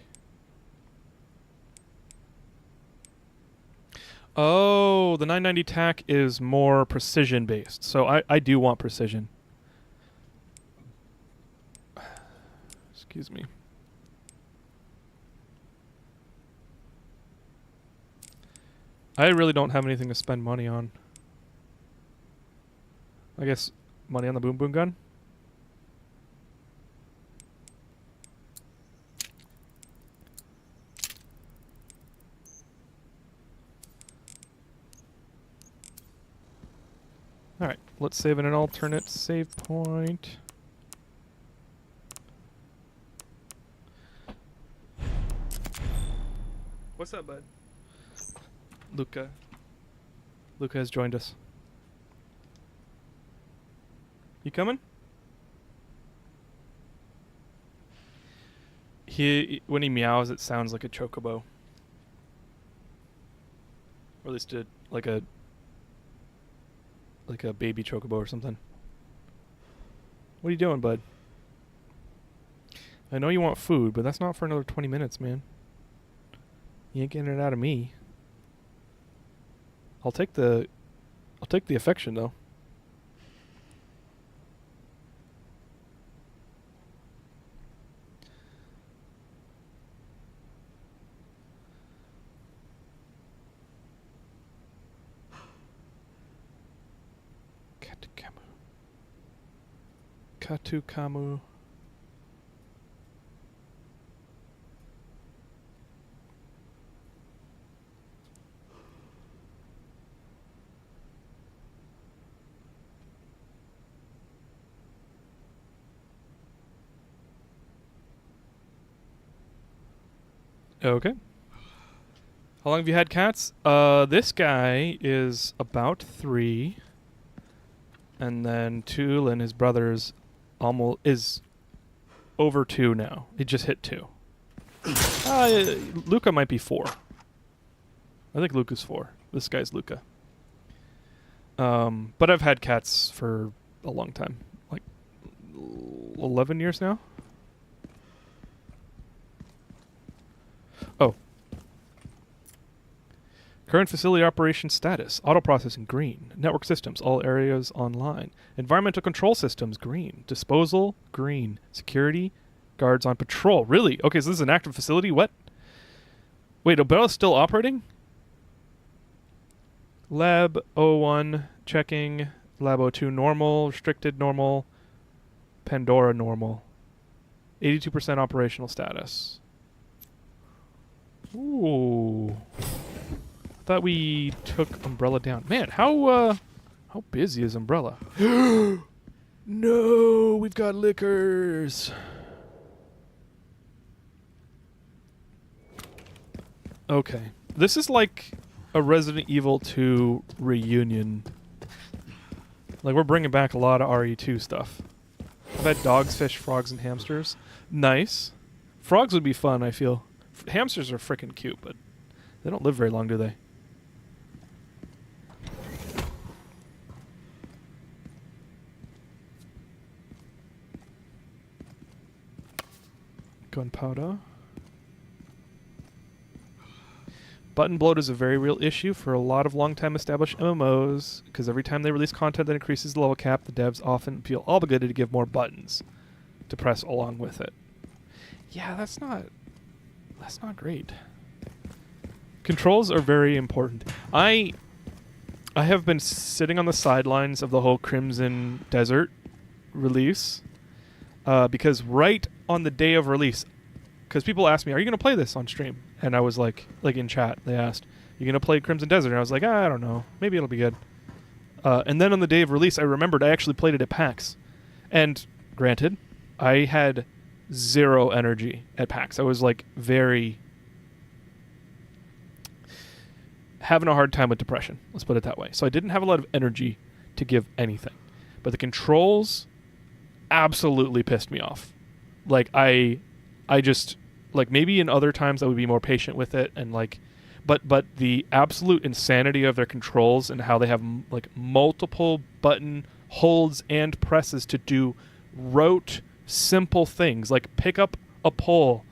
Oh, the 990 tack is more precision based. So I do want precision. Excuse me. I really don't have anything to spend money on. I guess money on the boom boom gun. Alright, let's save in an alternate save point. What's up, bud? Luca. Luca has joined us. You coming? When he meows, it sounds like a chocobo. Or at least like a baby chocobo or something. What are you doing, bud? I know you want food, but that's not for another 20 minutes, man. You ain't getting it out of me. I'll take the affection though. Katukamu. Okay. How long have you had cats? This guy is about 3. And then Tulin, his brother's is over 2 now. He just hit 2. Luca might be 4. I think Luca's 4. This guy's Luca. But I've had cats for a long time. Like 11 years now? Oh. Current facility operation status. Auto processing, green. Network systems, all areas online. Environmental control systems, green. Disposal, green. Security, guards on patrol. Really? Okay, so this is an active facility? What? Wait, Obella's still operating? Lab 01, checking. Lab 02, normal. Restricted, normal. Pandora, normal. 82% operational status. Ooh. Thought we took Umbrella down. Man, how busy is Umbrella? No, we've got liquors. Okay. This is like a Resident Evil 2 reunion. Like, we're bringing back a lot of RE2 stuff. I've had dogs, fish, frogs, and hamsters. Nice. Frogs would be fun, I feel. Hamsters are freaking cute, but they don't live very long, do they? Gunpowder. Button bloat is a very real issue for a lot of long-time established MMOs, because every time they release content that increases the level cap, the devs often feel obligated to give more buttons. to press along with it. Yeah, that's not great. Controls are very important. I have been sitting on the sidelines of the whole Crimson Desert release because right on the day of release, because people asked me, "Are you going to play this on stream?" And I was like in chat, they asked, "You going to play Crimson Desert?" And I was like, I don't know. Maybe it'll be good. And then on the day of release, I remembered I actually played it at PAX. And granted, I had 0 energy at PAX. I was like having a hard time with depression. Let's put it that way. So I didn't have a lot of energy to give anything. But the controls absolutely pissed me off. Like I just, like, maybe in other times I would be more patient with it, and like, but the absolute insanity of their controls and how they have like multiple button holds and presses to do rote simple things like pick up a pole,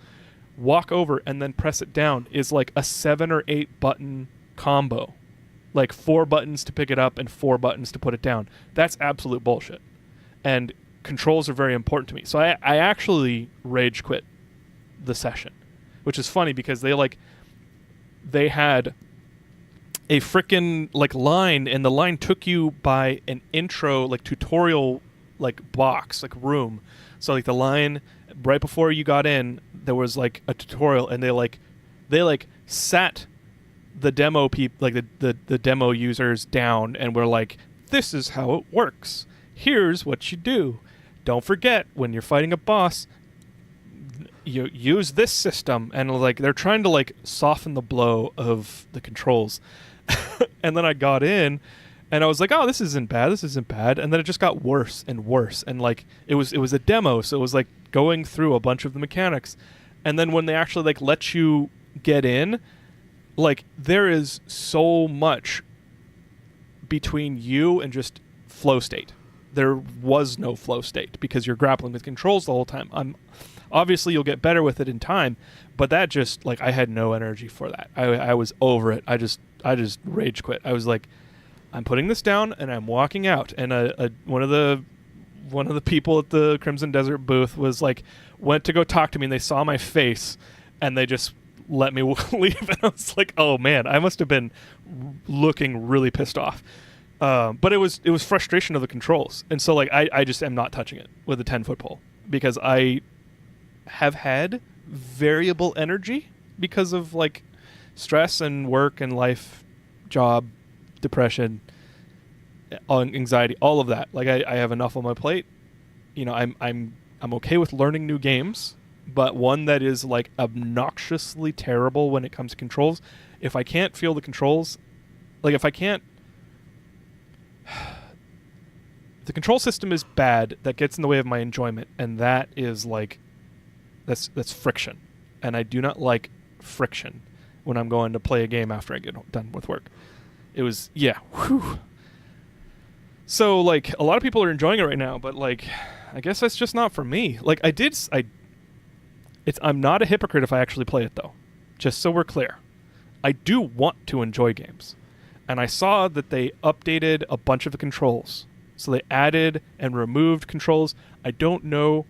walk over, and then press it down is like a 7 or 8 button combo. Like 4 buttons to pick it up and 4 buttons to put it down. That's absolute bullshit. And controls are very important to me. So I actually rage quit the session, which is funny because they had a frickin' like line, and the line took you by an intro like tutorial like box, like room. So like the line right before you got in, there was like a tutorial, and they sat the demo the demo users down and were like, this is how it works. Here's what you do. Don't forget, when you're fighting a boss, you use this system. And like they're trying to like soften the blow of the controls. And then I got in and I was like, oh, this isn't bad. And then it just got worse and worse. And like it was a demo, so it was like going through a bunch of the mechanics. And then when they actually like let you get in, like there is so much between you and just flow state. There was no flow state because you're grappling with controls the whole time. Obviously you'll get better with it in time, but that just like I had no energy for that. I was over it. I just rage quit. I was like, I'm putting this down and I'm walking out. And one of the people at the Crimson Desert booth was like, went to go talk to me, and they saw my face and they just let me leave. And I was like, oh man, I must have been looking really pissed off. But it was frustration of the controls. And so like I just am not touching it with a 10-foot pole because I have had variable energy because of like stress and work and life, job, depression, anxiety, all of that. Like I have enough on my plate. You know, I'm okay with learning new games, but one that is like obnoxiously terrible when it comes to controls. If I can't feel the controls, like if the control system is bad, that gets in the way of my enjoyment, and that is like that's friction, and I do not like friction when I'm going to play a game after I get done with work. It was whew. So like a lot of people are enjoying it right now, but like I guess that's just not for me. Like I'm not a hypocrite if I actually play it though. Just so we're clear. I do want to enjoy games. And I saw that they updated a bunch of the controls. So they added and removed controls. I don't know.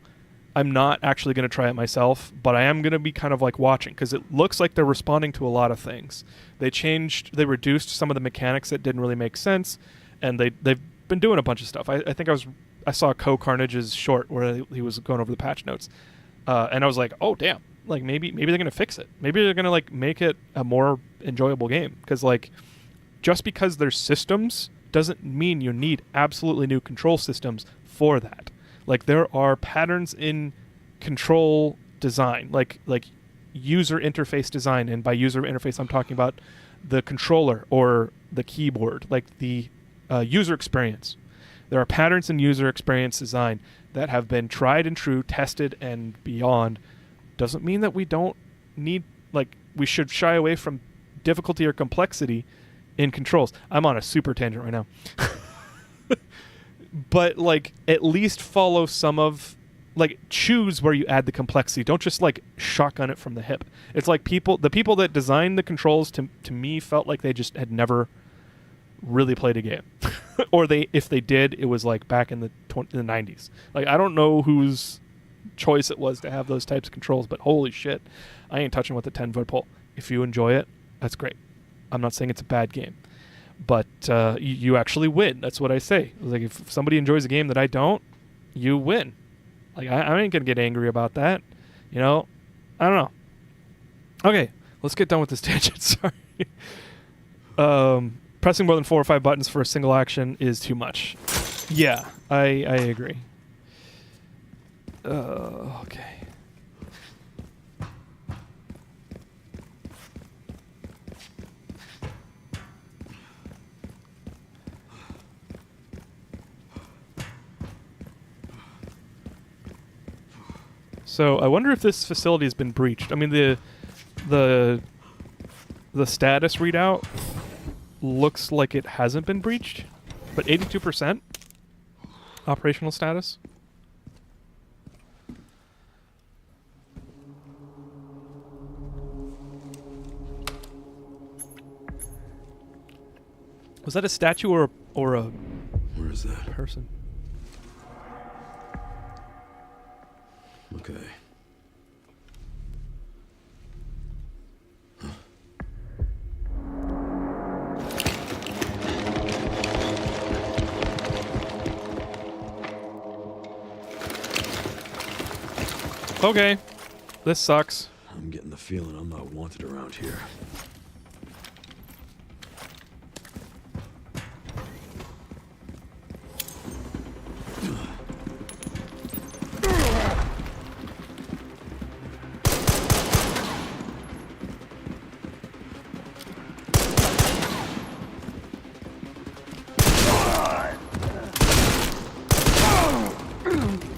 I'm not actually going to try it myself, but I am going to be kind of like watching because it looks like they're responding to a lot of things. They reduced some of the mechanics that didn't really make sense, and they've been doing a bunch of stuff. I think I saw Carnage's short where he was going over the patch notes, and I was like, oh damn, like maybe they're going to fix it. Maybe they're going to like make it a more enjoyable game because like just because there's systems doesn't mean you need absolutely new control systems for that. Like there are patterns in control design, like user interface design, and by user interface I'm talking about the controller or the keyboard, like the user experience. There are patterns in user experience design that have been tried and true, tested and beyond. Doesn't mean that we don't need, like, we should shy away from difficulty or complexity in controls. I'm on a super tangent right now. But like at least follow some of, like, choose where you add the complexity. Don't just like shotgun it from the hip. It's like the people that designed the controls to me felt like they just had never really played a game. Or if they did, it was like back in the 90s. Like I don't know whose choice it was to have those types of controls. But holy shit, I ain't touching with a 10-foot pole. If you enjoy it, that's great. I'm not saying it's a bad game, but you actually win. That's what I say. Like, if somebody enjoys a game that I don't, you win. Like, I ain't gonna get angry about that. You know, I don't know. Okay, let's get done with this tangent. Sorry. Pressing more than 4 or 5 buttons for a single action is too much. Yeah, I agree. Okay. So I wonder if this facility has been breached. I mean, the status readout looks like it hasn't been breached, but 82% operational status. Was that a statue or a Where is that? person? Okay. Okay. This sucks. I'm getting the feeling I'm not wanted around here.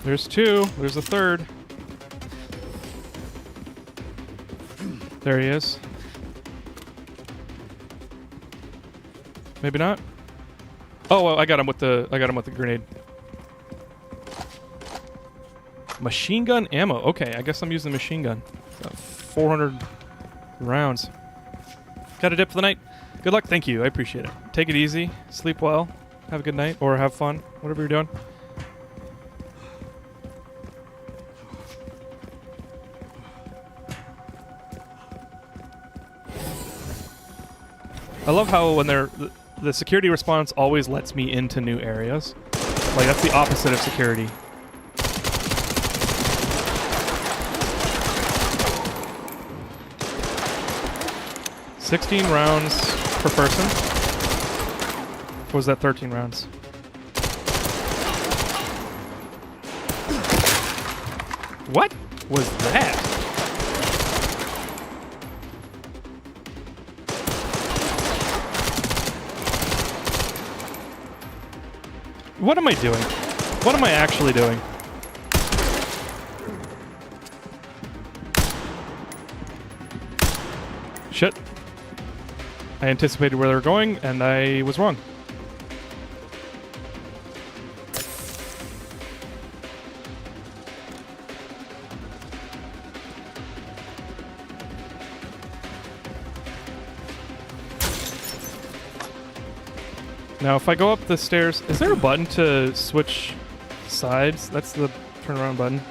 There's 2. There's a 3rd. There he is. Maybe not. Oh, well, I got him with the grenade. Machine gun ammo. Okay, I guess I'm using the machine gun. 400 rounds. Got a dip for the night. Good luck. Thank you. I appreciate it. Take it easy. Sleep well. Have a good night or have fun. Whatever you're doing. I love how when the security response always lets me into new areas. Like, that's the opposite of security. $16 rounds per person. Or was that 13 rounds? What was that? What am I doing? What am I actually doing? Shit. I anticipated where they were going, and I was wrong. Now, if I go up the stairs, is there a button to switch sides? That's the turnaround button.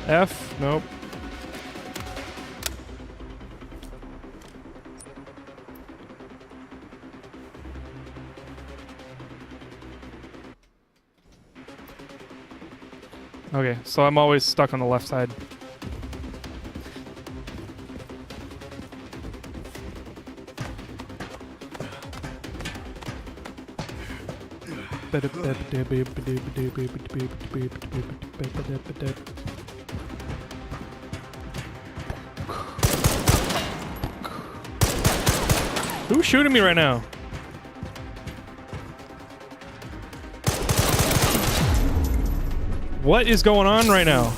F? Nope. Okay, so I'm always stuck on the left side. Who's shooting me right now? What is going on right now?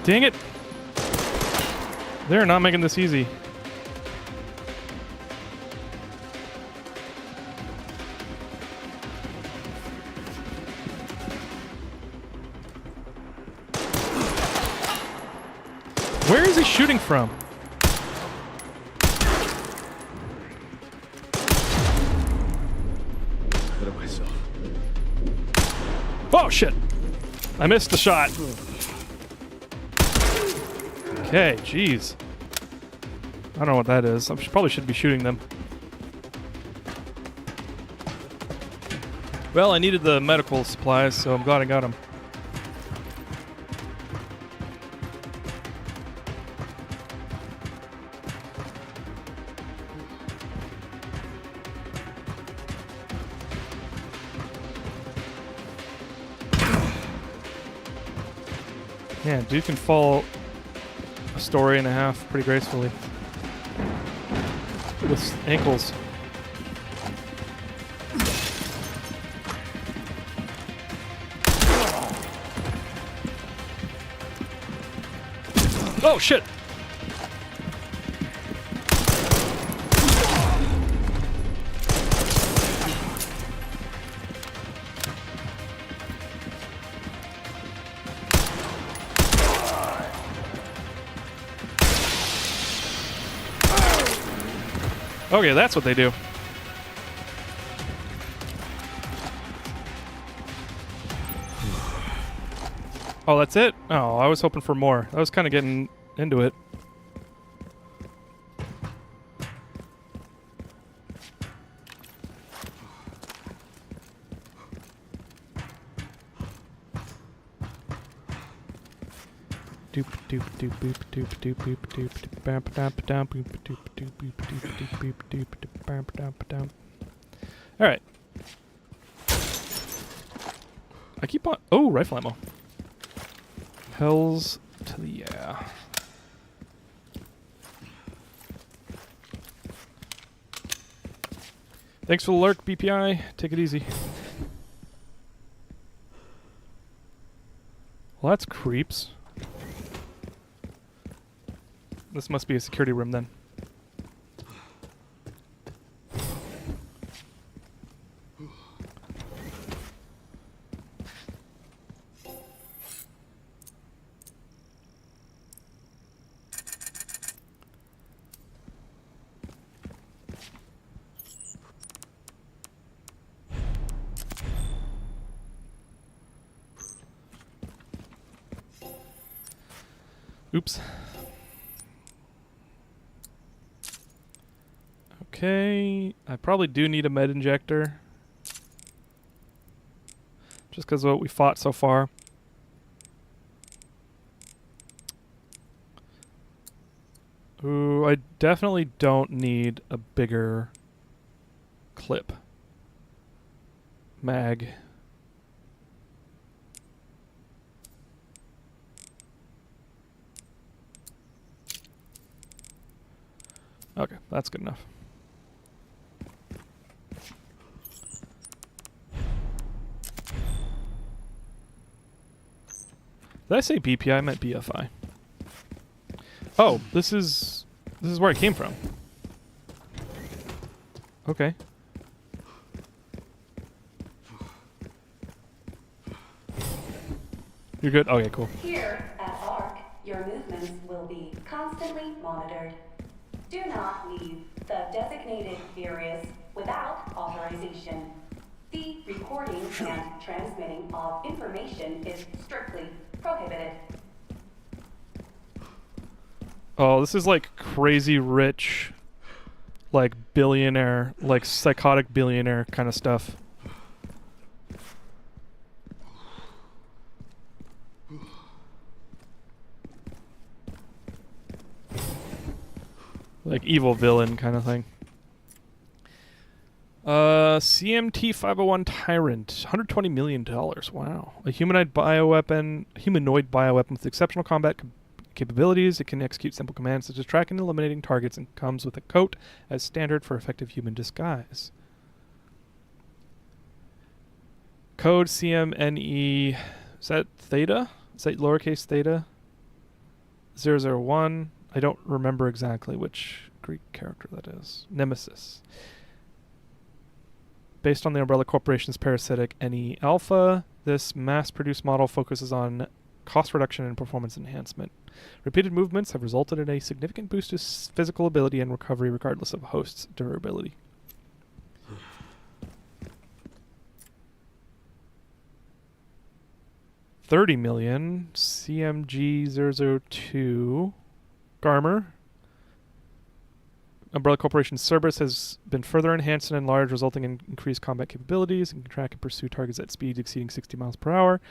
Dang it! They're not making this easy. Where is he shooting from? Ahead of myself. Oh shit! I missed the shot. Okay, jeez. I don't know what that is. Probably should be shooting them. Well, I needed the medical supplies, so I'm glad I got them. Yeah, dude can fall a story and a half pretty gracefully. With ankles. Oh shit! Okay, that's what they do. Oh, that's it? Oh, I was hoping for more. I was kind of getting into it. Doop doop doop boop doop doop boop doop doop bam dam dam boop doop doop boop doop doop boop doop doop bam dam dam. All right. I keep on. Oh, rifle ammo. Hells to the yeah. Thanks for the lurk, BPI. Take it easy. Well, that's creeps. This must be a security room then. Oops. Okay, I probably do need a med injector. Just because of what we fought so far. Ooh, I definitely don't need a bigger clip. Mag. Okay, that's good enough. Did I say BPI? I meant BFI. Oh, this is where I came from. Okay. You're good? Okay, cool. Here at ARC, your movements will be constantly monitored. Do not leave the designated areas without authorization. The recording and transmitting of information is strictly prohibited. Oh, this is like crazy rich, like billionaire, like psychotic billionaire kind of stuff. Like evil villain kind of thing. CMT 501 Tyrant, $120 million. Wow. A humanoid bioweapon with exceptional combat capabilities. It can execute simple commands such as tracking and eliminating targets and comes with a coat as standard for effective human disguise. Code CMNE. Is that Theta? Is that lowercase theta? 001. I don't remember exactly which Greek character that is. Nemesis. Based on the Umbrella Corporation's parasitic NE Alpha, this mass-produced model focuses on cost reduction and performance enhancement. Repeated movements have resulted in a significant boost to physical ability and recovery regardless of host's durability. $30 million. CMG 002. Garmer. Umbrella Corporation's Cerberus has been further enhanced and enlarged, resulting in increased combat capabilities and can track and pursue targets at speeds exceeding 60 miles per hour.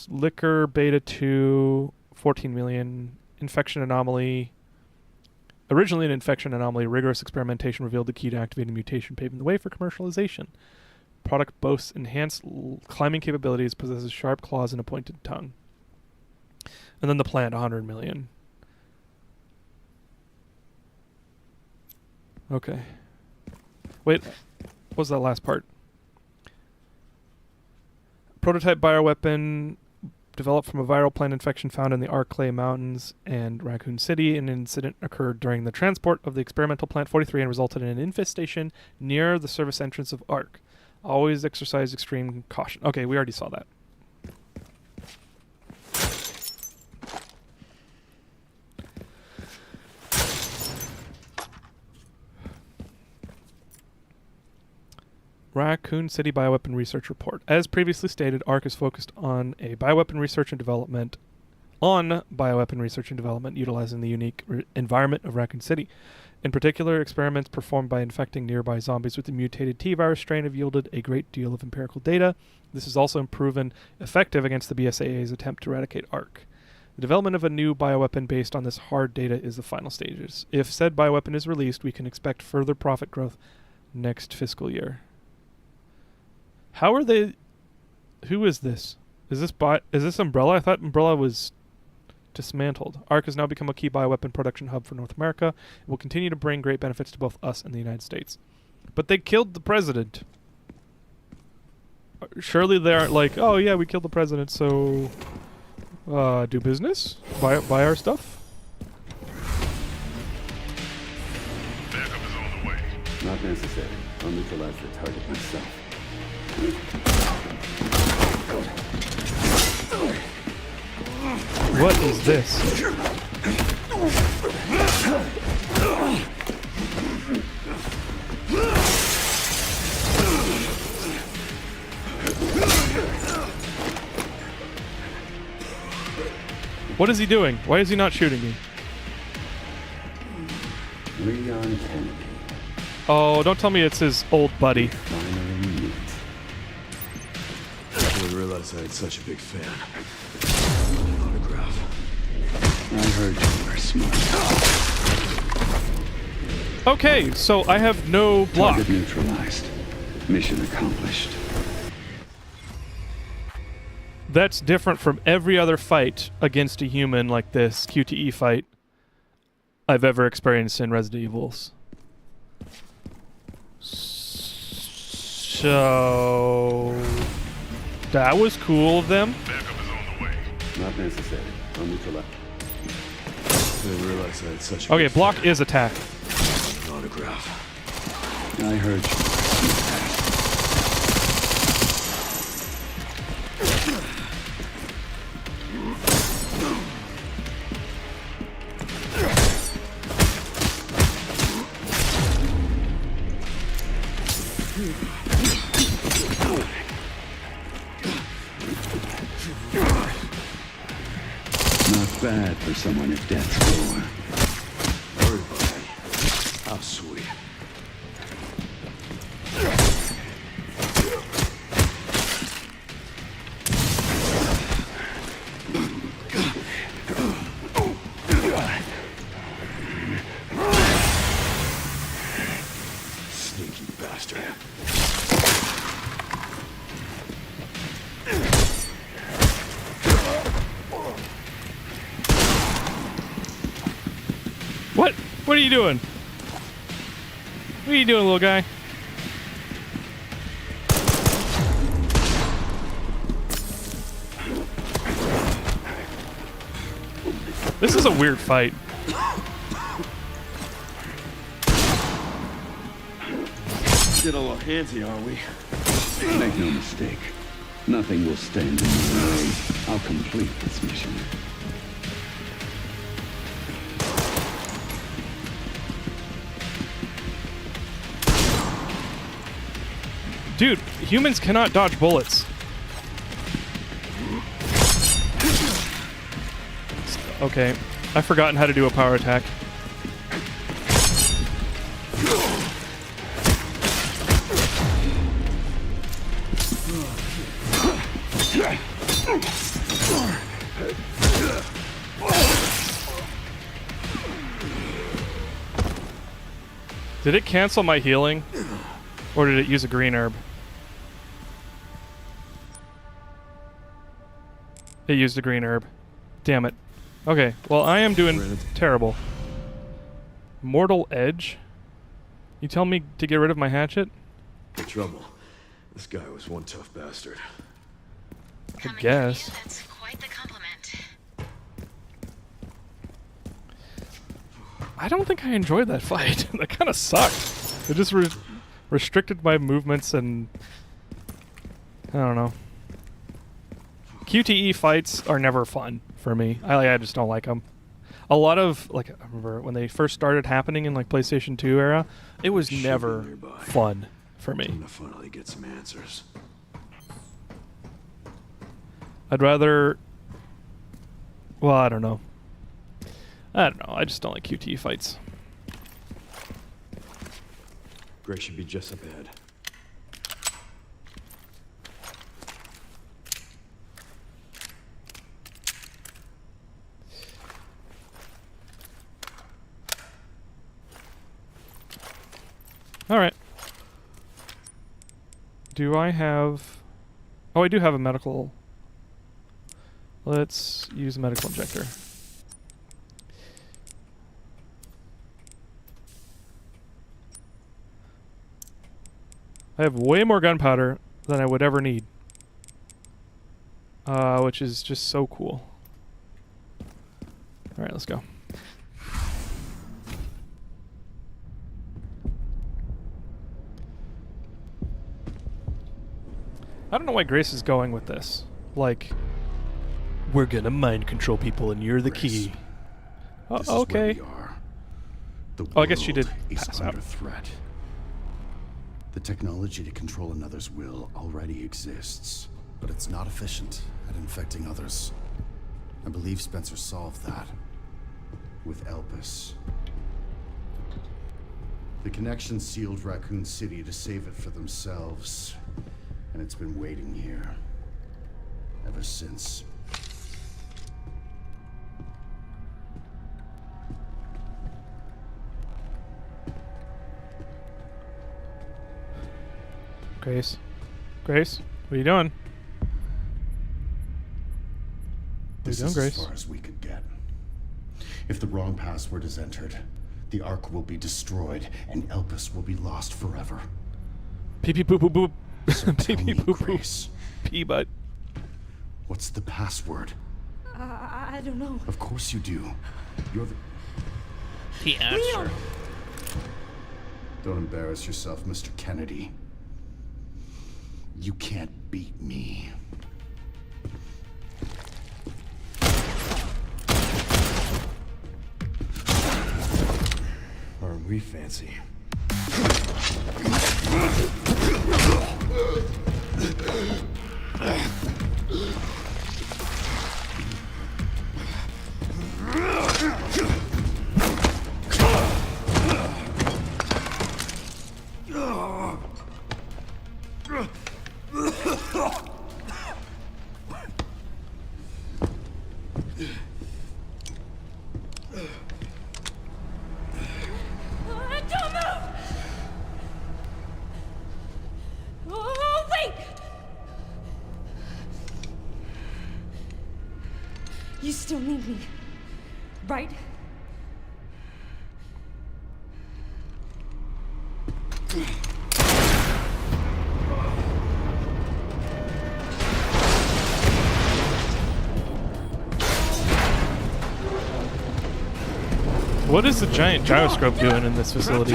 Liquor Beta 2, 14 million. Infection Anomaly. Originally an infection anomaly, rigorous experimentation revealed the key to activating mutation, paving the way for commercialization. Product boasts enhanced climbing capabilities, possesses sharp claws and a pointed tongue. And then the plant, 100 million. Okay. Wait, what was that last part? Prototype bioweapon developed from a viral plant infection found in the Ark Clay Mountains and Raccoon City. An incident occurred during the transport of the experimental plant 43 and resulted in an infestation near the service entrance of Ark. Always exercise extreme caution. Okay, we already saw that. Raccoon City Bioweapon Research Report. As previously stated, ARC is focused on bioweapon research and development utilizing the unique environment of Raccoon City. In particular, experiments performed by infecting nearby zombies with the mutated T-virus strain have yielded a great deal of empirical data. This has also proven effective against the BSAA's attempt to eradicate ARC. The development of a new bioweapon based on this hard data is the final stages. If said bioweapon is released, we can expect further profit growth next fiscal year. How are they... Who is this? Is this Umbrella? I thought Umbrella was dismantled. ARC has now become a key bioweapon production hub for North America. It will continue to bring great benefits to both us and the United States. But they killed the president. Surely they aren't like, oh yeah, we killed the president, so... do business? Buy our stuff? Backup is on the way. Not necessary. I'll neutralize the target myself. What is this? What is he doing? Why is he not shooting me? Leon Kennedy. Oh, don't tell me it's his old buddy. Finally meet. I didn't realize I had such a big fan. An autograph. I heard you were smart. Okay, so I have no block. Target neutralized. Mission accomplished. That's different from every other fight against a human like this QTE fight I've ever experienced in Resident Evils. So... that was cool of them. Backup is on the way. Not necessary. I'll neutralize. I didn't realize I had such a Okay, big block fan. is attack. An autograph. I heard you. Not bad for someone at death's door. Everybody. How sweet. Sneaky bastard. What? What are you doing? What are you doing, little guy? This is a weird fight. Get a little handsy, are we? Make no mistake. Nothing will stand in my way. I'll complete this mission. Dude, humans cannot dodge bullets. Okay, I've forgotten how to do a power attack. Did it cancel my healing? Or did it use a green herb? It used a green herb. Damn it. Okay, well I am doing terrible. Mortal Edge? You tell me to get rid of my hatchet? The trouble. This guy was one tough bastard. I guess. That's quite the compliment. I don't think I enjoyed that fight. That kind of sucked. It just restricted my movements and... I don't know. QTE fights are never fun for me. I just don't like them. A lot of, like, I remember when they first started happening in, like, PlayStation 2 era, it was never fun for me. I'm gonna finally get some answers. I'd rather... Well, I don't know. I just don't like QTE fights. Gray should be just up ahead. Alright. Do I have... Oh, I do have a medical... Let's use a medical injector. I have way more gunpowder than I would ever need. Which is just so cool. Alright, let's go. I don't know why Grace is going with this. Like, we're gonna mind control people and you're the key. This is Okay. where we are. The Oh, I guess she did world is pass out. under threat. The technology to control another's will already exists, but it's not efficient at infecting others. I believe Spencer solved that with Elpis. The connection sealed Raccoon City to save it for themselves, and it's been waiting here ever since. Grace? Grace? What are you doing? What are you This doing, is Grace? as far as we could get. If the wrong password is entered, the Ark will be destroyed, and Elpis will be lost forever. Pee pee poop poop poop. So Pee tell pee me, poop poop. Grace, Pee butt. what's the password? I don't know. Of course you do. You're the... He asked Leon! her. Don't embarrass yourself, Mr. Kennedy. You can't beat me. Aren't we fancy? Don't move! Oh, wait! You still need me, right? What is the giant gyroscope doing in this facility?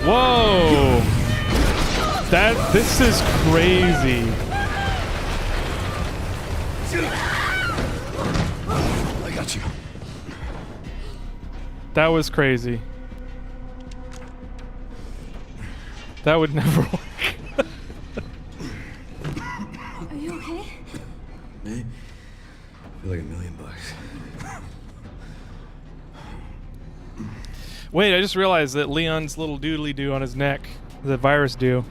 Whoa! This is crazy. I got you. That was crazy. That would never work. Are you okay? Me? I feel like $1 million. Wait, I just realized that Leon's little doodly-doo on his neck, the virus do,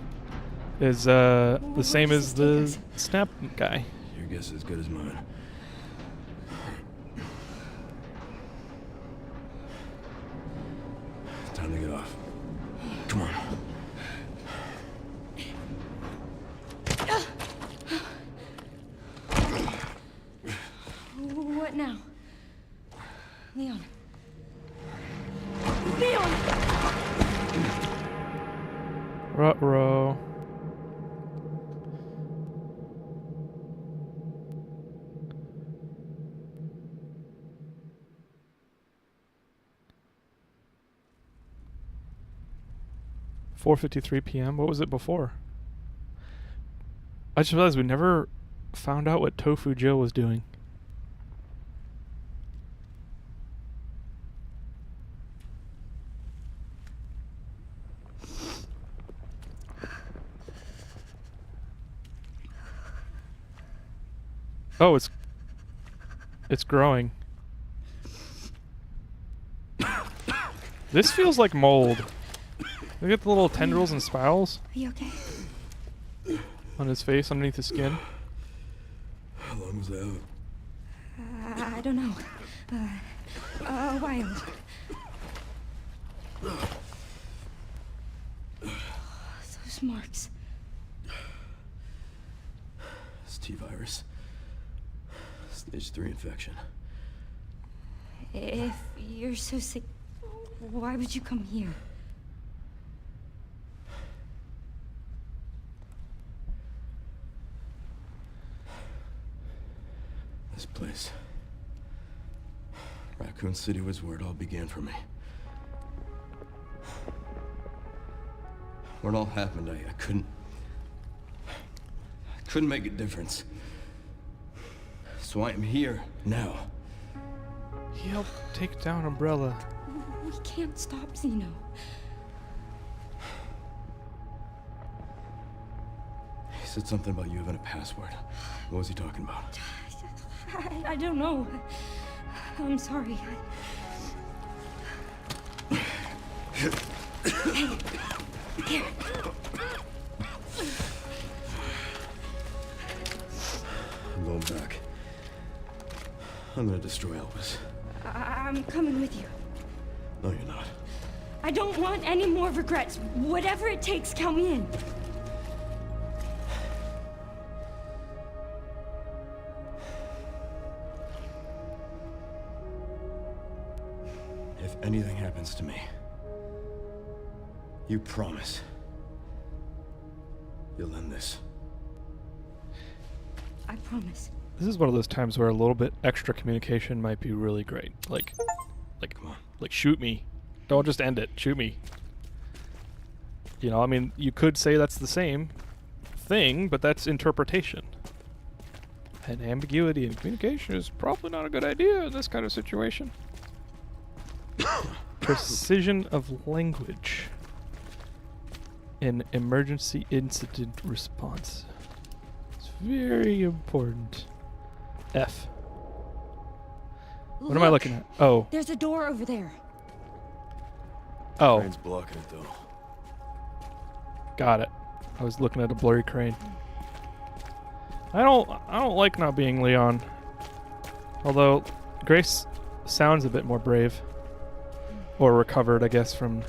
is the same as the snap guy. Your guess is as good as mine. Time to get off. Come on. What now? Leon. Leon! Ruh-roh. $4:53 p.m. What was it before? I just realized we never found out what Tofu Jill was doing. Oh, it's growing. This feels like mold. Look at the little tendrils and spirals Are you okay? on his face, underneath his skin. How long was that out? I don't know. A while. Those marks. It's T-virus. Stage 3 infection. If you're so sick, why would you come here? This place. Raccoon City was where it all began for me. When it all happened, I couldn't make a difference. So I am here now. He helped take down Umbrella. We can't stop Zeno. He said something about you having a password. What was he talking about? I don't know. I'm sorry. Hey, here. I'm going back. I'm gonna destroy Elvis. I'm coming with you. No, you're not. I don't want any more regrets. Whatever it takes, count me in. If anything happens to me, you promise you'll end this. I promise. This is one of those times where a little bit extra communication might be really great. Like, Come on. like shoot me. Don't just end it. Shoot me. You know, I mean, you could say that's the same thing, but that's interpretation. And ambiguity in communication is probably not a good idea in this kind of situation. Precision of language in emergency incident response. It's very important. F. What am I looking at? Oh. There's a door over there. Oh. Crane's blocking it though. Got it. I was looking at a blurry crane. I don't like not being Leon. Although Grace sounds a bit more brave. Or recovered, I guess, from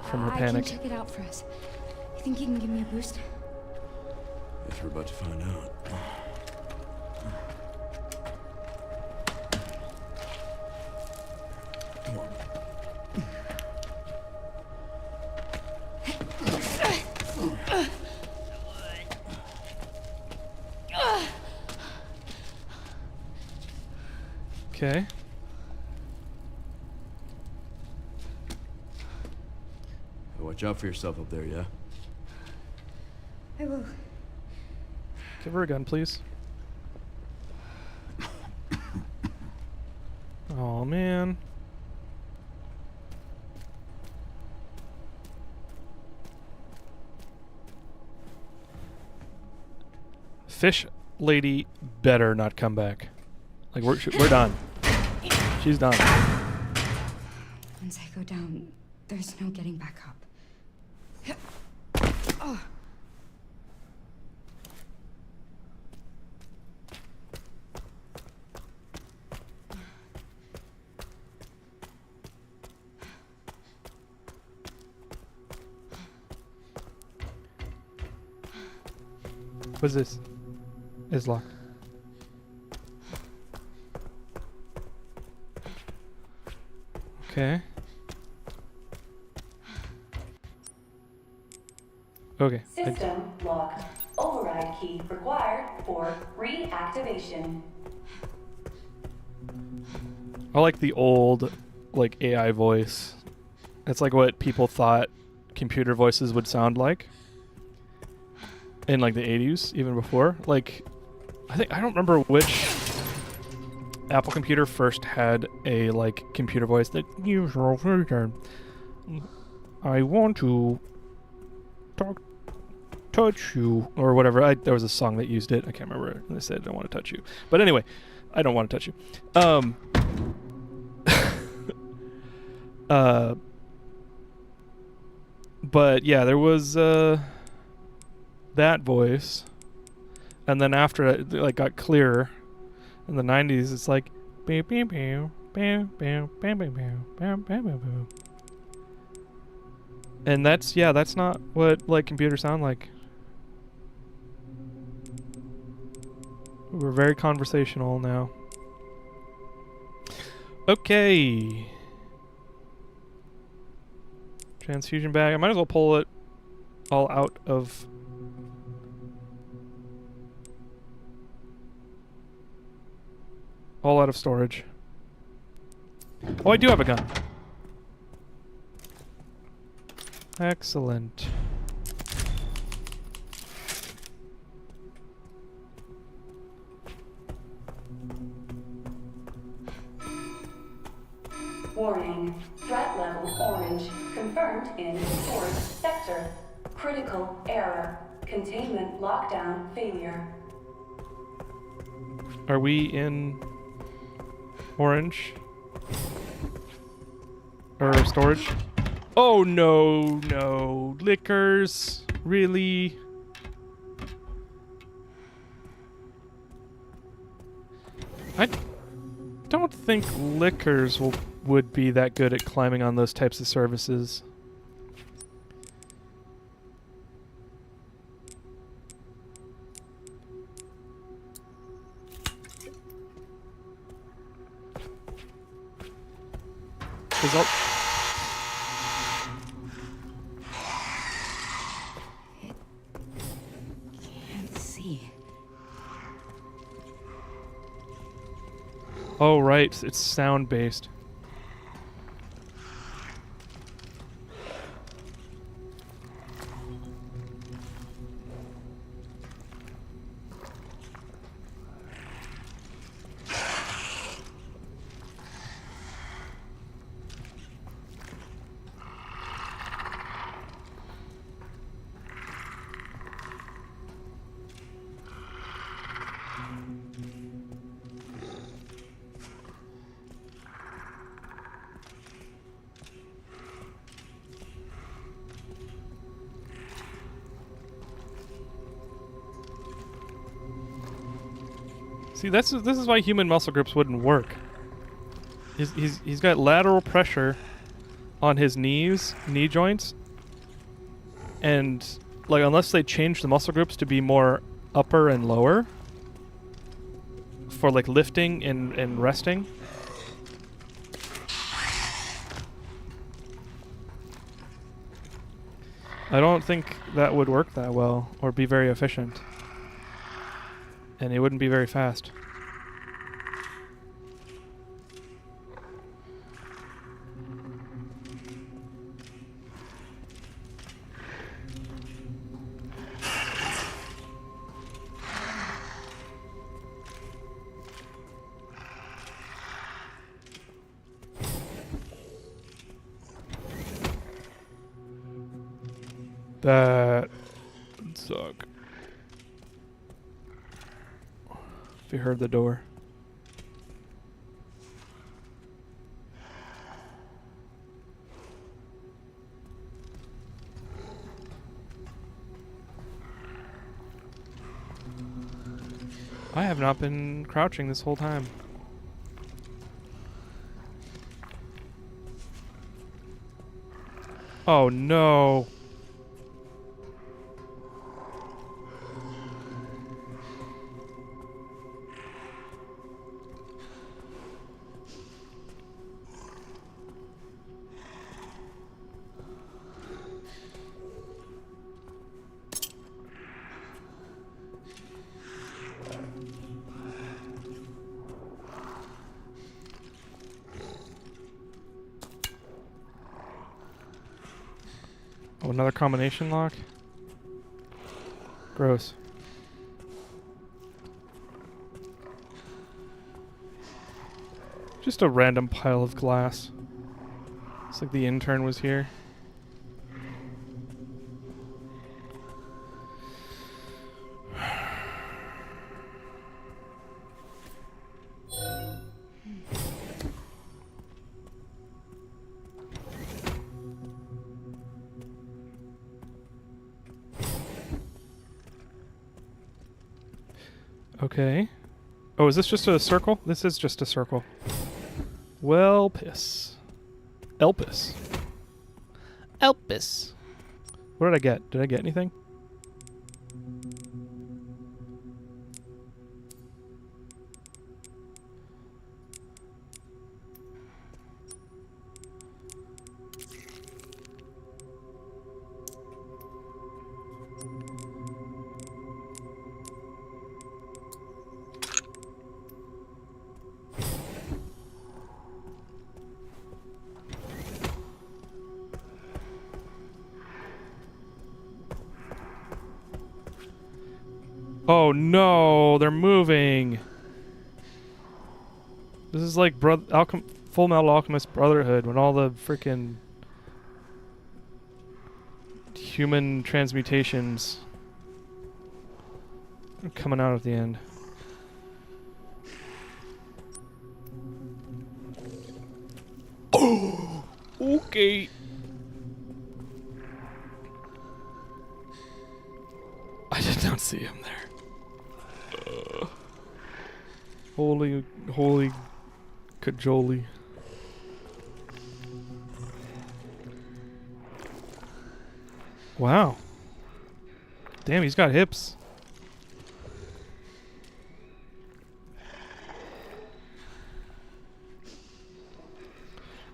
her panic. I can check it out for us. You think you can give me a boost? Guess we're about to find out. Come on. Okay. Watch out for yourself up there, yeah? I will. Give her a gun, please. Oh man. Fish lady better not come back. Like we're done. She's done. Once I go down, there's no getting back up. Oh. What's this? It's locked. Okay. Okay. System locked. Override key required for reactivation. I like the old, like, AI voice. It's like what people thought computer voices would sound like in like the 80s, even before. Like, I don't remember which Apple computer first had a like computer voice that I want to touch you or whatever. There was a song that used it. I can't remember. They said I don't want to touch you, but anyway, I don't want to touch you. But yeah, there was that voice, and then after it like got clearer in the 90s, it's like beep beep beep beep beep beep beep beep beep. And that's not what like computers sound like. We're very conversational now. Okay. Transfusion bag. I might as well pull it all out of... all out of storage. Oh, I do have a gun. Excellent. Warning. Threat level orange. Confirmed in storage sector. Critical error. Containment lockdown failure. Are we in orange? Or storage? Oh no, liquors, really? I don't think liquors would be that good at climbing on those types of services. Can't see. Oh right, it's sound based. See, this is why human muscle grips wouldn't work. He's got lateral pressure on his knee joints, and like unless they change the muscle groups to be more upper and lower for like lifting and resting. I don't think that would work that well or be very efficient. And it wouldn't be very fast. That would suck. If you heard the door. I have not been crouching this whole time. Oh no. Oh, another combination lock? Gross. Just a random pile of glass. It's like the intern was here. Okay. Oh, is this just a circle? This is just a circle. Well, piss. Elpis. Elpis. What did I get? Did I get anything? Oh no, they're moving. This is like Full Metal Alchemist Brotherhood when all the freaking human transmutations are coming out at the end. Oh, okay. I did not see him there. Holy cajoli. Wow. Damn, he's got hips.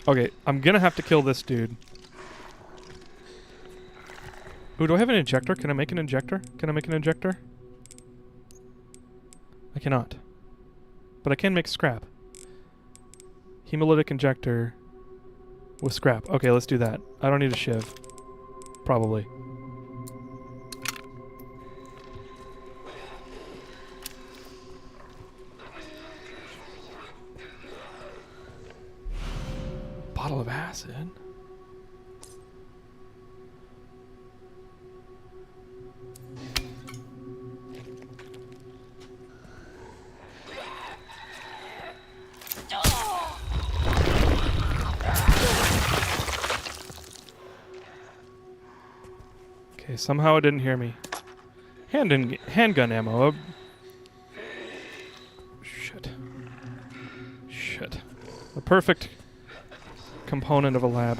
Okay, I'm gonna have to kill this dude. Ooh, do I have an injector? Can I make an injector? Can I make an injector? I cannot. But I can make scrap. Hemolytic injector with scrap. Okay, let's do that. I don't need a shiv. Probably. Bottle of acid. Okay, somehow it didn't hear me. Handgun ammo. Shit. Shit. The perfect component of a lab.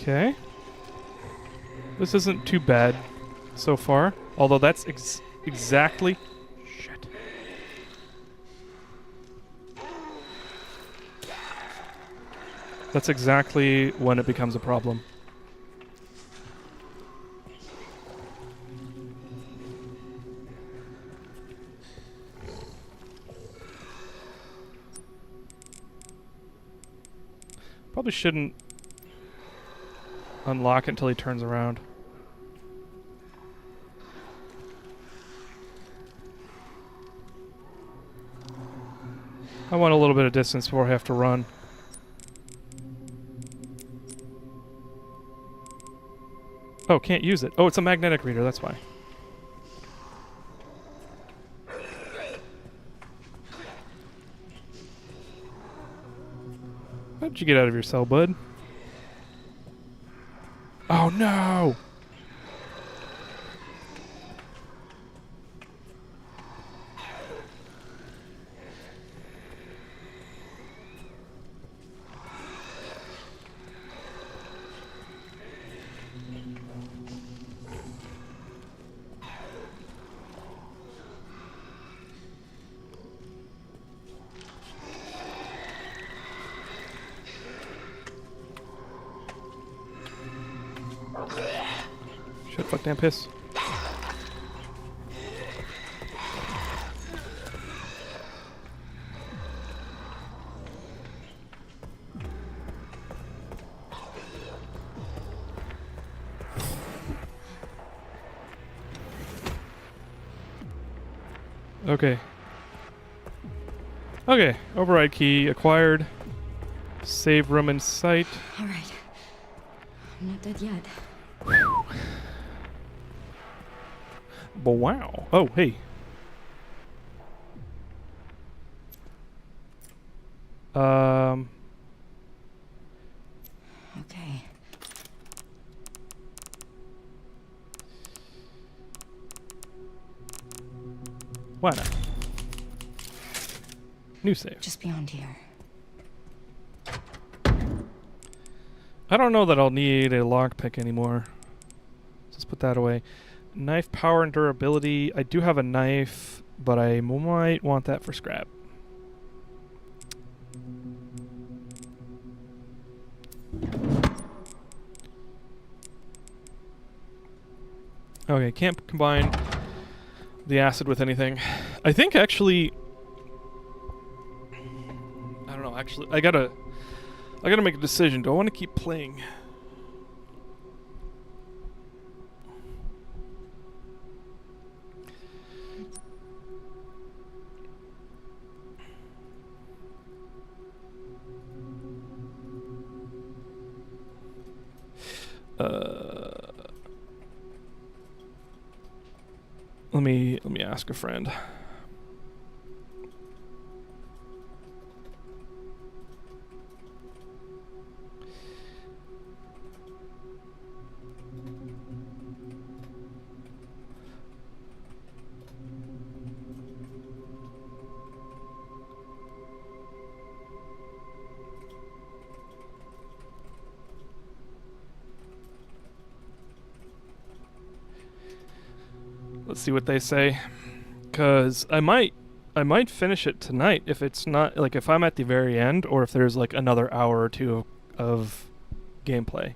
Okay. This isn't too bad. so far. Although that's exactly... Shit. That's exactly when it becomes a problem. Probably shouldn't unlock it until he turns around. I want a little bit of distance before I have to run. Oh, can't use it. Oh, it's a magnetic reader, that's why. How'd you get out of your cell, bud? Oh no! Shit, fuck, damn piss. Okay. Okay, override key acquired. Save room in sight. All right. I'm not dead yet. But wow. Oh, hey. Okay. Why not? New save. Just beyond here. I don't know that I'll need a lockpick anymore. Let's put that away. Knife power and durability. I do have a knife, but I might want that for scrap. Okay, can't combine the acid with anything. I think actually... I don't know, actually, I gotta make a decision. Do I want to keep playing? Let me ask a friend. Let's see what they say, cause I might finish it tonight if it's not like if I'm at the very end or if there's like another hour or two of gameplay.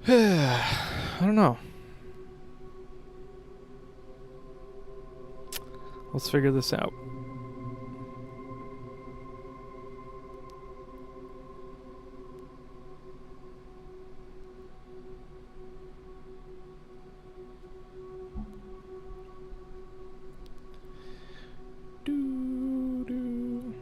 I don't know. Let's figure this out. Doo-doo.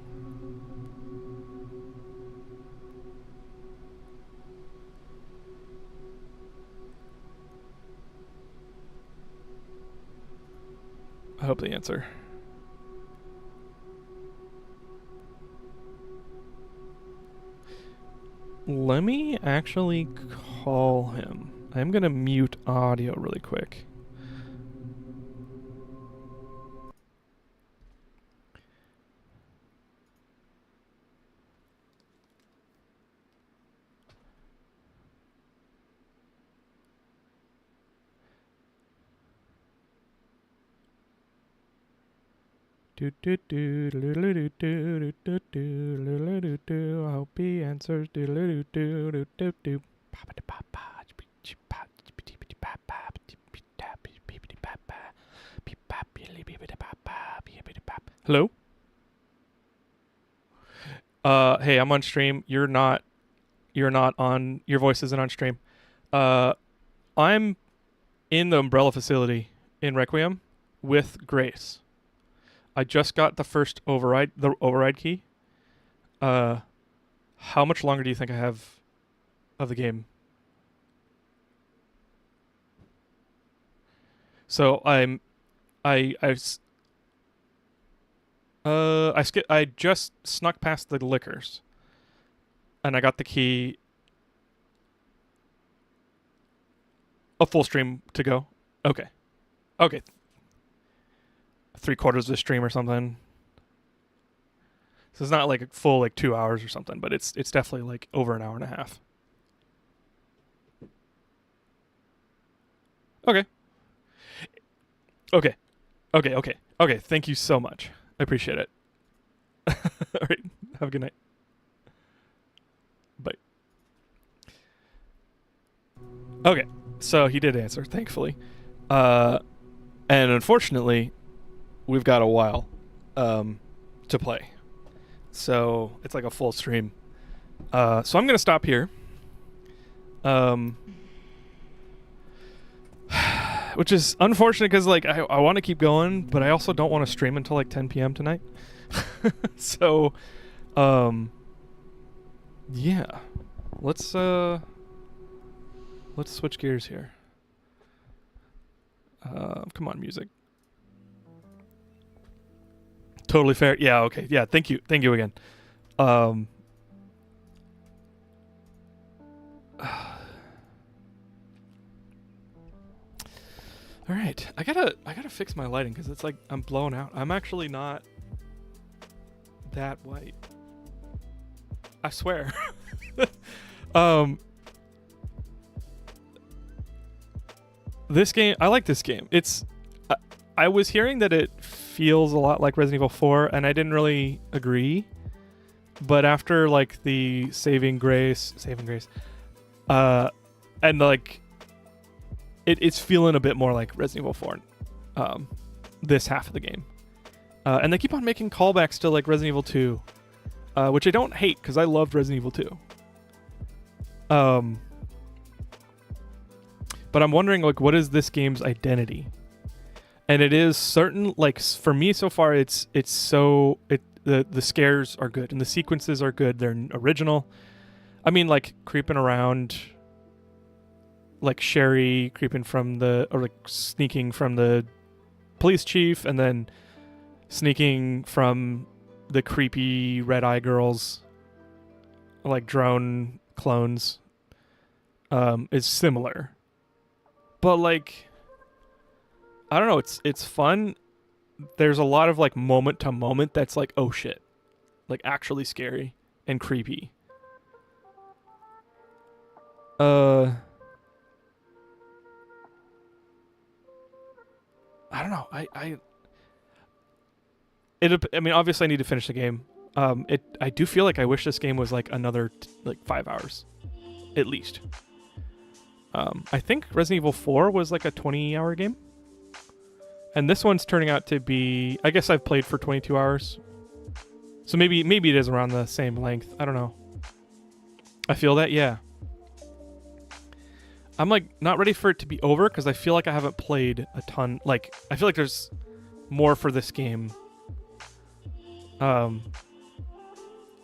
I hope they answer. Let me actually call him. I'm gonna mute audio really quick. Do do do do do do do do do do do. I hope he answers. Do do do do do do. Hello. Hey, I'm on stream. You're not. You're not on. Your voice isn't on stream. I'm in the Umbrella facility in Requiem with Grace. I just got the first override key. How much longer do you think I have of the game? So I just snuck past the liquors, and I got the key. A full stream to go. Okay. 3/4 of the stream or something. So it's not like a full like 2 hours or something, but it's definitely like over an hour and a half. Okay. Thank you so much. I appreciate it. All right. Have a good night. Bye. Okay. So he did answer, thankfully. And unfortunately, we've got a while to play. So it's like a full stream. So I'm going to stop here. Which is unfortunate because like I want to keep going, but I also don't want to stream until like 10 p.m. tonight. So yeah. Let's switch gears here. Come on, music. Totally fair. Yeah, okay. Yeah, thank you. Thank you again. All right. I gotta fix my lighting because it's like I'm blown out. I'm actually not that white. I swear. This game, I like this game. I was hearing that it feels a lot like Resident Evil 4, and I didn't really agree. But after like the saving grace, and like it's feeling a bit more like Resident Evil 4. This half of the game, and they keep on making callbacks to like Resident Evil 2, which I don't hate because I loved Resident Evil 2. But I'm wondering like what is this game's identity? And it is certain, like for me so far, the scares are good and the sequences are good. They're original. I mean, like creeping around, like Sherry creeping or like sneaking from the police chief, and then sneaking from the creepy red eye girls, like drone clones, is similar. But like, I don't know, it's fun. There's a lot of like moment to moment that's like, oh shit. Like actually scary and creepy. I don't know. I mean, obviously I need to finish the game. I do feel like I wish this game was like another 5 hours at least. I think Resident Evil 4 was like a 20-hour game. And this one's turning out to be, I guess I've played for 22 hours. So maybe it is around the same length. I don't know. I feel that, yeah. I'm like not ready for it to be over because I feel like I haven't played a ton. Like I feel like there's more for this game.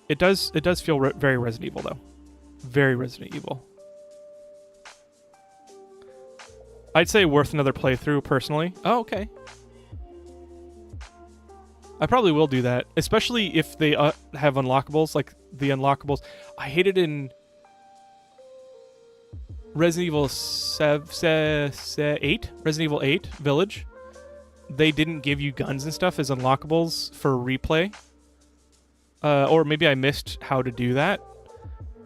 It does feel very Resident Evil though. Very Resident Evil. I'd say worth another playthrough personally. Oh, okay. I probably will do that, especially if they have unlockables, like the unlockables. I hate it in Resident Evil 8, Resident Evil 8 Village, they didn't give you guns and stuff as unlockables for replay. Or maybe I missed how to do that,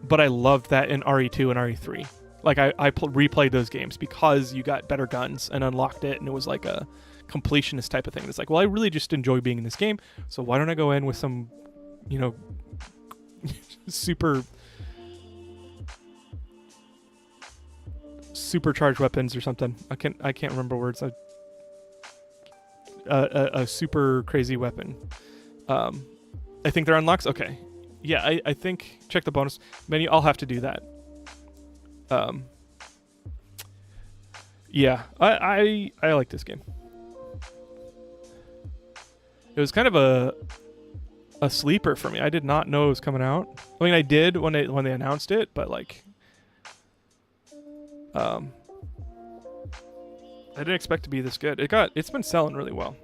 but I loved that in RE2 and RE3. Like, I replayed those games because you got better guns and unlocked it, and it was like a completionist type of thing. It's like, well, I really just enjoy being in this game, so why don't I go in with some, you know, supercharged weapons or something. I can't remember words. A super crazy weapon. I think they're unlocks. Okay, yeah. I think check the bonus menu. I'll have to do that. Yeah. I like this game. It was kind of a sleeper for me. I did not know it was coming out. I mean, I did when they announced it, but like, I didn't expect it to be this good. It's been selling really well.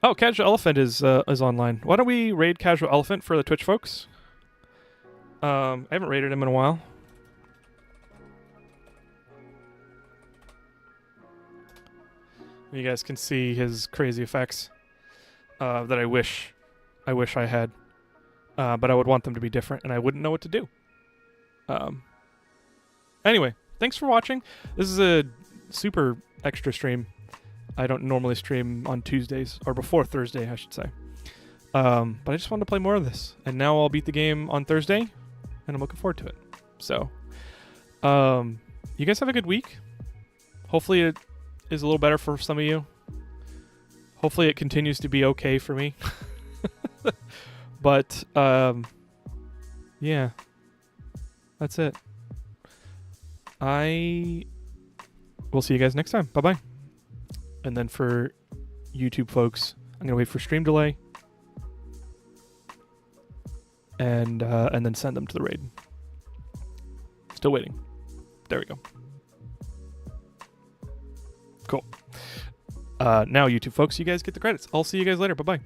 Oh, Casual Elephant is online. Why don't we raid Casual Elephant for the Twitch folks? I haven't raided him in a while. You guys can see his crazy effects that I wish I had, but I would want them to be different, and I wouldn't know what to do. Anyway, thanks for watching. This is a super extra stream. I don't normally stream on Tuesdays, or before Thursday, I should say. But I just wanted to play more of this, and now I'll beat the game on Thursday, and I'm looking forward to it. So, you guys have a good week. Hopefully it is a little better for some of you. Hopefully it continues to be okay for me. But, yeah. That's it. I will see you guys next time. Bye-bye. And then for YouTube folks, I'm going to wait for stream delay. And then send them to the raid. Still waiting. There we go. Cool. Now, YouTube folks, you guys get the credits. I'll see you guys later. Bye-bye.